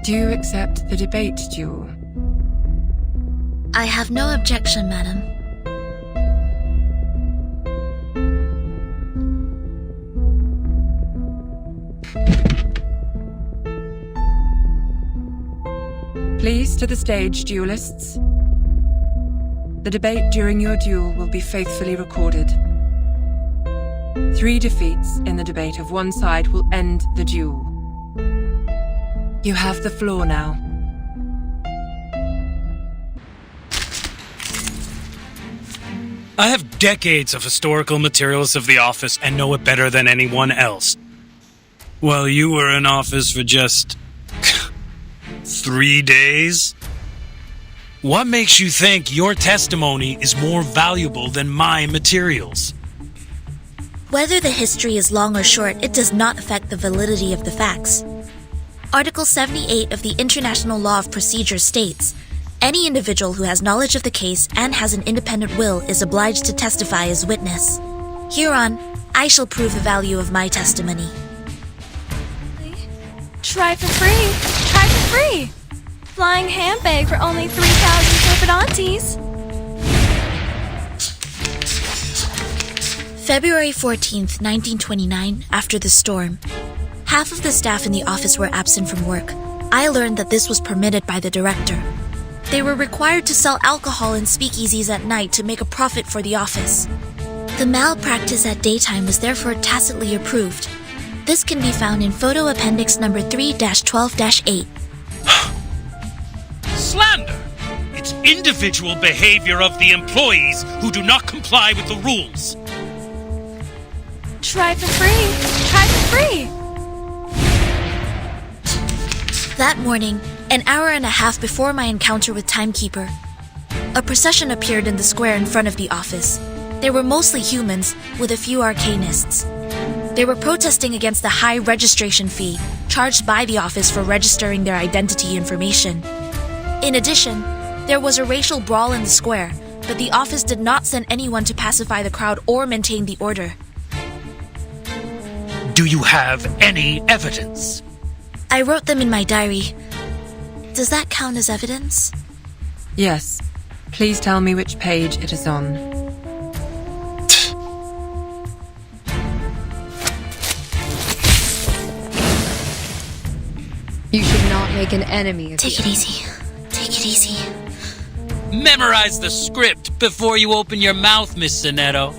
Do you accept the debate duel? I have no objection, madam. Please to the stage, duelists. The debate during your duel will be faithfully recorded. 3 defeats in the debate of one side will end the duel. You have the floor now. I have decades of historical materials of the office and know it better than anyone else. While you were in office for just 3 days? What makes you think your testimony is more valuable than my materials? Whether the history is long or short, it does not affect the validity of the facts. Article 78 of the International Law of Procedure states, any individual who has knowledge of the case and has an independent will is obliged to testify as witness. Hereon, I shall prove the value of my testimony. Try for free. Try for free. Flying handbag for only 3,000 turbidantes. February 14th, 1929, after the storm, half of the staff in the office were absent from work. I learned that this was permitted by the director. They were required to sell alcohol in speakeasies at night to make a profit for the office. The malpractice at daytime was therefore tacitly approved. This can be found in photo appendix number 3-12-8. Slander! It's individual behavior of the employees who do not comply with the rules. Try for free. Try for free. That morning, an hour and a half before my encounter with Timekeeper, a procession appeared in the square in front of the office. They were mostly humans, with a few arcanists. They were protesting against the high registration fee charged by the office for registering their identity information. In addition, there was a racial brawl in the square, but the office did not send anyone to pacify the crowd or maintain the order. Do you have any evidence? I wrote them in my diary. Does that count as evidence? Yes. Please tell me which page it is on. You should not make an enemy of Take it easy. Take it easy. Memorize the script before you open your mouth, Miss Sinetto.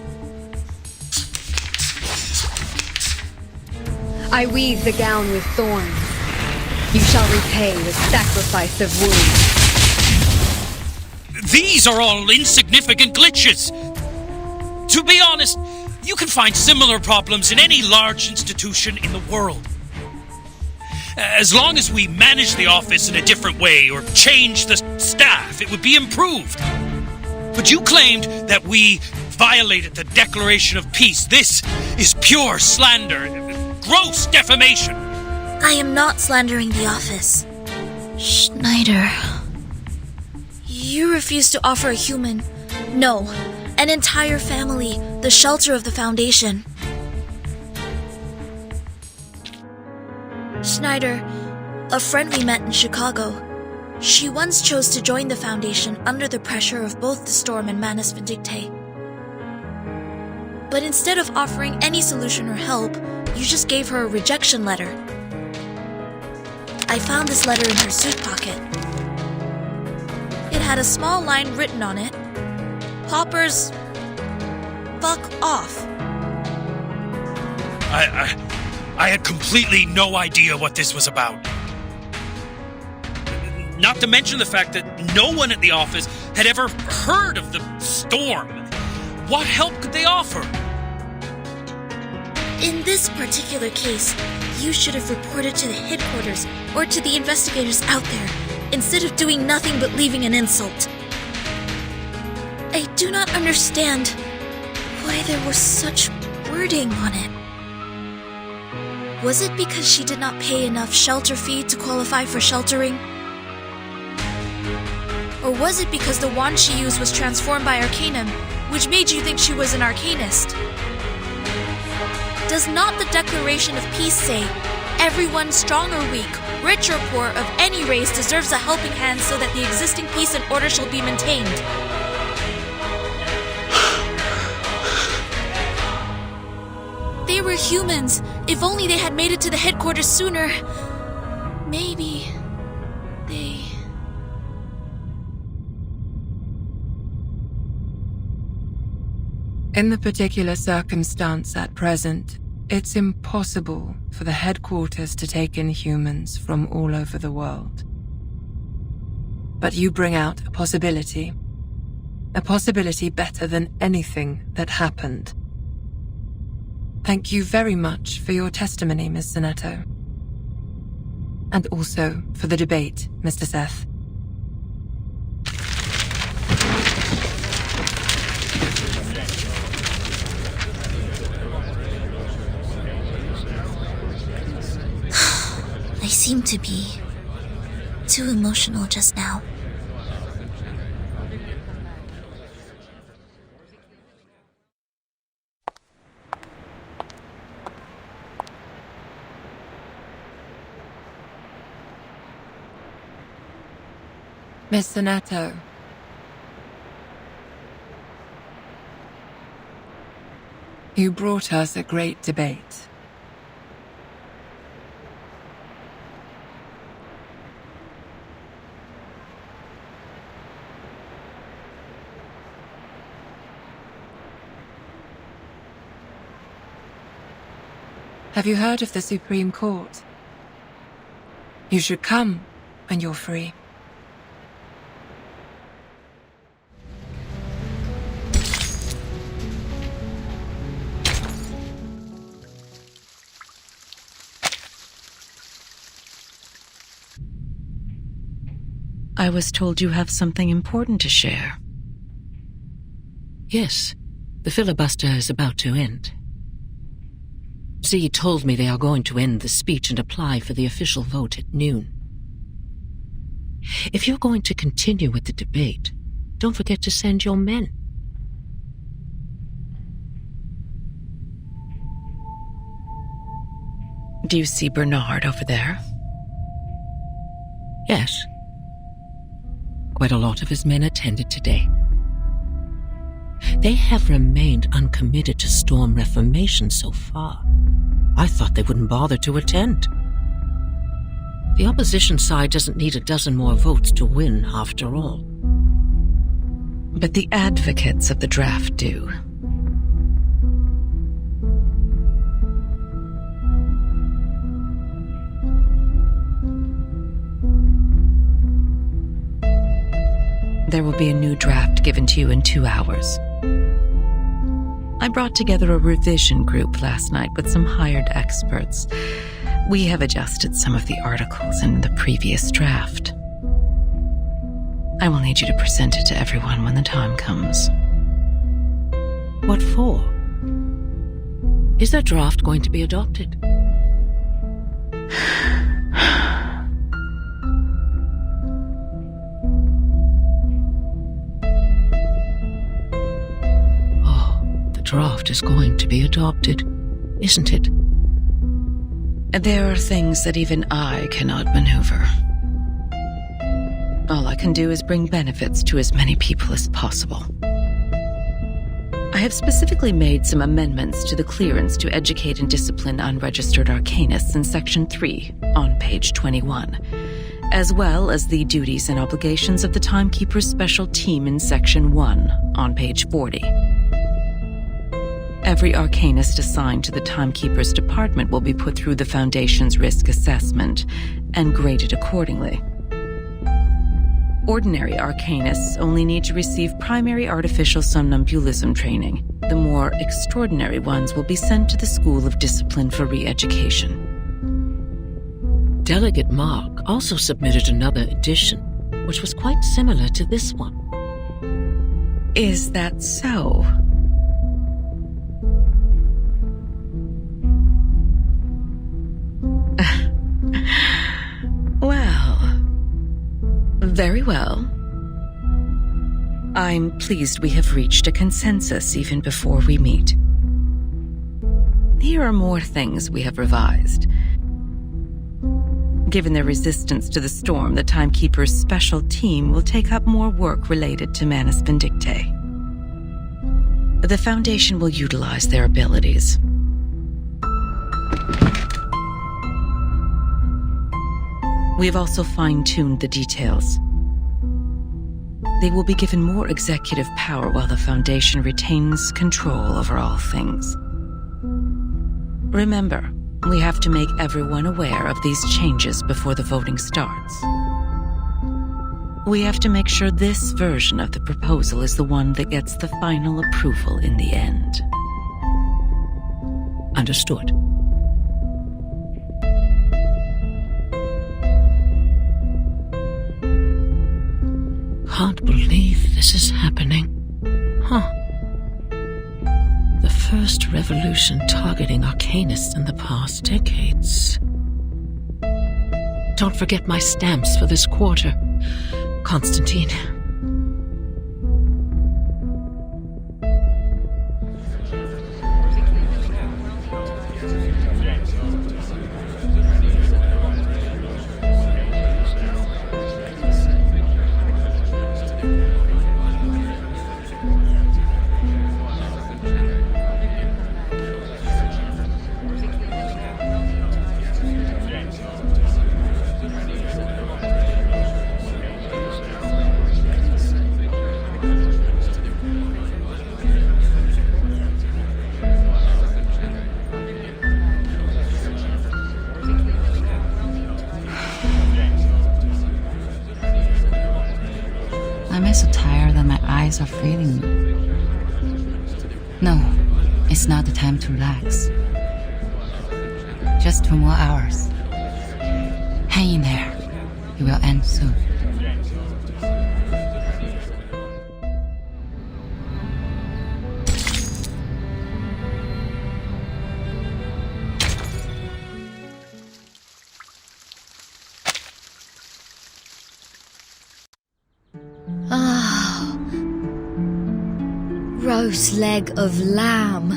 I weave the gown with thorns. You shall repay with sacrifice of wounds. These are all insignificant glitches. To be honest, you can find similar problems in any large institution in the world. As long as we manage the office in a different way or change the staff, it would be improved. But you claimed that we violated the Declaration of Peace. This is pure slander, gross defamation. I am not slandering the office. Schneider. You refuse to offer a human, no, an entire family, the shelter of the Foundation. Schneider, a friend we met in Chicago, she once chose to join the Foundation under the pressure of both the Storm and Manus Vindictae. But instead of offering any solution or help, you just gave her a rejection letter. I found this letter in her suit pocket. It had a small line written on it. Poppers, fuck off. I had completely no idea what this was about. Not to mention the fact that no one at the office had ever heard of the storm. What help could they offer? In this particular case, you should have reported to the headquarters or to the investigators out there, instead of doing nothing but leaving an insult. I do not understand why there was such wording on it. Was it because she did not pay enough shelter fee to qualify for sheltering? Or was it because the wand she used was transformed by Arcanum, which made you think she was an Arcanist? Does not the Declaration of Peace say, everyone, strong or weak, rich or poor, of any race deserves a helping hand so that the existing peace and order shall be maintained? They were humans. If only they had made it to the headquarters sooner. Maybe they... In the particular circumstance at present, it's impossible for the headquarters to take in humans from all over the world. But you bring out a possibility. A possibility better than anything that happened. Thank you very much for your testimony, Ms. Zanetto. And also for the debate, Mr. Seth. I seem to be too emotional just now. Miss Zanetto. You brought us a great debate. Have you heard of the Supreme Court? You should come when you're free. I was told you have something important to share. Yes, the filibuster is about to end. Z told me they are going to end the speech and apply for the official vote at noon. If you're going to continue with the debate, don't forget to send your men. Do you see Bernard over there? Yes. Quite a lot of his men attended today. They have remained uncommitted to Storm Reformation so far. I thought they wouldn't bother to attend. The opposition side doesn't need a dozen more votes to win, after all. But the advocates of the draft do. There will be a new draft given to you in 2 hours. I brought together a revision group last night with some hired experts. We have adjusted some of the articles in the previous draft. I will need you to present it to everyone when the time comes. What for? Is that draft going to be adopted? Draft is going to be adopted, isn't it? There are things that even I cannot maneuver. All I can do is bring benefits to as many people as possible. I have specifically made some amendments to the clearance to educate and discipline unregistered arcanists in Section 3 on page 21, as well as the duties and obligations of the Timekeeper's Special Team in Section 1 on page 40. Every arcanist assigned to the Timekeeper's department will be put through the Foundation's risk assessment and graded accordingly. Ordinary arcanists only need to receive primary artificial somnambulism training. The more extraordinary ones will be sent to the School of Discipline for re-education. Delegate Mark also submitted another edition, which was quite similar to this one. Is that so? Well, very well. I'm pleased we have reached a consensus even before we meet. Here are more things we have revised. Given their resistance to the storm, the Timekeeper's special team will take up more work related to Manus Vindictae. The Foundation will utilize their abilities. We have also fine-tuned the details. They will be given more executive power while the Foundation retains control over all things. Remember, we have to make everyone aware of these changes before the voting starts. We have to make sure this version of the proposal is the one that gets the final approval in the end. Understood. Can't believe this is happening. Huh. The first revolution targeting Arcanists in the past decades. Don't forget my stamps for this quarter, Constantine. I'm so tired that my eyes are failing me. No, it's not the time to relax. Just 2 more hours. Hang in there. It will end soon. Roast leg of lamb,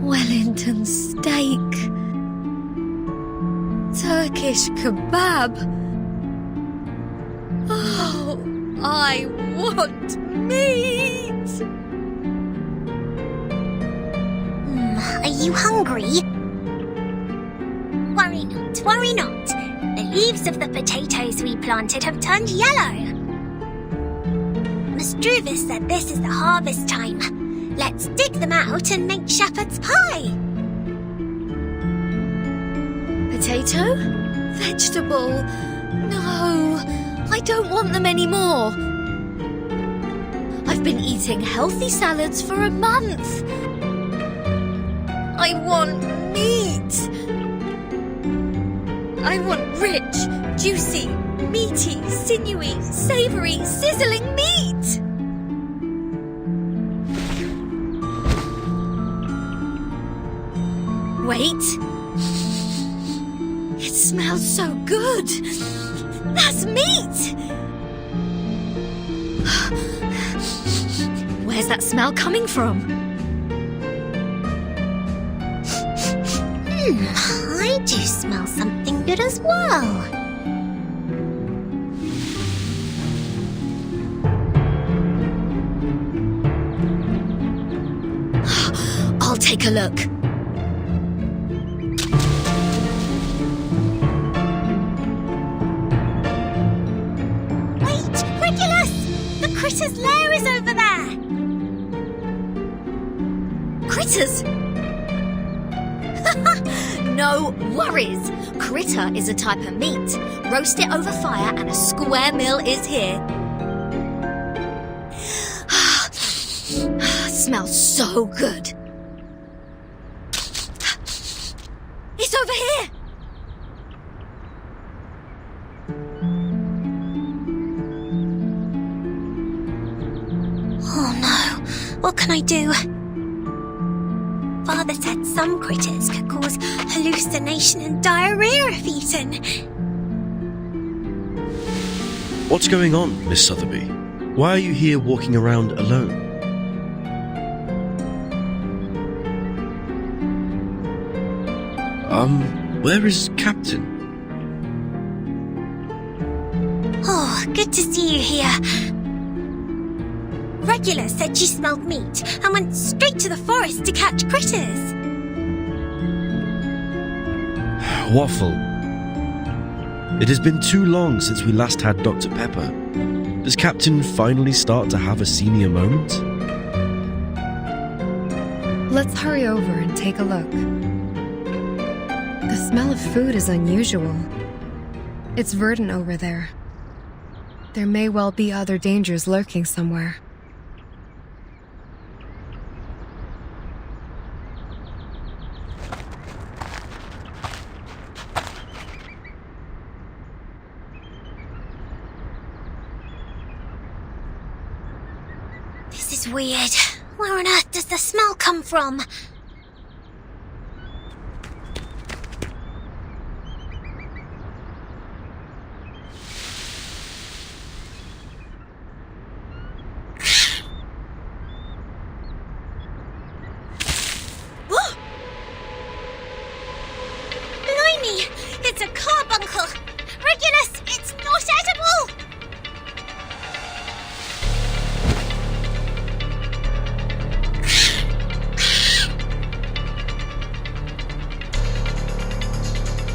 Wellington steak, Turkish kebab. Oh, I want meat! Are you hungry? Worry not, worry not. The leaves of the potatoes we planted have turned yellow. Struvis said this is the harvest time. Let's dig them out and make shepherd's pie. Potato? Vegetable? No, I don't want them anymore. I've been eating healthy salads for a month. I want meat. I want rich, juicy, meaty, sinewy, savory, sizzling meat! Wait. It smells so good. That's meat! Where's that smell coming from? I do smell something good as well. I'll take a look. Critter's lair is over there! Critters? No worries. Critter is a type of meat. Roast it over fire and a square meal is here. Smells so good. It's over here! Oh no, what can I do? Father said some critters could cause hallucination and diarrhea if eaten. What's going on, Miss Sotheby? Why are you here walking around alone? Where is Captain? Oh, good to see you here. Regular said she smelled meat and went straight to the forest to catch critters. Waffle. It has been too long since we last had Dr. Pepper. Does Captain finally start to have a senior moment? Let's hurry over and take a look. The smell of food is unusual. It's verdant over there. There may well be other dangers lurking somewhere. This is weird. Where on earth does the smell come from? Blimey! It's a carbuncle! Regulus, it's not edible!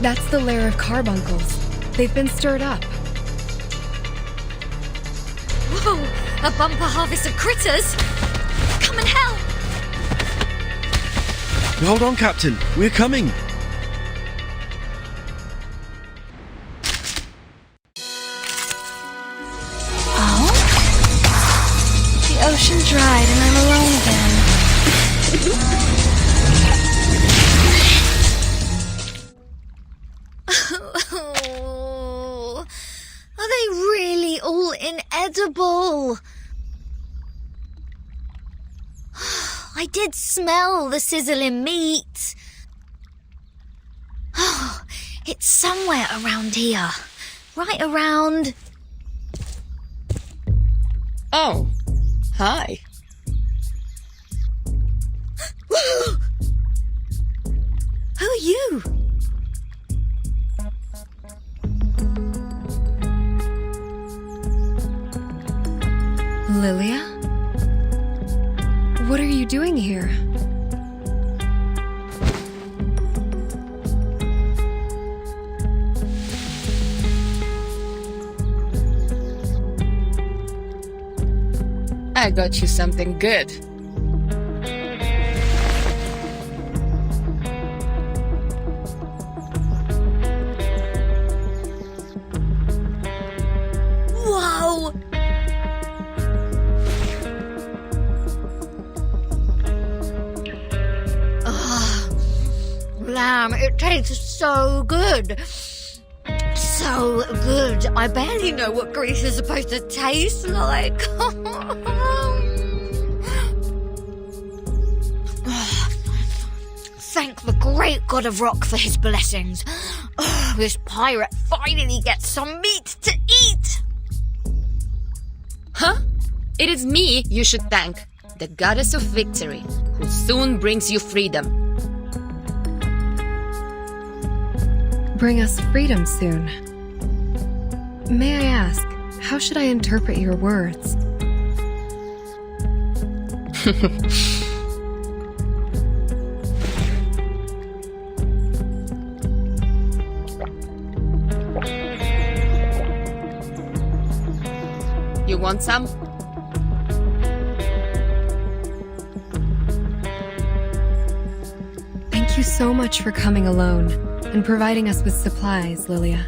That's the lair of carbuncles. They've been stirred up. Whoa! A bumper harvest of critters! Come and help! Hold on, Captain. We're coming. Oh? The ocean dried and I'm alone again. Oh, are they really all inedible? I did smell the sizzling meat. Oh, it's somewhere around here. Right around... Oh, hi. Who are you? Lilia? What are you doing here? I got you something good. Whoa! Lamb, it tastes so good. So good. I barely know what grease is supposed to taste like. Thank the great god of rock for his blessings. This pirate finally gets some meat to eat. Huh? It is me you should thank, the goddess of victory, who soon brings you freedom. Bring us freedom soon. May I ask, how should I interpret your words? You want some? Thank you so much for coming alone and providing us with supplies, Lilia.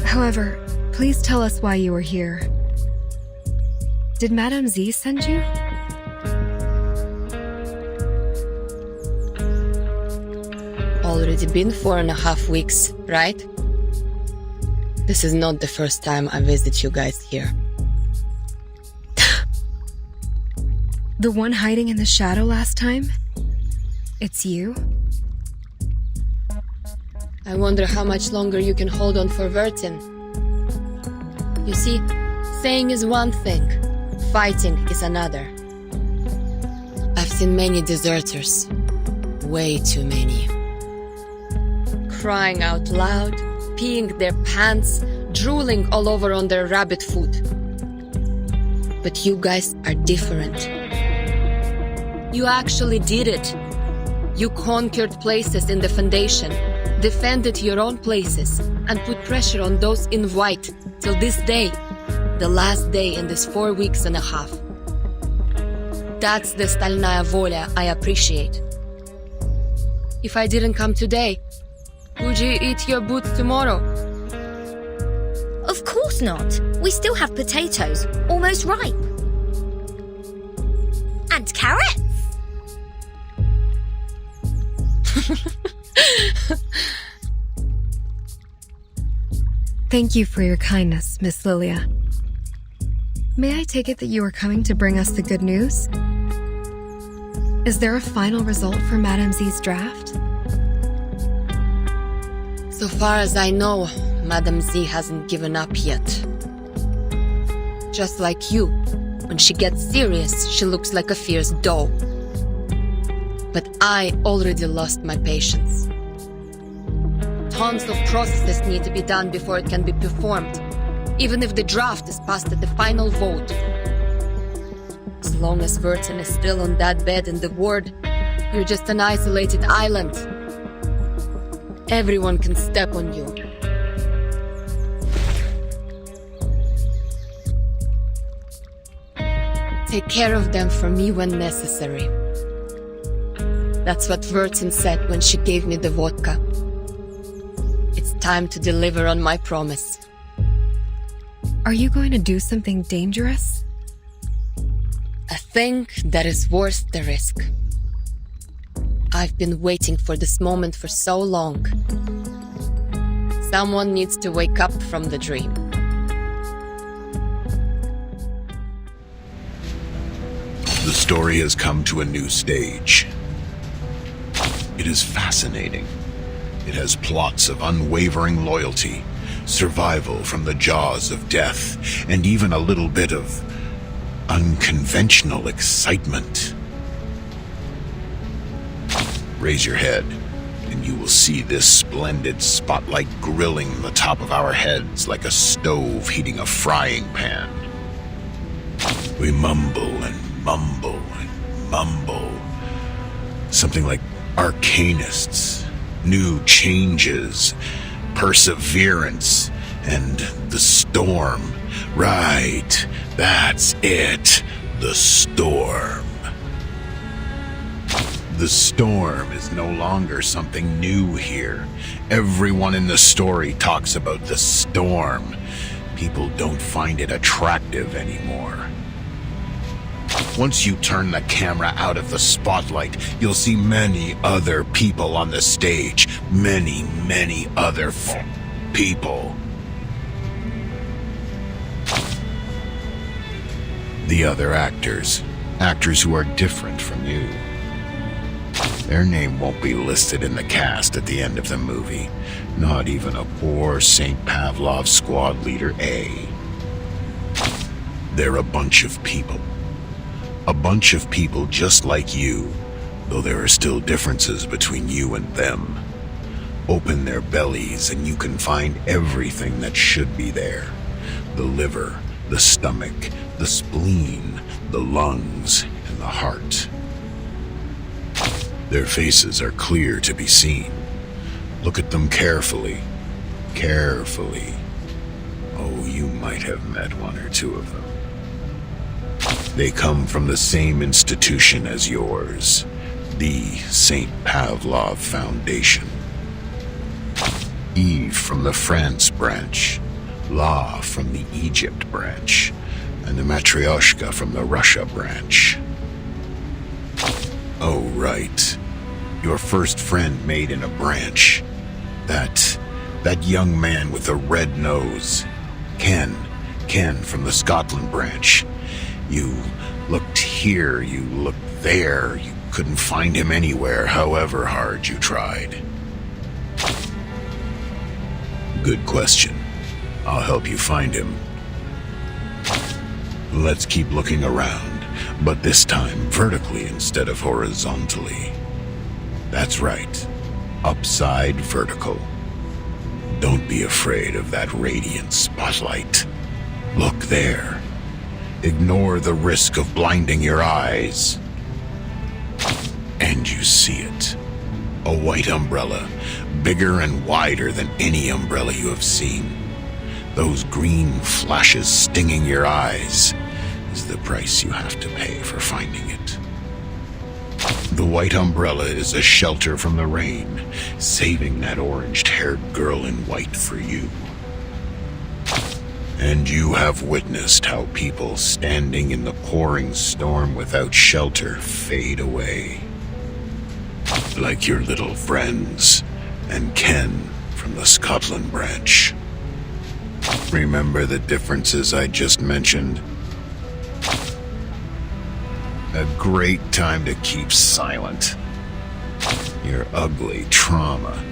However, please tell us why you are here. Did Madame Z send you? Already been 4.5 weeks, right? This is not the first time I visit you guys here. The one hiding in the shadow last time? It's you? I wonder how much longer you can hold on for Vertin. You see, saying is one thing, fighting is another. I've seen many deserters. Way too many. Crying out loud, peeing their pants, drooling all over on their rabbit food. But you guys are different. You actually did it. You conquered places in the Foundation, defended your own places, and put pressure on those in white till this day, the last day in this 4.5 weeks. That's the Stalnaya Volia I appreciate. If I didn't come today, would you eat your boots tomorrow? Of course not. We still have potatoes, almost ripe. And carrots. Thank you for your kindness, Miss Lilia. May I take it that you are coming to bring us the good news? Is there a final result for Madame Z's draft? So far as I know, Madame Z hasn't given up yet. Just like you, when she gets serious, she looks like a fierce doe. But I already lost my patience. Tons of processes need to be done before it can be performed, even if the draft is passed at the final vote. As long as Verton is still on that bed in the ward, you're just an isolated island. Everyone can step on you. Take care of them for me when necessary. That's what Verton said when she gave me the vodka. It's time to deliver on my promise. Are you going to do something dangerous? A thing that is worth the risk. I've been waiting for this moment for so long. Someone needs to wake up from the dream. The story has come to a new stage. It is fascinating. It has plots of unwavering loyalty, survival from the jaws of death, and even a little bit of unconventional excitement. Raise your head, and you will see this splendid spotlight grilling the top of our heads like a stove heating a frying pan. We mumble and mumble and mumble. Something like arcanists, new changes, perseverance, and the storm. Right, that's it, the storm. The storm is no longer something new here. Everyone in the story talks about the storm. People don't find it attractive anymore. Once you turn the camera out of the spotlight, you'll see many other people on the stage. Many, many other people. The other actors. Actors who are different from you. Their name won't be listed in the cast at the end of the movie. Not even a poor St. Pavlov squad leader A. They're a bunch of people. A bunch of people just like you, though there are still differences between you and them. Open their bellies and you can find everything that should be there. The liver, the stomach, the spleen, the lungs, and the heart. Their faces are clear to be seen. Look at them carefully. Carefully. Oh, you might have met one or two of them. They come from the same institution as yours, the St. Pavlov Foundation. Eve from the France branch, La from the Egypt branch, and the Matryoshka from the Russia branch. Oh, right. Your first friend made in a branch. That young man with the red nose. Ken from the Scotland branch. You looked here, you looked there. You couldn't find him anywhere, however hard you tried. Good question. I'll help you find him. Let's keep looking around, but this time vertically instead of horizontally. That's right. Upside vertical. Don't be afraid of that radiant spotlight. Look there. Ignore the risk of blinding your eyes. And you see it. A white umbrella, bigger and wider than any umbrella you have seen. Those green flashes stinging your eyes is the price you have to pay for finding it. The white umbrella is a shelter from the rain, saving that orange-haired girl in white for you. And you have witnessed how people standing in the pouring storm without shelter fade away. Like your little friends and Ken from the Scotland branch. Remember the differences I just mentioned? A great time to keep silent. Your ugly trauma,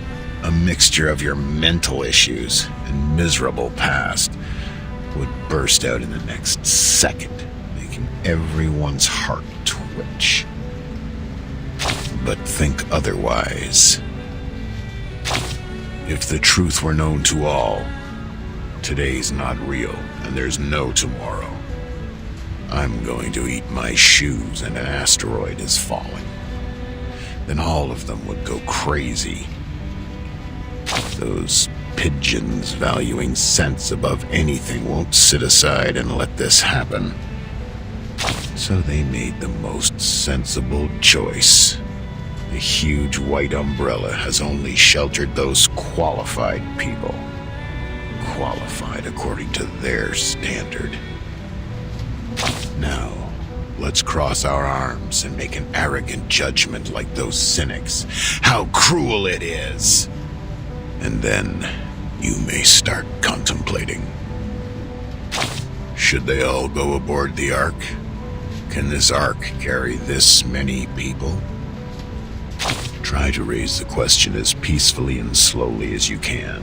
a mixture of your mental issues and miserable past, would burst out in the next second, making everyone's heart twitch. But think otherwise. If the truth were known to all, today's not real and there's no tomorrow. I'm going to eat my shoes and an asteroid is falling. Then all of them would go crazy. Those pigeons valuing sense above anything won't sit aside and let this happen. So they made the most sensible choice. The huge white umbrella has only sheltered those qualified people. Qualified according to their standard. Now, let's cross our arms and make an arrogant judgment like those cynics. How cruel it is! And then you may start contemplating. Should they all go aboard the Ark? Can this Ark carry this many people? Try to raise the question as peacefully and slowly as you can,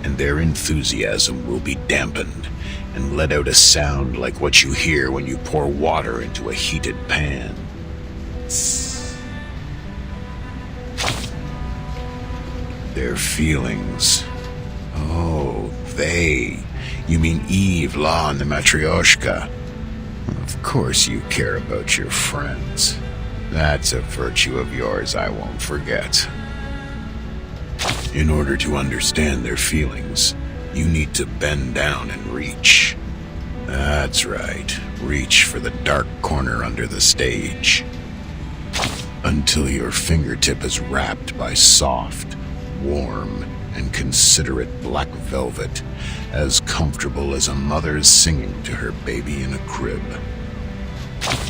and their enthusiasm will be dampened and let out a sound like what you hear when you pour water into a heated pan. Their feelings. Oh, they. You mean Eve, La, and the Matryoshka. Of course you care about your friends. That's a virtue of yours I won't forget. In order to understand their feelings, you need to bend down and reach. That's right, reach for the dark corner under the stage. Until your fingertip is wrapped by soft, warm, and considerate black velvet, as comfortable as a mother's singing to her baby in a crib.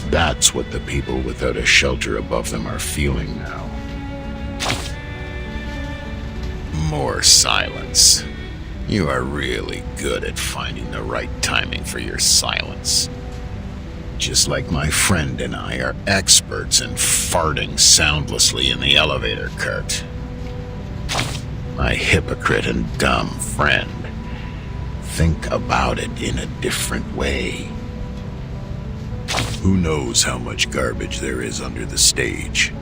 That's what the people without a shelter above them are feeling now. More silence. You are really good at finding the right timing for your silence. Just like my friend and I are experts in farting soundlessly in the elevator cart. My hypocrite and dumb friend. Think about it in a different way. Who knows how much garbage there is under the stage?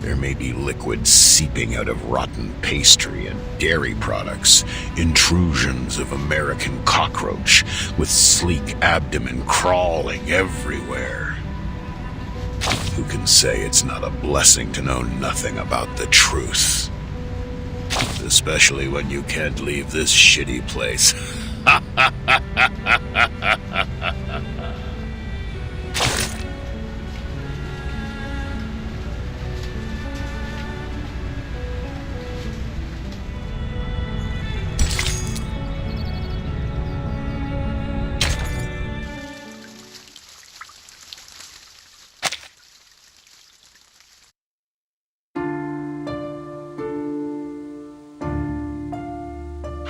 There may be liquid seeping out of rotten pastry and dairy products, intrusions of American cockroach with sleek abdomen crawling everywhere. Who can say it's not a blessing to know nothing about the truth? Especially when you can't leave this shitty place.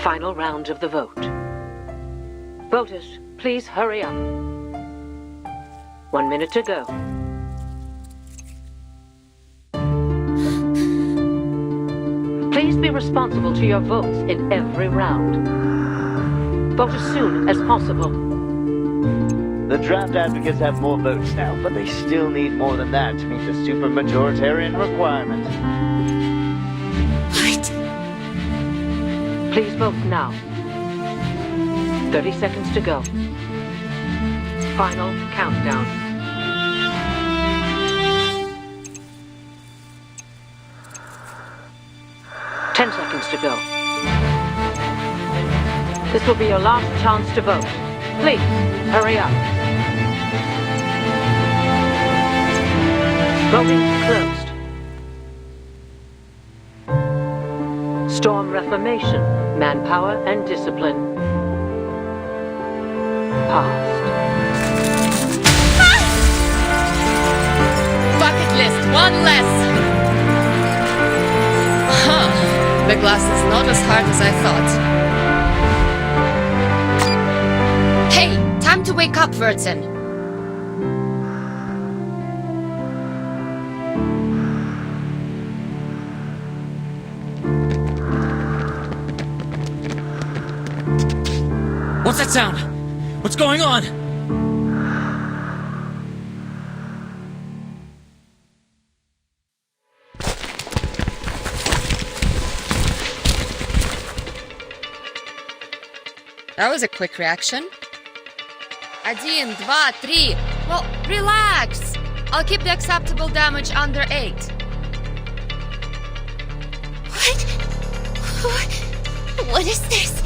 Final round of the vote. Voters, please hurry up. 1 minute to go. Please be responsible to your votes in every round. Vote as soon as possible. The draft advocates have more votes now, but they still need more than that to meet the supermajoritarian requirement. Please vote now. 30 seconds to go. Final countdown. Ten seconds to go. This will be your last chance to vote. Please, hurry up. Voting closed. Storm Reformation, Manpower and Discipline. past. Bucket list, one less. Huh. The glass is not as hard as I thought. Hey, time to wake up, Wurzen. What's that sound? What's going on? That was a quick reaction. 1, 2, 3. Well, relax. I'll keep the acceptable damage under 8. What is this?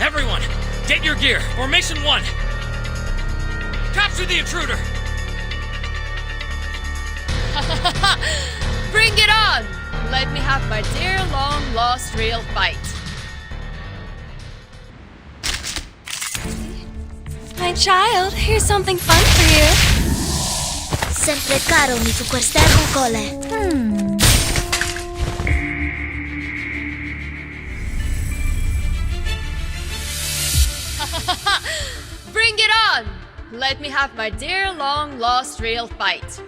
Everyone, get your gear. Formation 1. Capture the intruder. Bring it on! Let me have my dear long-lost real fight. My child, here's something fun for you. Sempre caro mi tu quester cole. Bring it on! Let me have my dear long-lost real fight.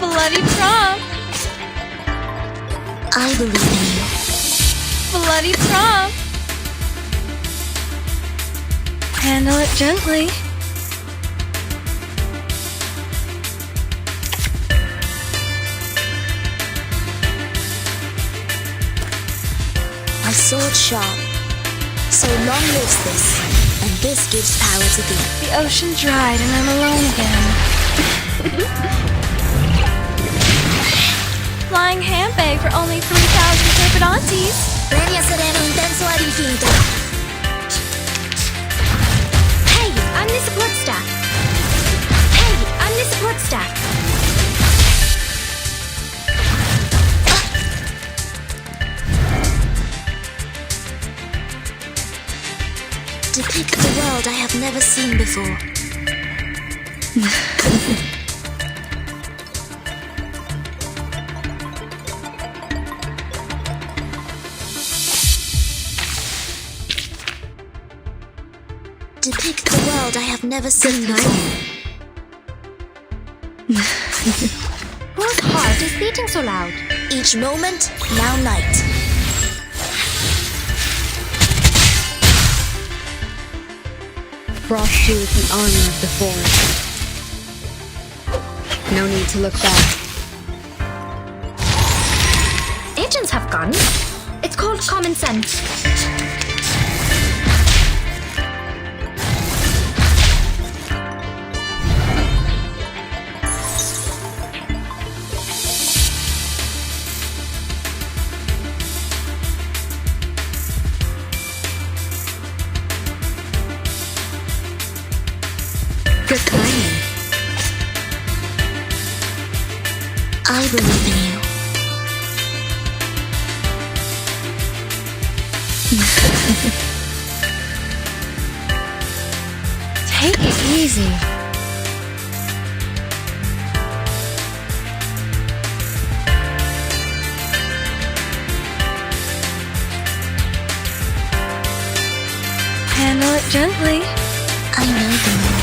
Bloody Trump! I believe in you. Bloody Trump! Handle it gently. My sword sharp. So long lives this, and this gives power to thee. The ocean dried and I'm alone again. Flying handbag for only 3,000 serpentantes. Regna sereno intenso ad infinito. Hey, I'm the support staff. Hey, I'm the support staff. Depict the world I have never seen before. Depict the world I have never seen before. Whose heart is beating so loud? Each moment, now night. Frost you with the armor of the forest. No need to look back. Agents have guns. It's called common sense. Good timing. I believe in you. Take it easy. Handle it gently. I know the moon,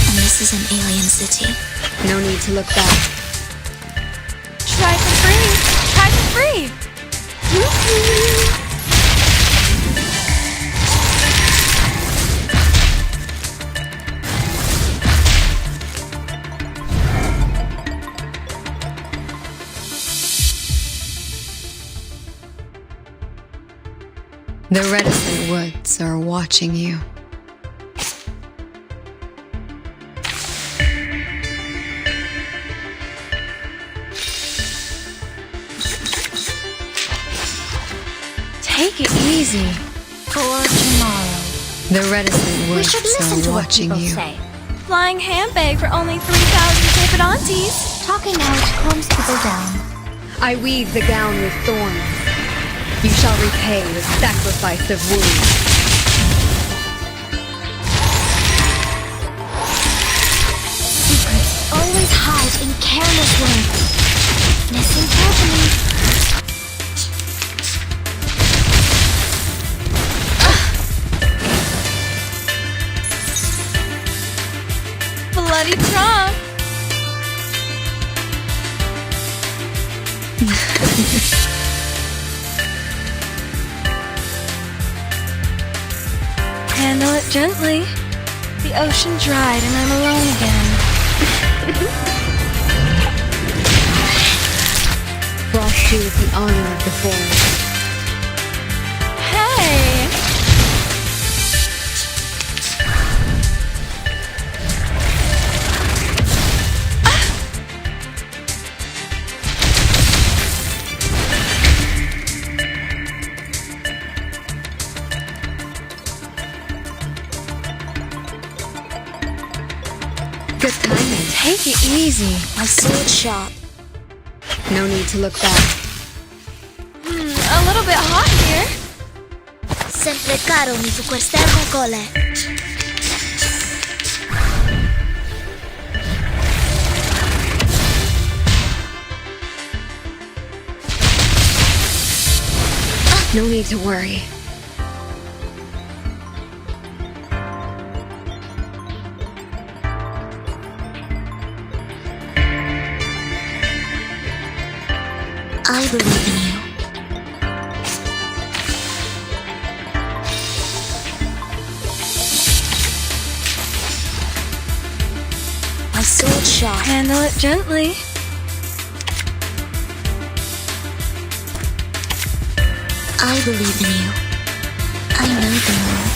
and this is an alien city. No need to look back. Try for free. Try for free. The reticent woods are watching you. Take it easy. For tomorrow. The reticent We woods should listen to are what watching people you. say. Flying handbag for only 3,000 Tripodontes. Talking out calms people down. I weave the gown with thorns. You shall repay the sacrifice of wounds. Secrets always hide in careless words. Listen carefully. Bloody Trump. Handle it gently. The ocean dried and I'm alone again. Frost you with the honor of the forest. Hey! Good timing. Take it easy. My sword sharp. No need to look back. A little bit hot here. Sempre caro mi su quest'ermo cole. No need to worry. I believe in you. My sword sharp. Handle it gently. I believe in you. I know the moon,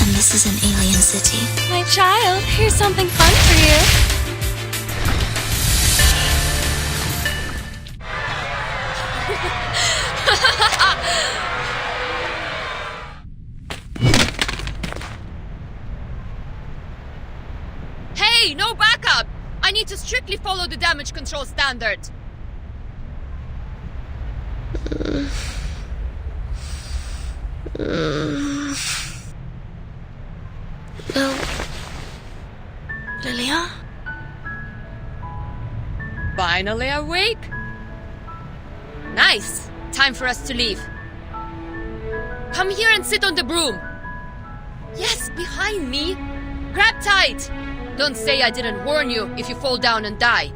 and this is an alien city. My child, here's something fun for you. Hey, no backup! I need to strictly follow the damage control standard. Lilia? Finally awake? Nice! Time for us to leave. Come here and sit on the broom. Yes, behind me. Grab tight. Don't say I didn't warn you if you fall down and die.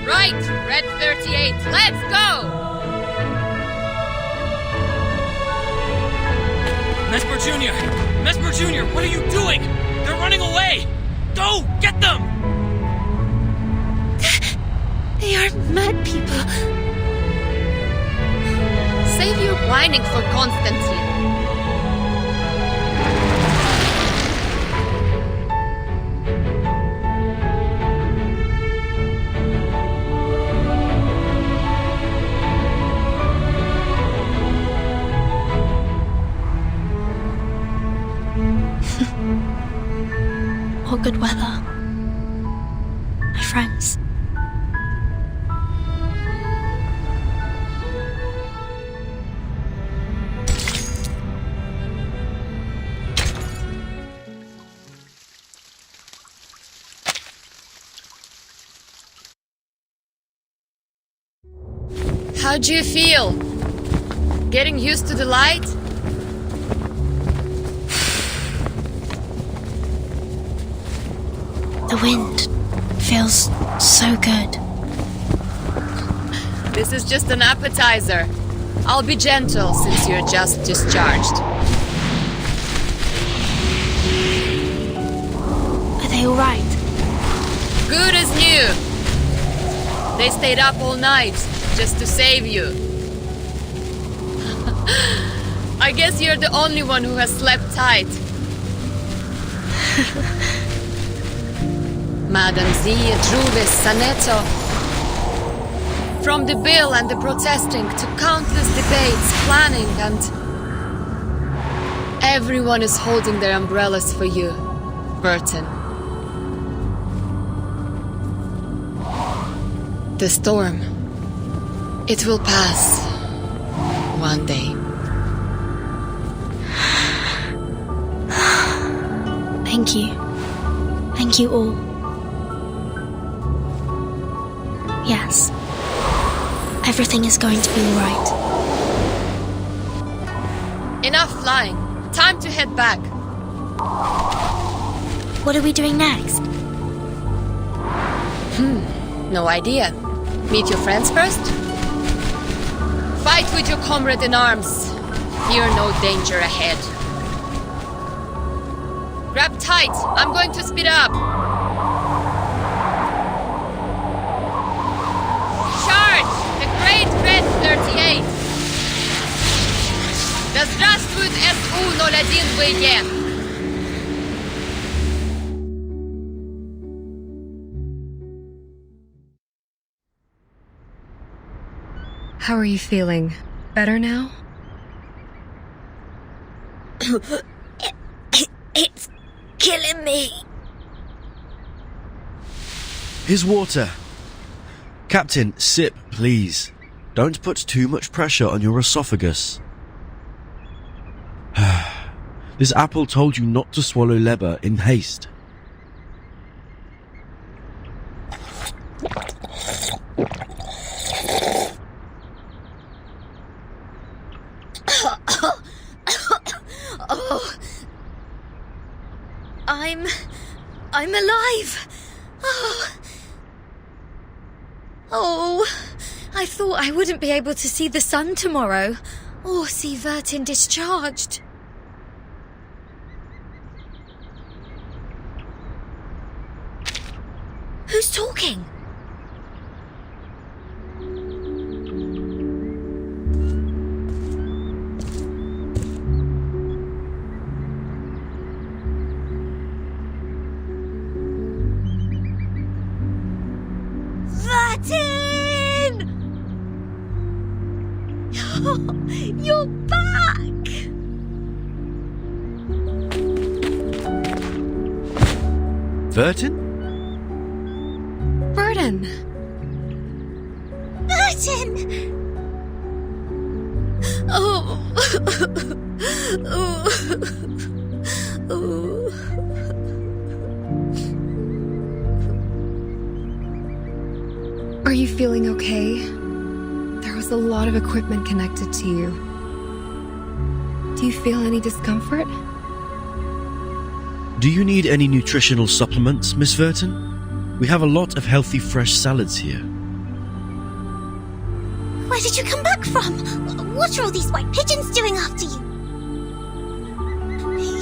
Right, Red 38, let's go! Mesper Jr.! Mesper Jr., what are you doing? They're running away! Go! Get them! They are mad people. Save your whining for Constantine. All good weather. My friends. How do you feel? Getting used to the light? The wind feels so good. This is just an appetizer. I'll be gentle since you're just discharged. Are they alright? Good as new. They stayed up all night just to save you. I guess you're the only one who has slept tight. Madam Z. Druvis Saneto. From the bill and the protesting to countless debates, planning, and... everyone is holding their umbrellas for you, Burton. The storm. It will pass. One day. Thank you. Thank you all. Yes. Everything is going to be alright. Enough flying. Time to head back. What are we doing next? No idea. Meet your friends first? Fight with your comrade in arms. Fear no danger ahead. Grab tight. I'm going to speed up. Charge! The Great Red 38! Да здравствует СУ-01ВЕ! How are you feeling? Better now? It's killing me. Here's water. Captain, sip, please. Don't put too much pressure on your esophagus. This apple told you not to swallow Leber in haste. Oh, I'm alive. Oh, I thought I wouldn't be able to see the sun tomorrow, or see Vertin discharged. Who's talking? Vertin! You're back! Vertin? Burden! Burton! Oh. Are you feeling okay? There was a lot of equipment connected to you. Do you feel any discomfort? Do you need any nutritional supplements, Miss Vertin? We have a lot of healthy fresh salads here. Where did you come back from? What are all these white pigeons doing after you?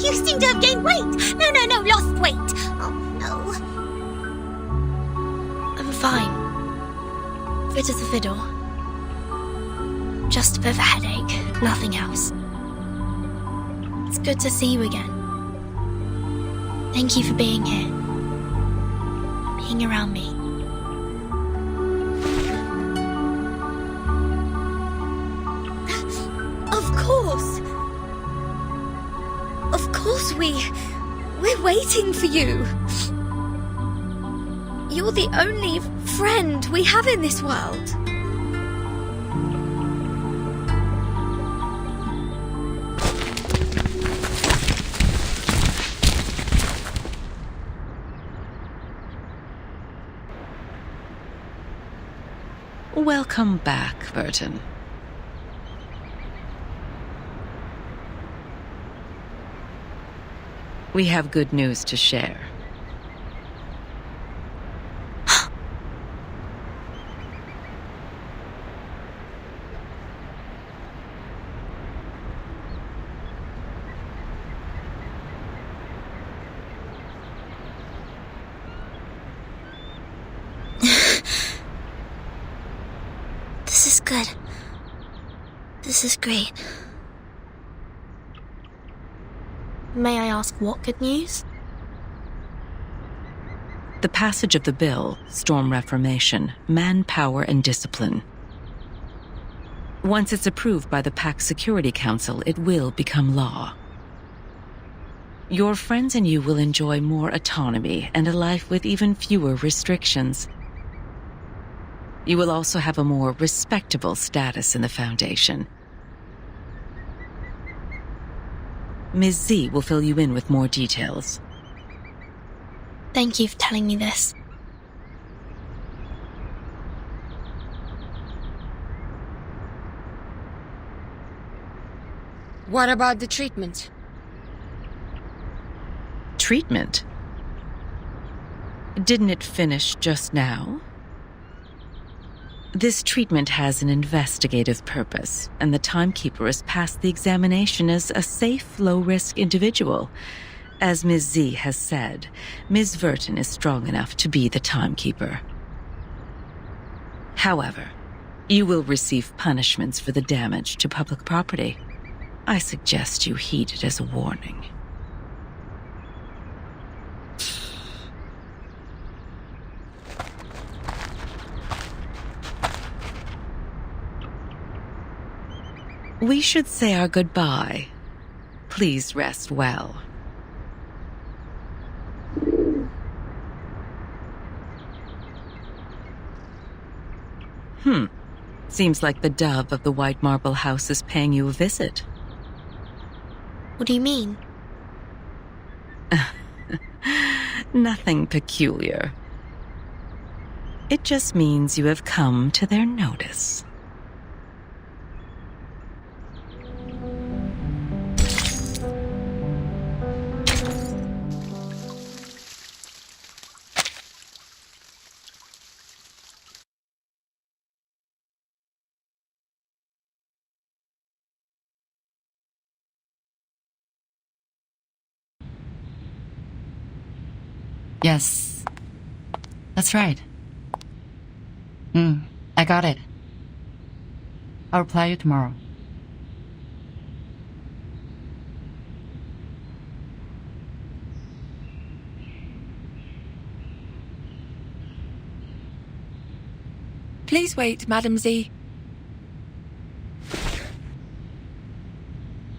You seem to have gained weight. No, lost weight. Oh, no. I'm fine. Fit as a fiddle. Just a bit of a headache, nothing else. It's good to see you again. Thank you for being here. Being around me. Of course we're waiting for you. You're the only friend we have in this world. Welcome back, Burton. We have good news to share. Good. This is great. May I ask what good news? The passage of the bill, Storm Reformation, Manpower and Discipline. Once it's approved by the Pact Security Council, it will become law. Your friends and you will enjoy more autonomy and a life with even fewer restrictions. You will also have a more respectable status in the Foundation. Ms. Z will fill you in with more details. Thank you for telling me this. What about the treatment? Treatment? Didn't it finish just now? This treatment has an investigative purpose, and the timekeeper has passed the examination as a safe, low-risk individual. As Ms. Z has said, Ms. Verton is strong enough to be the timekeeper. However, you will receive punishments for the damage to public property. I suggest you heed it as a warning. We should say our goodbye. Please rest well. Seems like the dove of the White Marble House is paying you a visit. What do you mean? Nothing peculiar. It just means you have come to their notice. Yes. That's right. I got it. I'll reply you tomorrow. Please wait, Madam Z.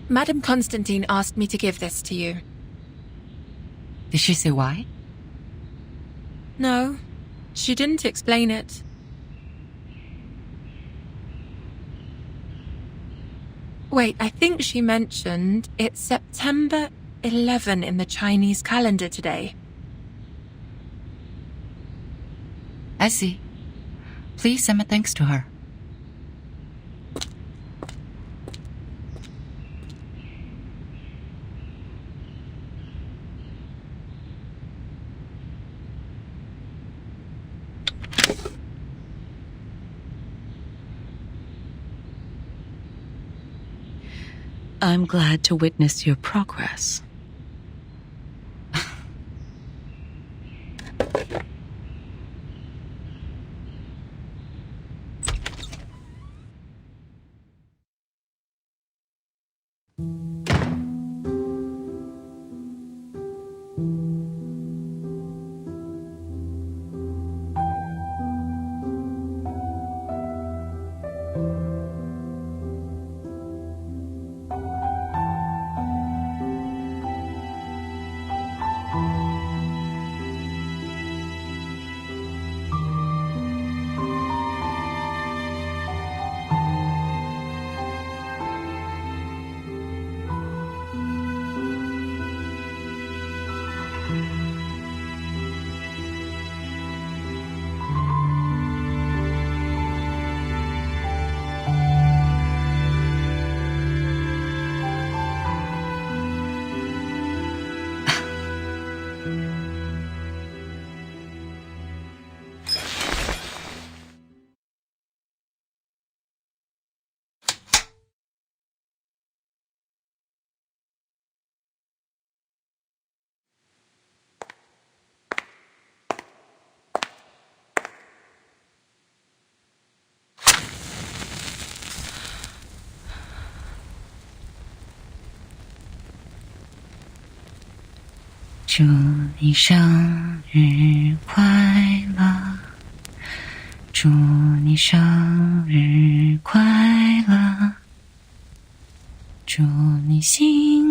Madam Constantine asked me to give this to you. Did she say why? No, she didn't explain it. Wait, I think she mentioned it's September 11 in the Chinese calendar today. I see. Please send my thanks to her. I'm glad to witness your progress. 祝你生日快乐，祝你生日快乐，祝你幸